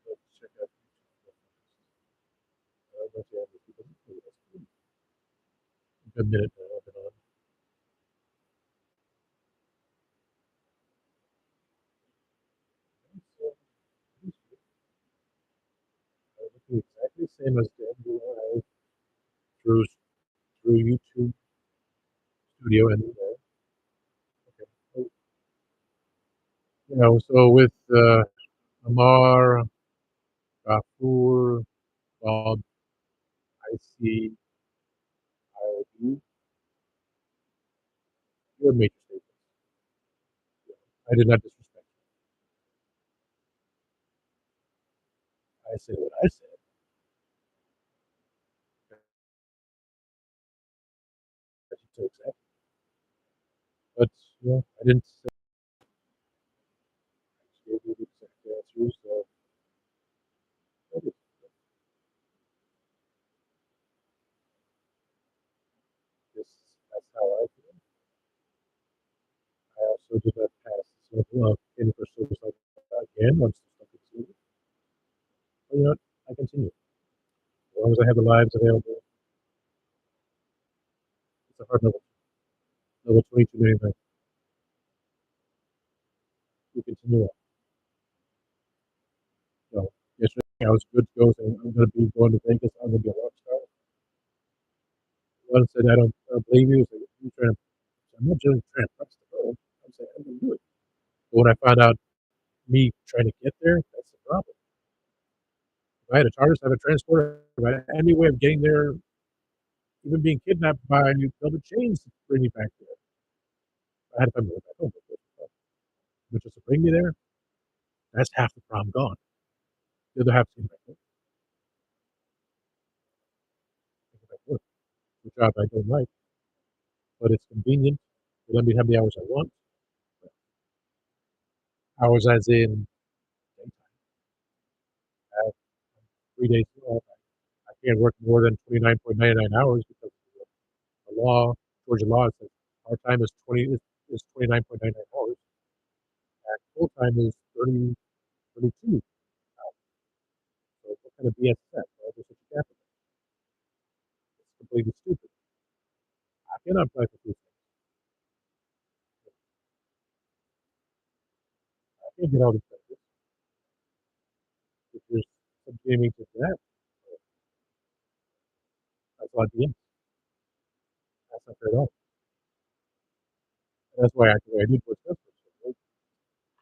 Speaker 1: like check out YouTube. Don't you have people? A minute now. I've been on. So, looking exactly the same as Dan Live through YouTube Studio and okay. So, so with Amar, Gafur, Bob, IC, IOB, your major statements. I did not disrespect you. I said what I said. So exactly. But I didn't say I gave you the exact answers. So that is, this, that's how I feel. I also did not pass this level of in for service again. I'm still stuck in But I continue. long as I have the lives available, it's a hard level 22 anyway. We continue on. So yesterday I was good to go saying I'm going to be going to Vegas. I'm going to be a rock star. One said I don't believe you. So you trying to, I'm not just trying to press the road. I'm saying I'm going to do it. But when I found out me trying to get there, that's the problem. If I had a charter, if I had a transporter, if I had any way of getting there, even being kidnapped by double chains to bring me back there, I had to find my way back home. But just to bring me there, that's half the problem gone. The other half's getting back home. Get back to work. The job I don't like, but it's convenient. They let me have the hours I want. Hours as in daytime. I have 3 days off. I can't work more than 29.99 hours because the law, Georgia law says part time is 29.99 hours, and full time is 32 hours. So what kind of BS is that? Well, there's such a gap in it. It's completely stupid. I cannot apply for food stamps. I can't get all these benefits. If you're subjecting me to that, that's a lot of BS. That's not fair at all. And that's why I acted the way I did towards customers.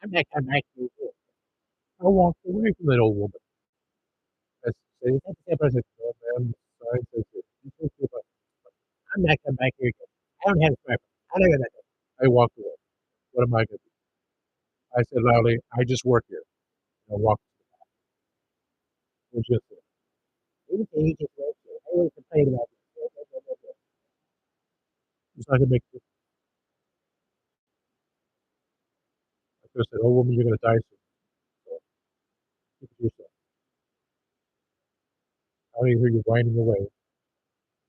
Speaker 1: I'm not coming back to you. I walked away from that old woman. I said, I said, "No, ma'am, sorry, says it. You took your butt. I'm not coming back here again. I don't have a sniper. I don't have that. I walked away. What am I going to do? I said loudly, I just work here. And I walked. What you say? Anything he just works here. I always complain about this. It's not going to make it. I could have said, oh, woman, you're going to die soon. So, look at yourself. I don't even hear you whining away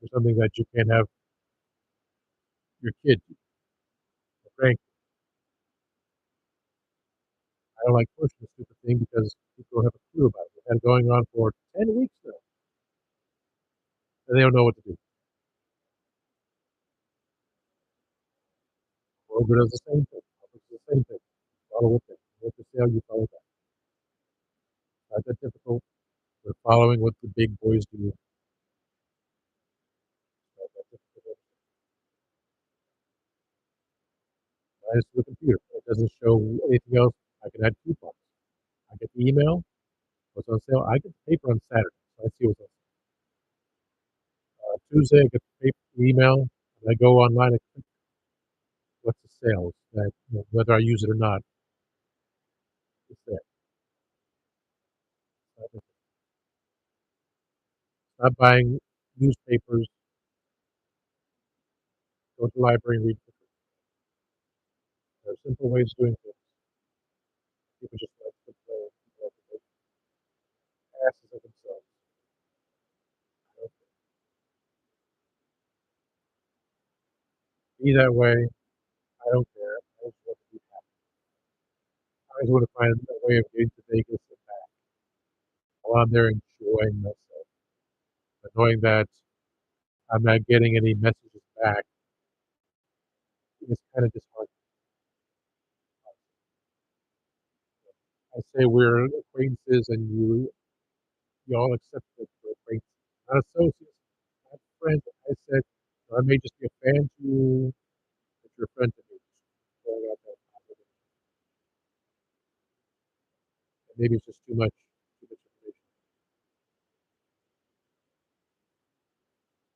Speaker 1: for something that you can't have your kid do. Frank, I don't like pushing this stupid thing because people don't have a clue about it. They've had it going on for 10 weeks now, and they don't know what to do. Kroger does the same thing. Publix does the same thing. Follow what they what the sale, you follow that. Not that difficult. We're following what the big boys do. Not that difficult. Minus the computer. It doesn't show anything else. I can add coupons. I get the email, what's on sale. I get the paper on Saturday, so I see what's on sale. Tuesday, I get the paper, the email, and I go online and click what's the sales. That whether I use it or not, it's there. Not buying newspapers, go to the library and read books. There are simple ways of doing things. People just like to play asses of themselves. Be that way. I don't care. I just want to be happy. I just want to find a way of getting to Vegas and back while I'm there enjoying myself. But knowing that I'm not getting any messages back is kind of disheartening. I say we're acquaintances and you all accept that we're acquaintances, not associates, not friends. I said I may just be a fan to you, but you're a friend to me. So I got that confidence. And maybe it's just too much information.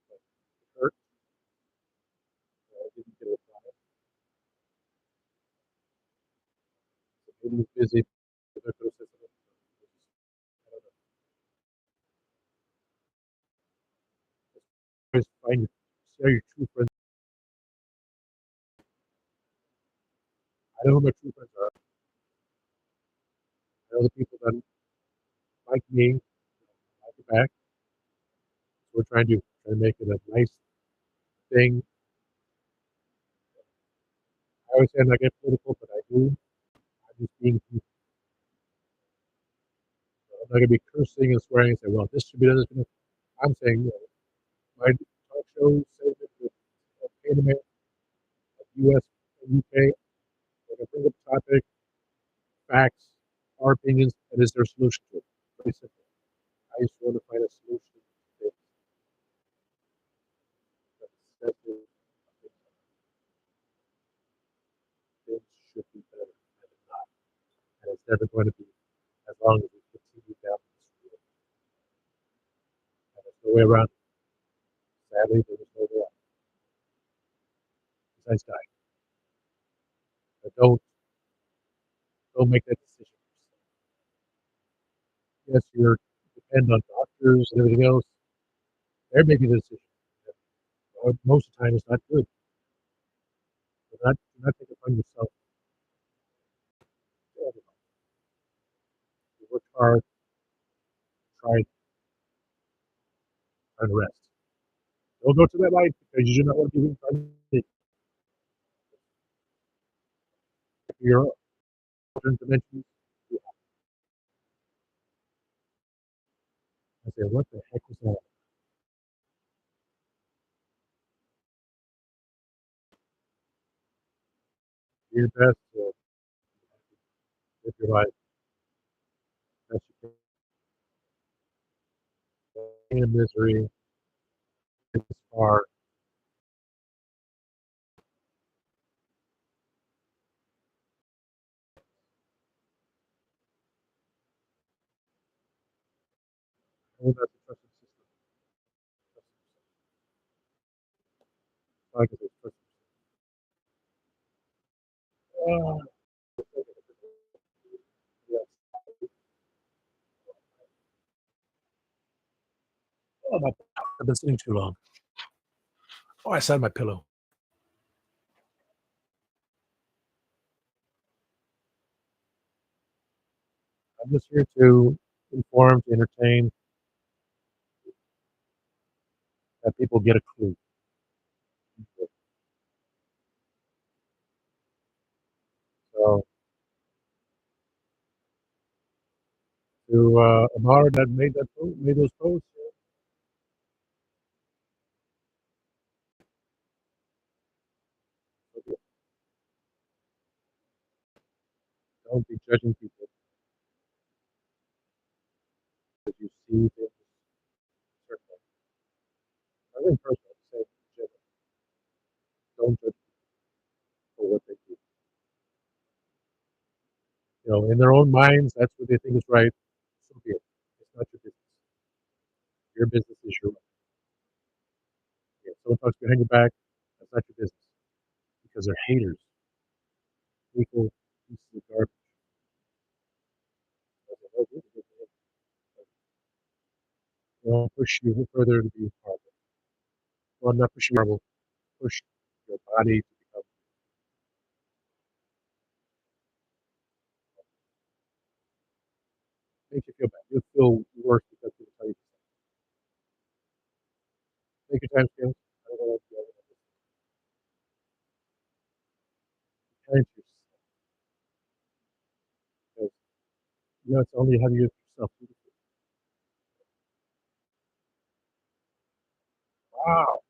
Speaker 1: But it hurt. I didn't get a reply. So maybe he's busy. But I could have said something. I don't know. Always find see how your true friends. I know who my true friends are. I know the people that like me, like it back. So we're trying to make it a nice thing. I always say I'm not getting political, but I do. I'm just being people. I'm not going to be cursing and swearing and say, well, this should be done. This should be done. I'm saying, my talk show segment with Candyman, US and UK, when I bring up a topic, facts, our opinions, and is there a solution to it? Very simple. I just want to find a solution to things that's accepted. Things should be better, and it's not. And it's never going to be as long as we continue down this road. And there's no way around it. Sadly, there is no way out besides dying. But don't make that decision. Yes, you're depend on doctors and everything else. They're making the decision. Most of the time, it's not good. Do not take it upon yourself. You work hard, try and rest. Don't go to that light because you do not want to be reincarnated. Your different dimensions. I say, what the heck was that? Do your best to live your life best you can. In misery, this far. Hold that trusted system. Like I said, trusted system. Yes. Oh, I've been sitting too long. Oh, I sat on my pillow. I'm just here to inform, to entertain, that people get a clue. So to Amar that made those posts, don't be judging people because you see things a certain way. Nothing personal, just say general. Don't judge people for what they do. In their own minds, that's what they think is right. So be it. It's not your business. Your business is your right. If someone talks behind your back, that's not your business because they're haters, equal pieces of garbage. They'll push you further to be horrible. Well, not push you horrible, push your body to become make you feel bad. You'll feel worse because people tell you to take your time, skills. I don't know what the other one is. Be kind to yourself because it's only how you yourself. Wow,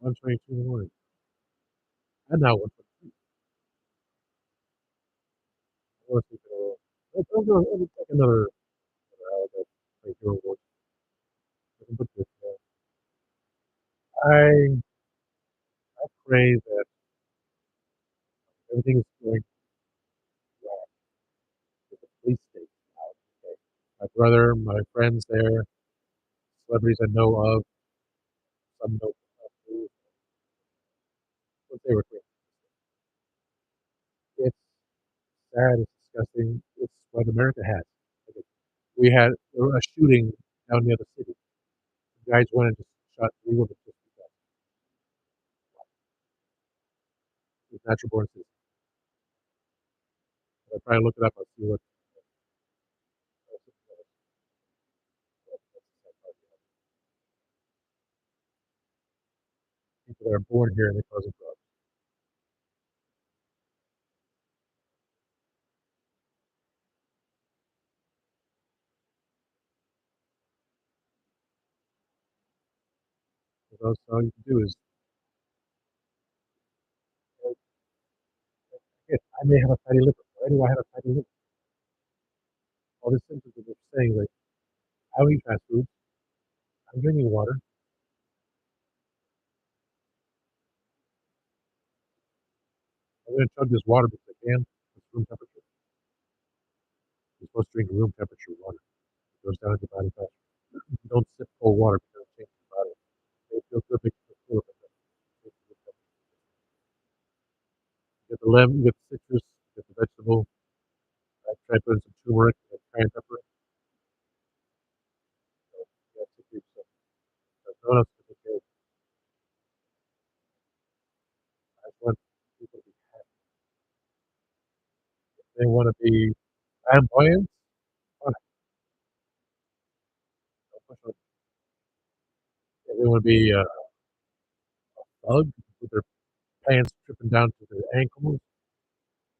Speaker 1: 1:22 in the morning. And now 1:23. I want to sleep in a little. Let's take another hour. But like your work. I can put this. I pray that everything is going well with the police state now. Okay. My brother, my friends there, celebrities I know of, some know what they were doing. It's sad, it's disgusting. It's what America has. We had a shooting down near the city. The guys went and just shot 3 women just because it's natural born citizens. I'll try to look it up. I'll see what people that are born here and they cause a problem. So that's all you can do is, "Hey, I may have a fatty liver. Why do I have a fatty liver?" All the symptoms that they're saying, like, "I don't eat fast food. I'm drinking water. I'm gonna chug this water because I can. It's room temperature." You're supposed to drink room temperature water. It goes down in your body faster. You don't sip cold water because it changes your body. It feels good, makes you feel full, but then it makes you feel. You get the lemon, you get the citrus, you get the vegetable. I try putting some turmeric and cayenne pepper. So yeah, it's a good stuff. Donuts is okay. I just want people to be happy. They want to be flamboyant. Fine. Don't push on. If they want to be thug with their pants dripping down to their ankles,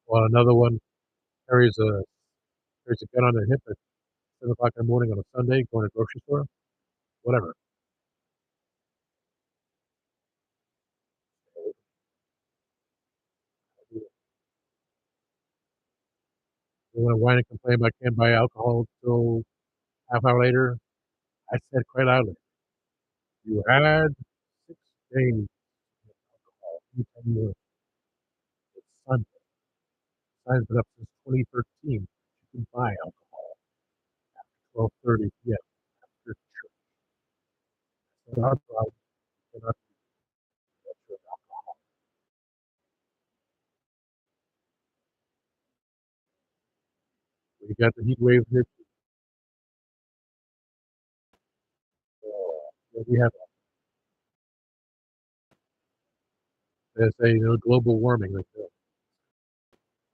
Speaker 1: while another one carries a carries a gun on their hip at 7 o'clock in the morning on a Sunday, going to the grocery store. Whatever. They want to whine and complain, but I can't buy alcohol until half an hour later. I said quite loudly, "You had 6 days of alcohol. Anytime you want. It's Sunday. Sign's been up since 2013. You can buy alcohol after 12:30 p.m. after church. It's not our problem. You cannot do that to alcohol. We got the heat waves here. Yeah, we have, they say, global warming. Like, things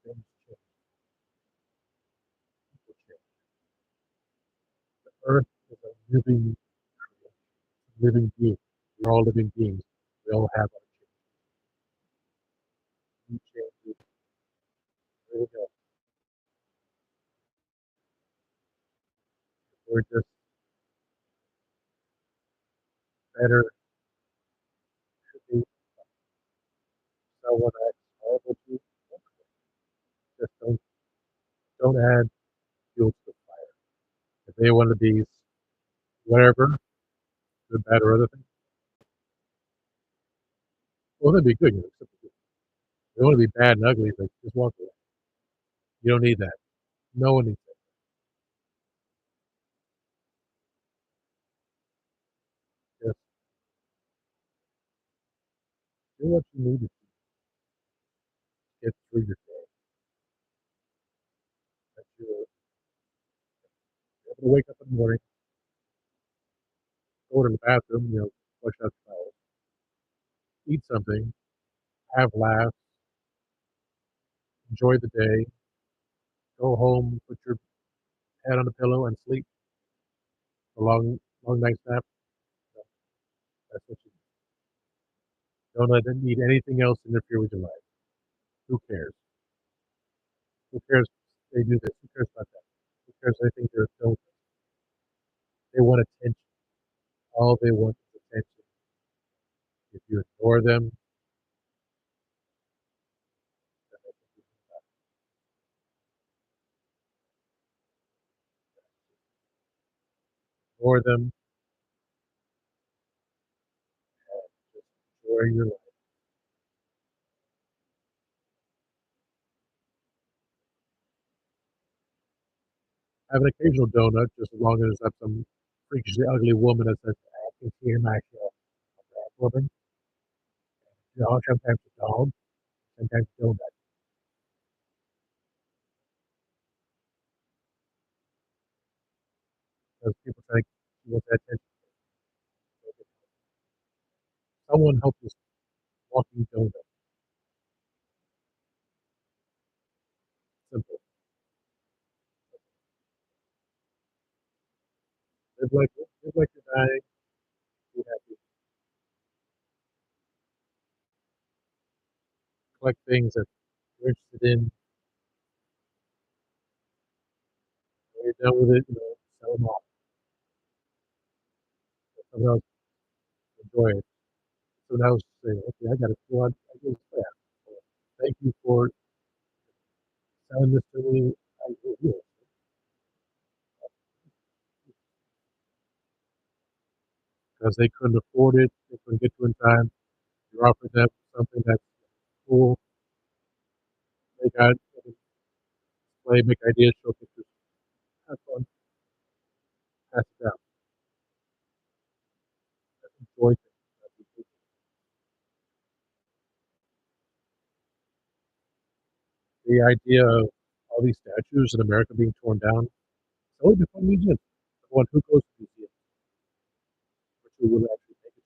Speaker 1: change, people change. The Earth is a living creation, living being. We're all living beings. We all have our changes. There we go. We're just better, should be someone acts horrible to you. Just don't add fuel to the fire. If they want to be whatever, good, bad, or other things, well, that'd be good. Accept it. If they want to be bad and ugly, like, just walk away. You don't need that. No one needs that. Just do what you need to get through your day. That you're able to wake up in the morning, go to the bathroom, flush out the towel, eat something, have laughs, enjoy the day, go home, put your head on the pillow and sleep a long night's nap. That's what you don't let them need anything else interfere with your life. Who cares? Who cares if they do this? Who cares about that? Who cares if they think they're adults? They want attention. All they want is attention. If you ignore them, then they can do something. Ignore them, just enjoy your life. Have an occasional donut, just as long as that's some freakishly ugly woman that says, "I can see in my show." A black woman, sometimes a dog, sometimes a donut. Because people think she wants that attention. Someone help this walking donut. Simple. Live like you're dying. Be happy. Collect things that you're interested in. When you're done with it, sell them off. Let someone else enjoy it. to the house and say, "Okay, I gotta go on. I gotta say, thank you for selling this to me. I will do it." Because they couldn't afford it, they couldn't get to it in time. You offered them something that's cool. They got play, make ideas, show pictures, have fun, pass it down, enjoy things. The idea of all these statues in America being torn down, it's only before museums. Everyone who goes to museums, which who will actually make it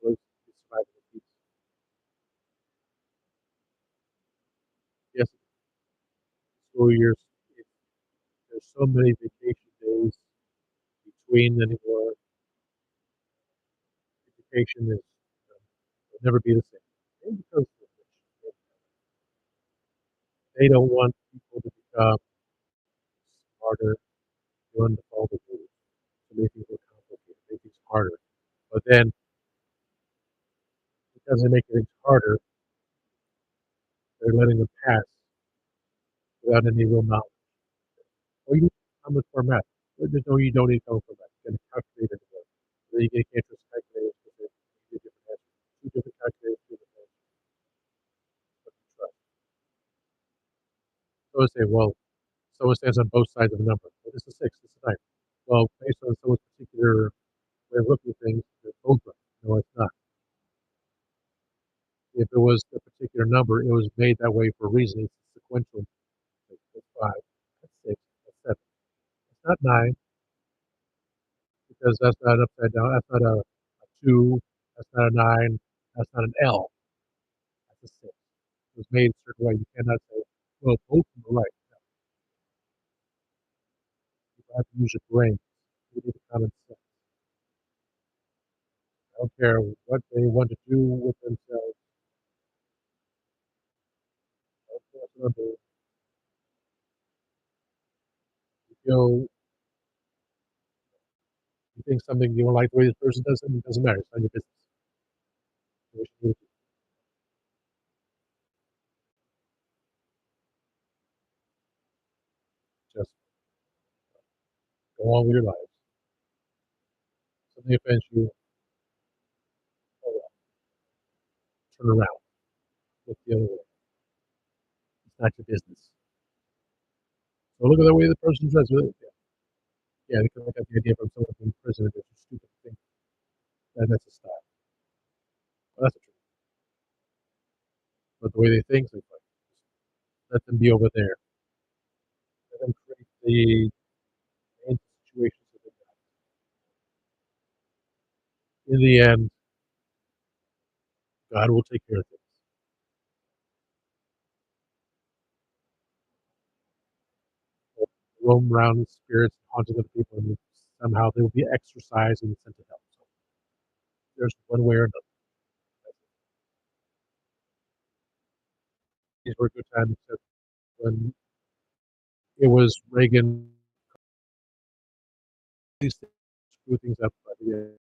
Speaker 1: was surviving the peace. Yes, school years, it, there's so many vacation days between anymore. Education is will never be the same. Maybe because they don't want people to become smarter, doing the follow the rules. To make things more complicated, make things harder. But then, because they make things harder, they're letting them pass without any real knowledge. Or you need common format. There's no, you don't need common format. You get a calculator to work. So you can't just calculate it because you get different answers. Two different calculators, two different answers. What you trust. So I say, well, someone stands on both sides of the number. Well, this is six, this is nine. Well, based on someone's particular way of looking at things, they're both right. No, it's not. If it was a particular number, it was made that way for a reason. It's sequential. That's five. That's six. That's seven. It's not nine because that's not upside down. That's not a two. That's not a nine. That's not an L. That's a six. It was made a certain way. You cannot say, well, both of them are right. No, you have to use your brain. You need common sense. I don't care what they want to do with themselves. I don't care what they you feel you think something you don't like the way this person does something, it doesn't matter. It's not your business. You should just go on with your lives. Something offends you, oh well, turn around, look the other way. It's not your business. So look at the way the person dresses. Yeah, they can look at the idea from someone from prison and it's a stupid thing. That's a style. Well, that's the truth. But the way they think, it's like, let them be over there. Let them create the main situations that they got. In the end, God will take care of things. They'll roam around in spirits, haunting other people, and somehow they will be exorcised and sent to hell. So there's one way or another. These were good times, except when it was Reagan. These things screw things up by the end,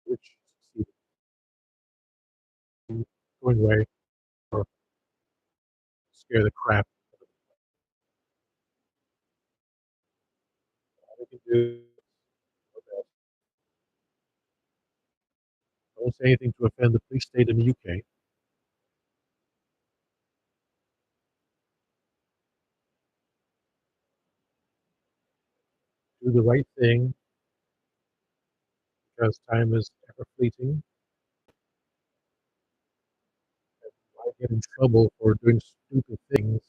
Speaker 1: which succeeded in going away or scare the crap out of them. All they can do is don't say anything to offend the police state in the UK. Do the right thing because time is ever fleeting. Why get in trouble for doing stupid things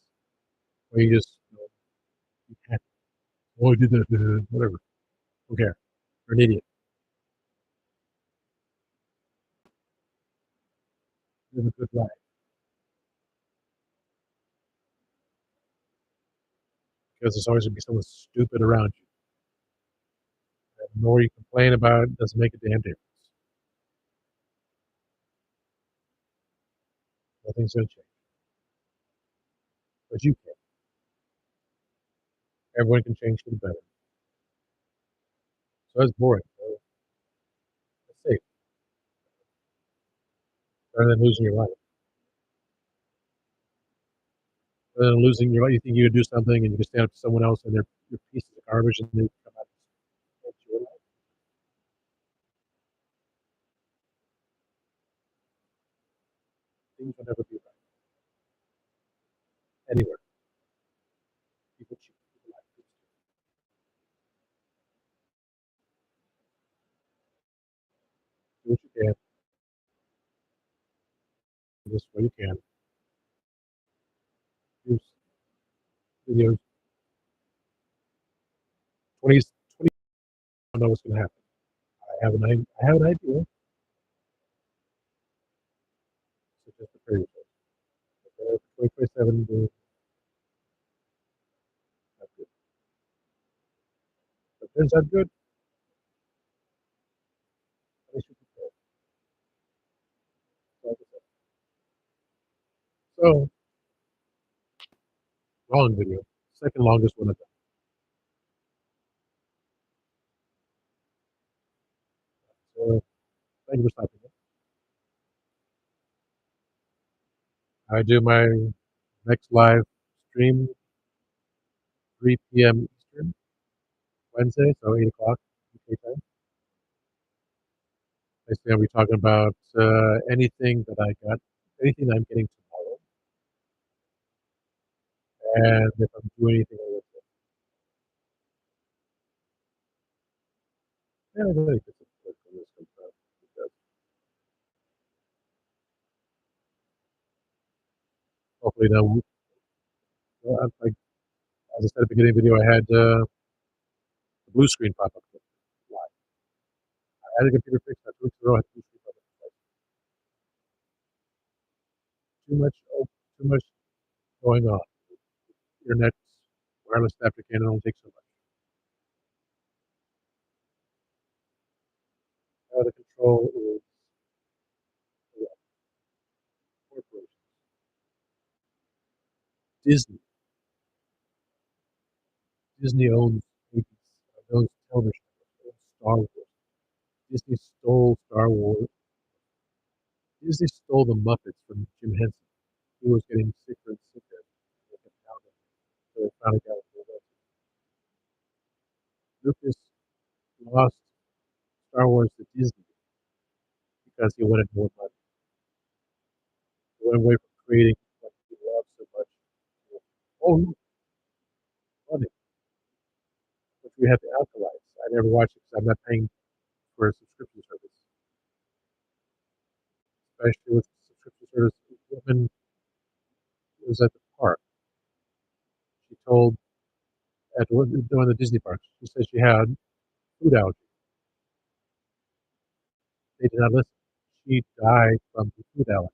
Speaker 1: where you just you can't, oh, I did that, whatever. Who cares? You're an idiot. Live a good life because there's always going to be someone stupid around you. And the more you complain about it, doesn't make a damn difference. Nothing's going to change. But you can. Everyone can change for the better. So that's boring. So that's safe. Rather than losing your life. Rather than losing your life, you think you can do something and you can stand up to someone else and they're your pieces of garbage and they come out and take your life. Things will never be right. Anywhere. People cheat. People lie. People steal. Do what you can. This way you can. Use videos. 20, 20. I don't know what's going to happen. I have an idea. So just prepare yourself. Prepare for 2027. Not good. But it turns out good. At least you prepare. Like I said. So, long video. Second longest one I've done. So, thank you for stopping in. I do my next live stream 3 p.m. Eastern, Wednesday, so 8 o'clock UK time. Basically, I'll be talking about anything that I got, anything I'm getting tomorrow, and if I'm doing anything with it. Yeah, I really get some good from this sometimes because hopefully now, like as I said at the beginning of the video, I had the blue screen pop up. Why? I had a computer fix that 2 weeks ago. I had the blue screen pop up twice. Too much, too much going on. Internet, wireless adapter can only take so much. Now the control is corporation. Disney. Disney owns ABC, owns television, owns Star Wars. Disney stole Star Wars. Disney stole the Muppets from Jim Henson. He was getting sicker and sicker. They kept pounding until they finally got it. Lucas lost Star Wars to Disney because he wanted more money. He went away from creating what he loved so much. Oh, look, money, which we have to alkalize. I never watched it because I'm not paying for a subscription service, especially with subscription service. The woman was at the park. She told at one of the Disney parks. She said she had food allergy. They did not listen. She died from the food allergy.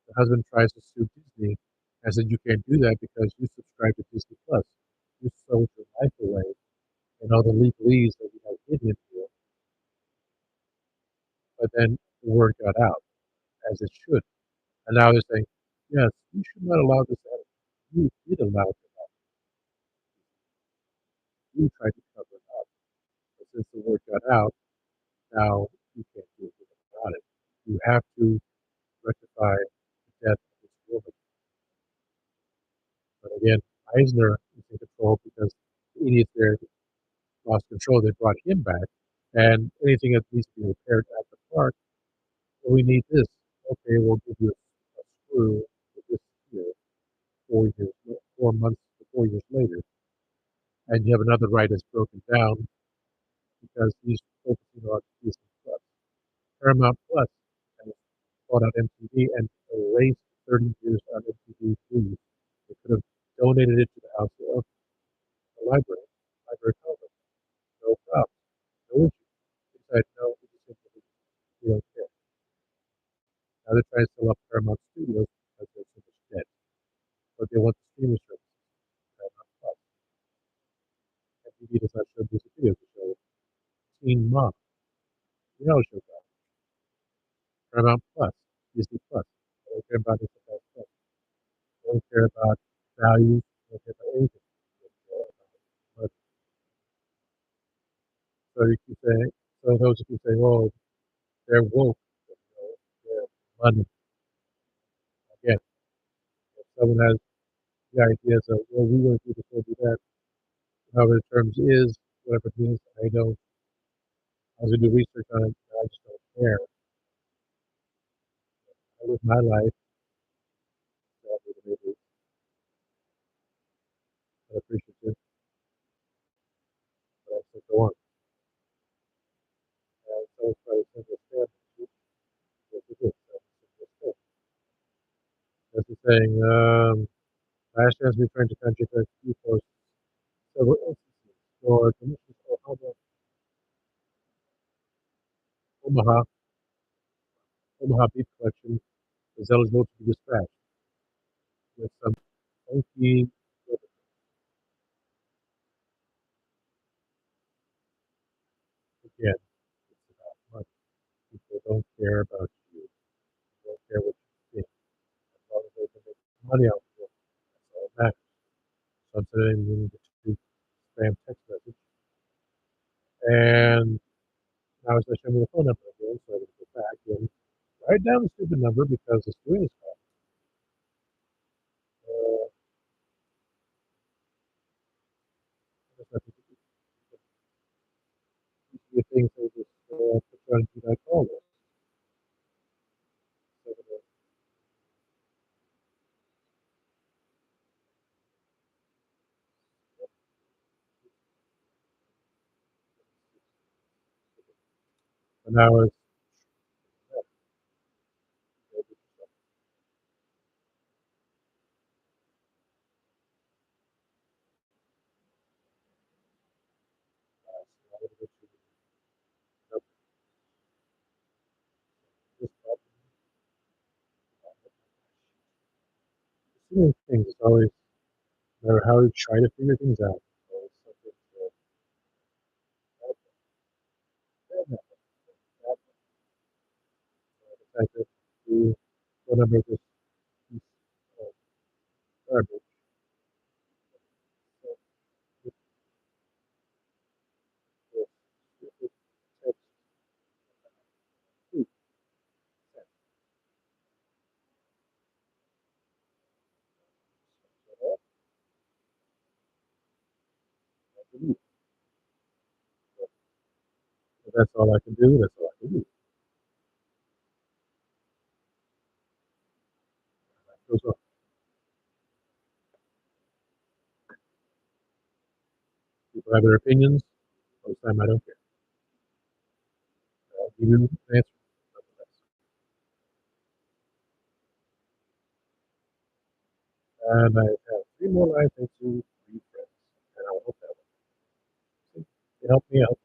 Speaker 1: The husband tries to sue Disney and said, "You can't do that because you subscribe to Disney Plus. You sold your life away and all the legalese that you have hidden into it." But then the word got out, as it should. And now they're saying, yes, you should not allow this to happen. You did allow it to happen. You tried to cover it up. But since the word got out, now you can't do anything about it. You have to rectify the death of this woman. But again, Eisner is in control because the idiots there lost control. They brought him back. And anything that needs to be repaired at the park, well, we need this. Okay, we'll give you a screw for this year, 4 years, 4 months, 4 years later. And you have another right that's broken down because he's focusing on Disney Plus. Paramount Plus has bought out MTV and erased 30 years of MTV movies. They could have donated it to the house of the library television. No problem. No issue. They said, no, we just simply we don't care. Now they're trying to sell up Paramount Studios because they're so much debt. But they want the streaming service, Paramount Plus. MTV does not show music videos, they show Teen Mom, reality show guys, Paramount Plus, Disney Plus. They don't care about anything else. They don't care about values. They don't care about anything. They care about money. So you keep saying, so those who keep saying, "Oh, they're woke," you know, they're money. Again, if someone has the ideas of, "Well, we want to do this, we'll do that," however the terms is, whatever it means, I don't. I was gonna do research on it, I just don't care. I live my life, sadly, maybe unappreciative, but I still go on. And so it's try to understand what it is. This is saying, last chance return to country for key for several instances for delicious Omaha, Omaha beef collection is eligible to be dispatched with some funky, again, it's about money. People don't care about you. They don't care what you think. As long as they can make money out of it, that's all that matters. So I'm sending the two spam text message. And now it's going to show me the phone number again, so I can go back and write down the stupid number because it's doing this call. I think the things they just put on to that call list. So, now it's doing things. It's always, no matter how you try to figure things out, it's always something to the fact that the phone number of this piece of garbage. So, this stupid text tweet sent. So if that's all I can do, that's all I can do. Goes on. People have their opinions. Most of the time, I don't care. I'll give you an answer. And I have three more lines into three friends. And I will hope that will help me out.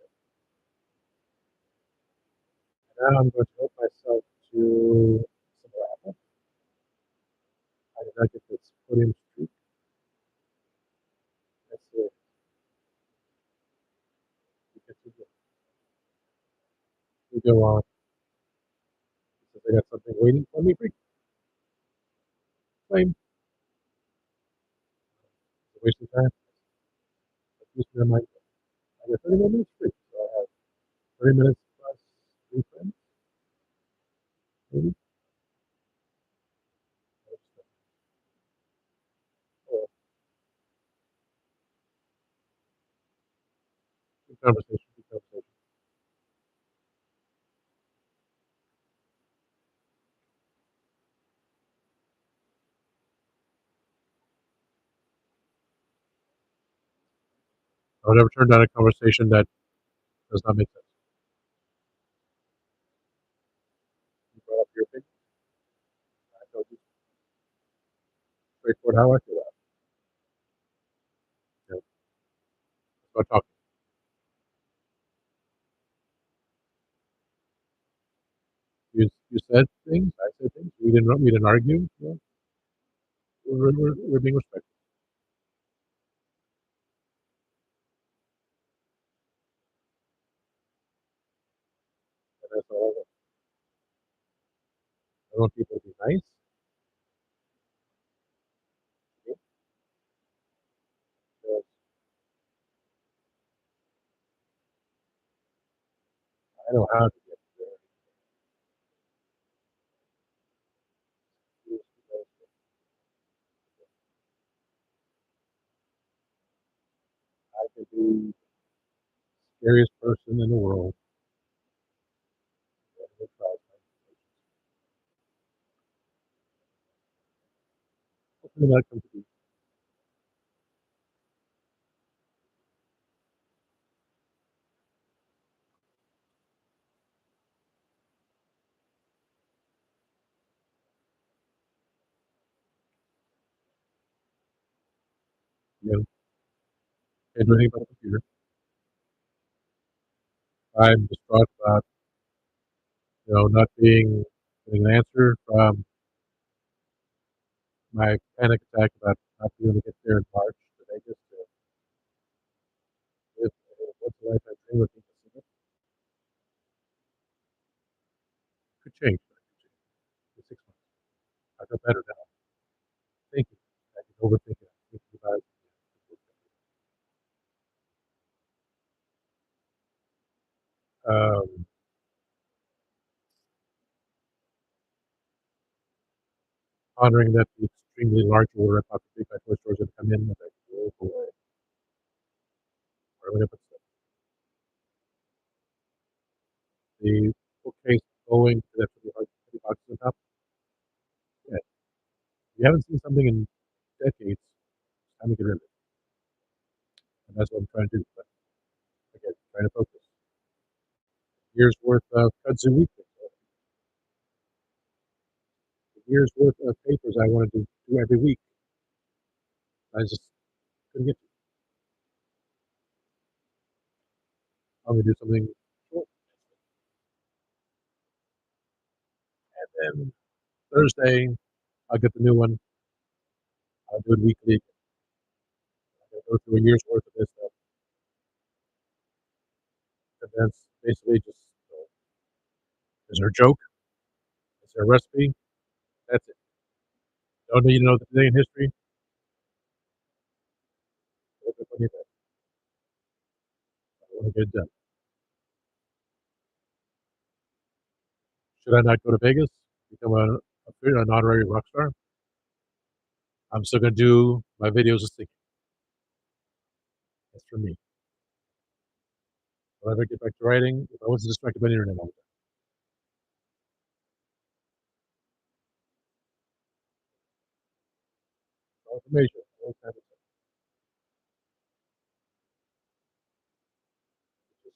Speaker 1: Now I'm going to help myself to some apple. I did not get this podium streak. Let's see. We go on. Since I got something waiting for me, free claim. Waste of time. Use my mind. I got 30 more minutes free. So I have 30 minutes plus three friends. Maybe. Or good conversation. Good conversation. I'll never turn down a conversation that does not make sense. You brought up your opinion. I told you straightforward how I feel about it. You know, let's go talk. You said things. I said things. We didn't argue. You know, we're being respectful. And that's all I want. I want people to be nice. You know, I know how to get there. Is because I could be the scariest person in the world. And it tries my hopefully that comes to be, you know, can't do anything about a computer. I'm distraught about, not getting an answer from my panic attack about not being able to get there in March to Vegas to live a once in a lifetime dream with people. Could change. In 6 months. I feel better now. Thank you. I can overthink it. Thinking about it. Um, Pondering that the extremely large order I thought the big toy stores would come in, and I go away. Where am I gonna put stuff? The bookcase going to that pretty hard 30 boxes on top. Yeah. If you haven't seen something in decades, it's time to get rid of it. And that's what I'm trying to do. But again, trying to focus. Years worth of kudzu weekly. Years worth of papers I wanted to do every week. I just couldn't get to. I'm gonna do something short. And then Thursday, I'll get the new one. I'll do it weekly. I'll go through a year's worth of this stuff. And that's basically just, is there a joke? Is there a recipe? That's it. Don't need to know the day in history. Look up on your bed. I want to get it done. Should I not go to Vegas? Become an honorary rock star? I'm still going to do my videos as thinking. That's for me. If I ever get back to writing, if I wasn't distracted by the internet all the time. No information. All kinds of stuff. Just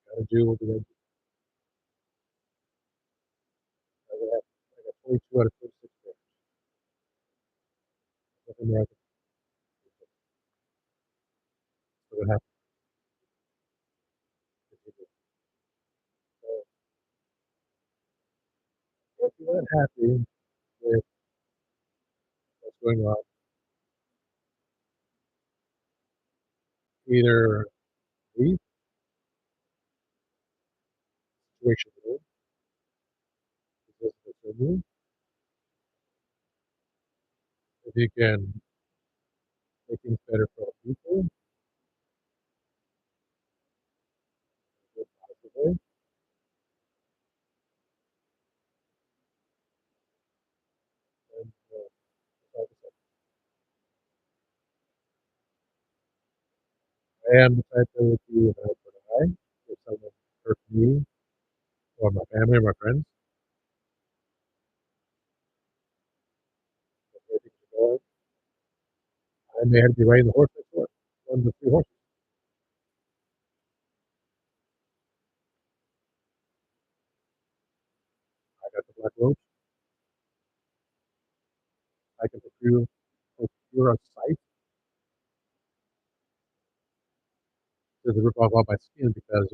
Speaker 1: gotta do what we gotta do. I got 22 out of 26 pictures. Nothing more I can do. So what happened? So if you're not happy with what's going on, either leave the situation alone, because it's a new, if you can make things better for other people in a positive way, then like I said, I am the type that would be an eye for an eye if someone hurt me or my family or my friends. The way things are going, I may have to be riding the horse next door, one of the three horses. I got the black roach. I can procure a scythe to rip off all my skin because,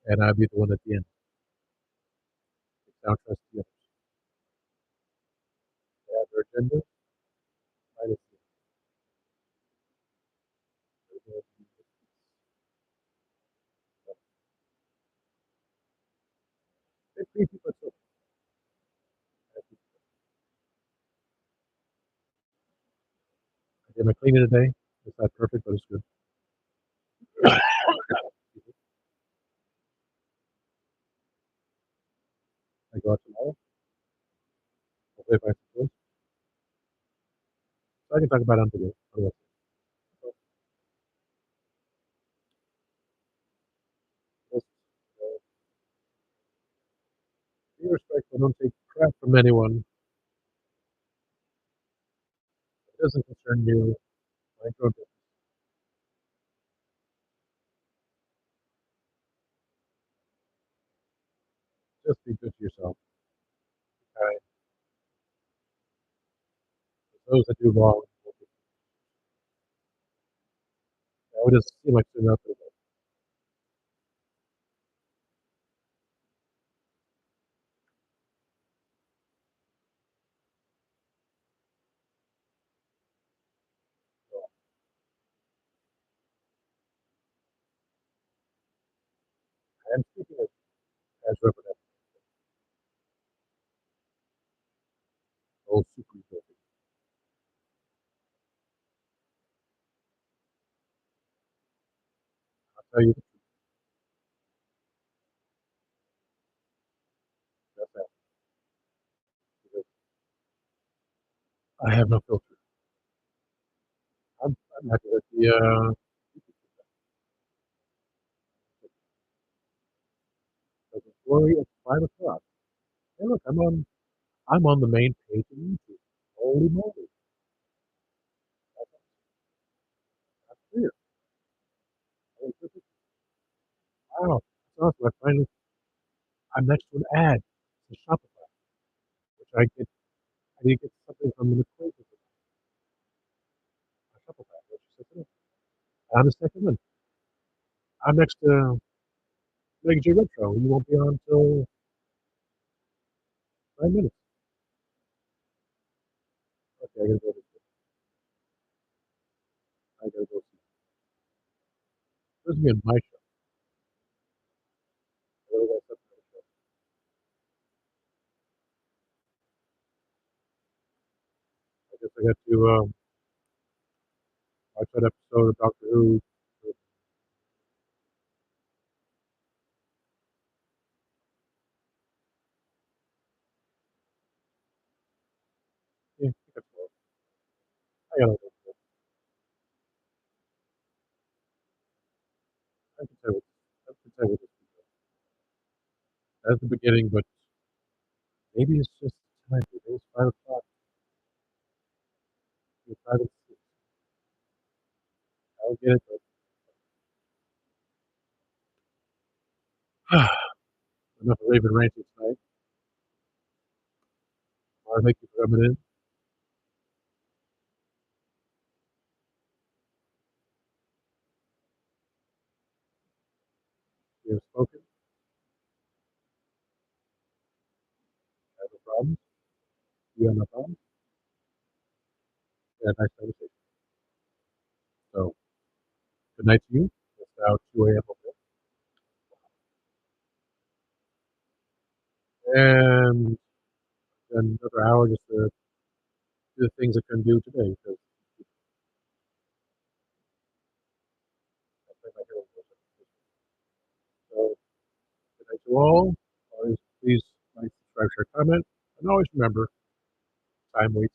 Speaker 1: and I'd be the one at the end. Now trust the others. They have their agenda. I just they treat people so Am I cleaning today? It's not perfect, but it's good. I go out tomorrow. Hopefully, if I can. So I can talk about it on video. Otherwise, so, just, be respectful. Don't take crap from anyone. It doesn't concern you. Mind your own business. Just be good to yourself. Be kind. Those that do wrong, it doesn't seem like doing nothing. And speaking of Ezra, but old super guilty. I'll tell you the truth. That's that. Because I have no filter. I'm happy with the story at 5 o'clock. Hey, look, I'm on the main page of YouTube. Holy moly, that's clear. Holy goodness. Wow, that's awesome. I'm next to an ad. It's a Shopify, which I need to get something from an acquaintance of mine, a Shopify, which is second. I'm the second one. I'm next to Mega J Retro. You won't be on until 9 minutes. Okay, I gotta go. I gotta go see. This is gonna be my show. I really got something on the show. I guess I got to watch that episode of Doctor Who. Yeah, I think that's all. I gotta go. I can say what I can say what this is. That's the beginning, but maybe it's just time. Maybe it's 5 o'clock. It's 5 and 6. I'll get it. But enough of Raven ranting tonight. Mara, thank you for coming in. You have spoken. I have no problem. You have no problem. Yeah, nice conversation. So, good night to you. It's now 2 a.m. over there. And another hour just to do the things I couldn't do today because I played my hero. So, good night to all. Always please like, subscribe, share, comment. And always remember, time waits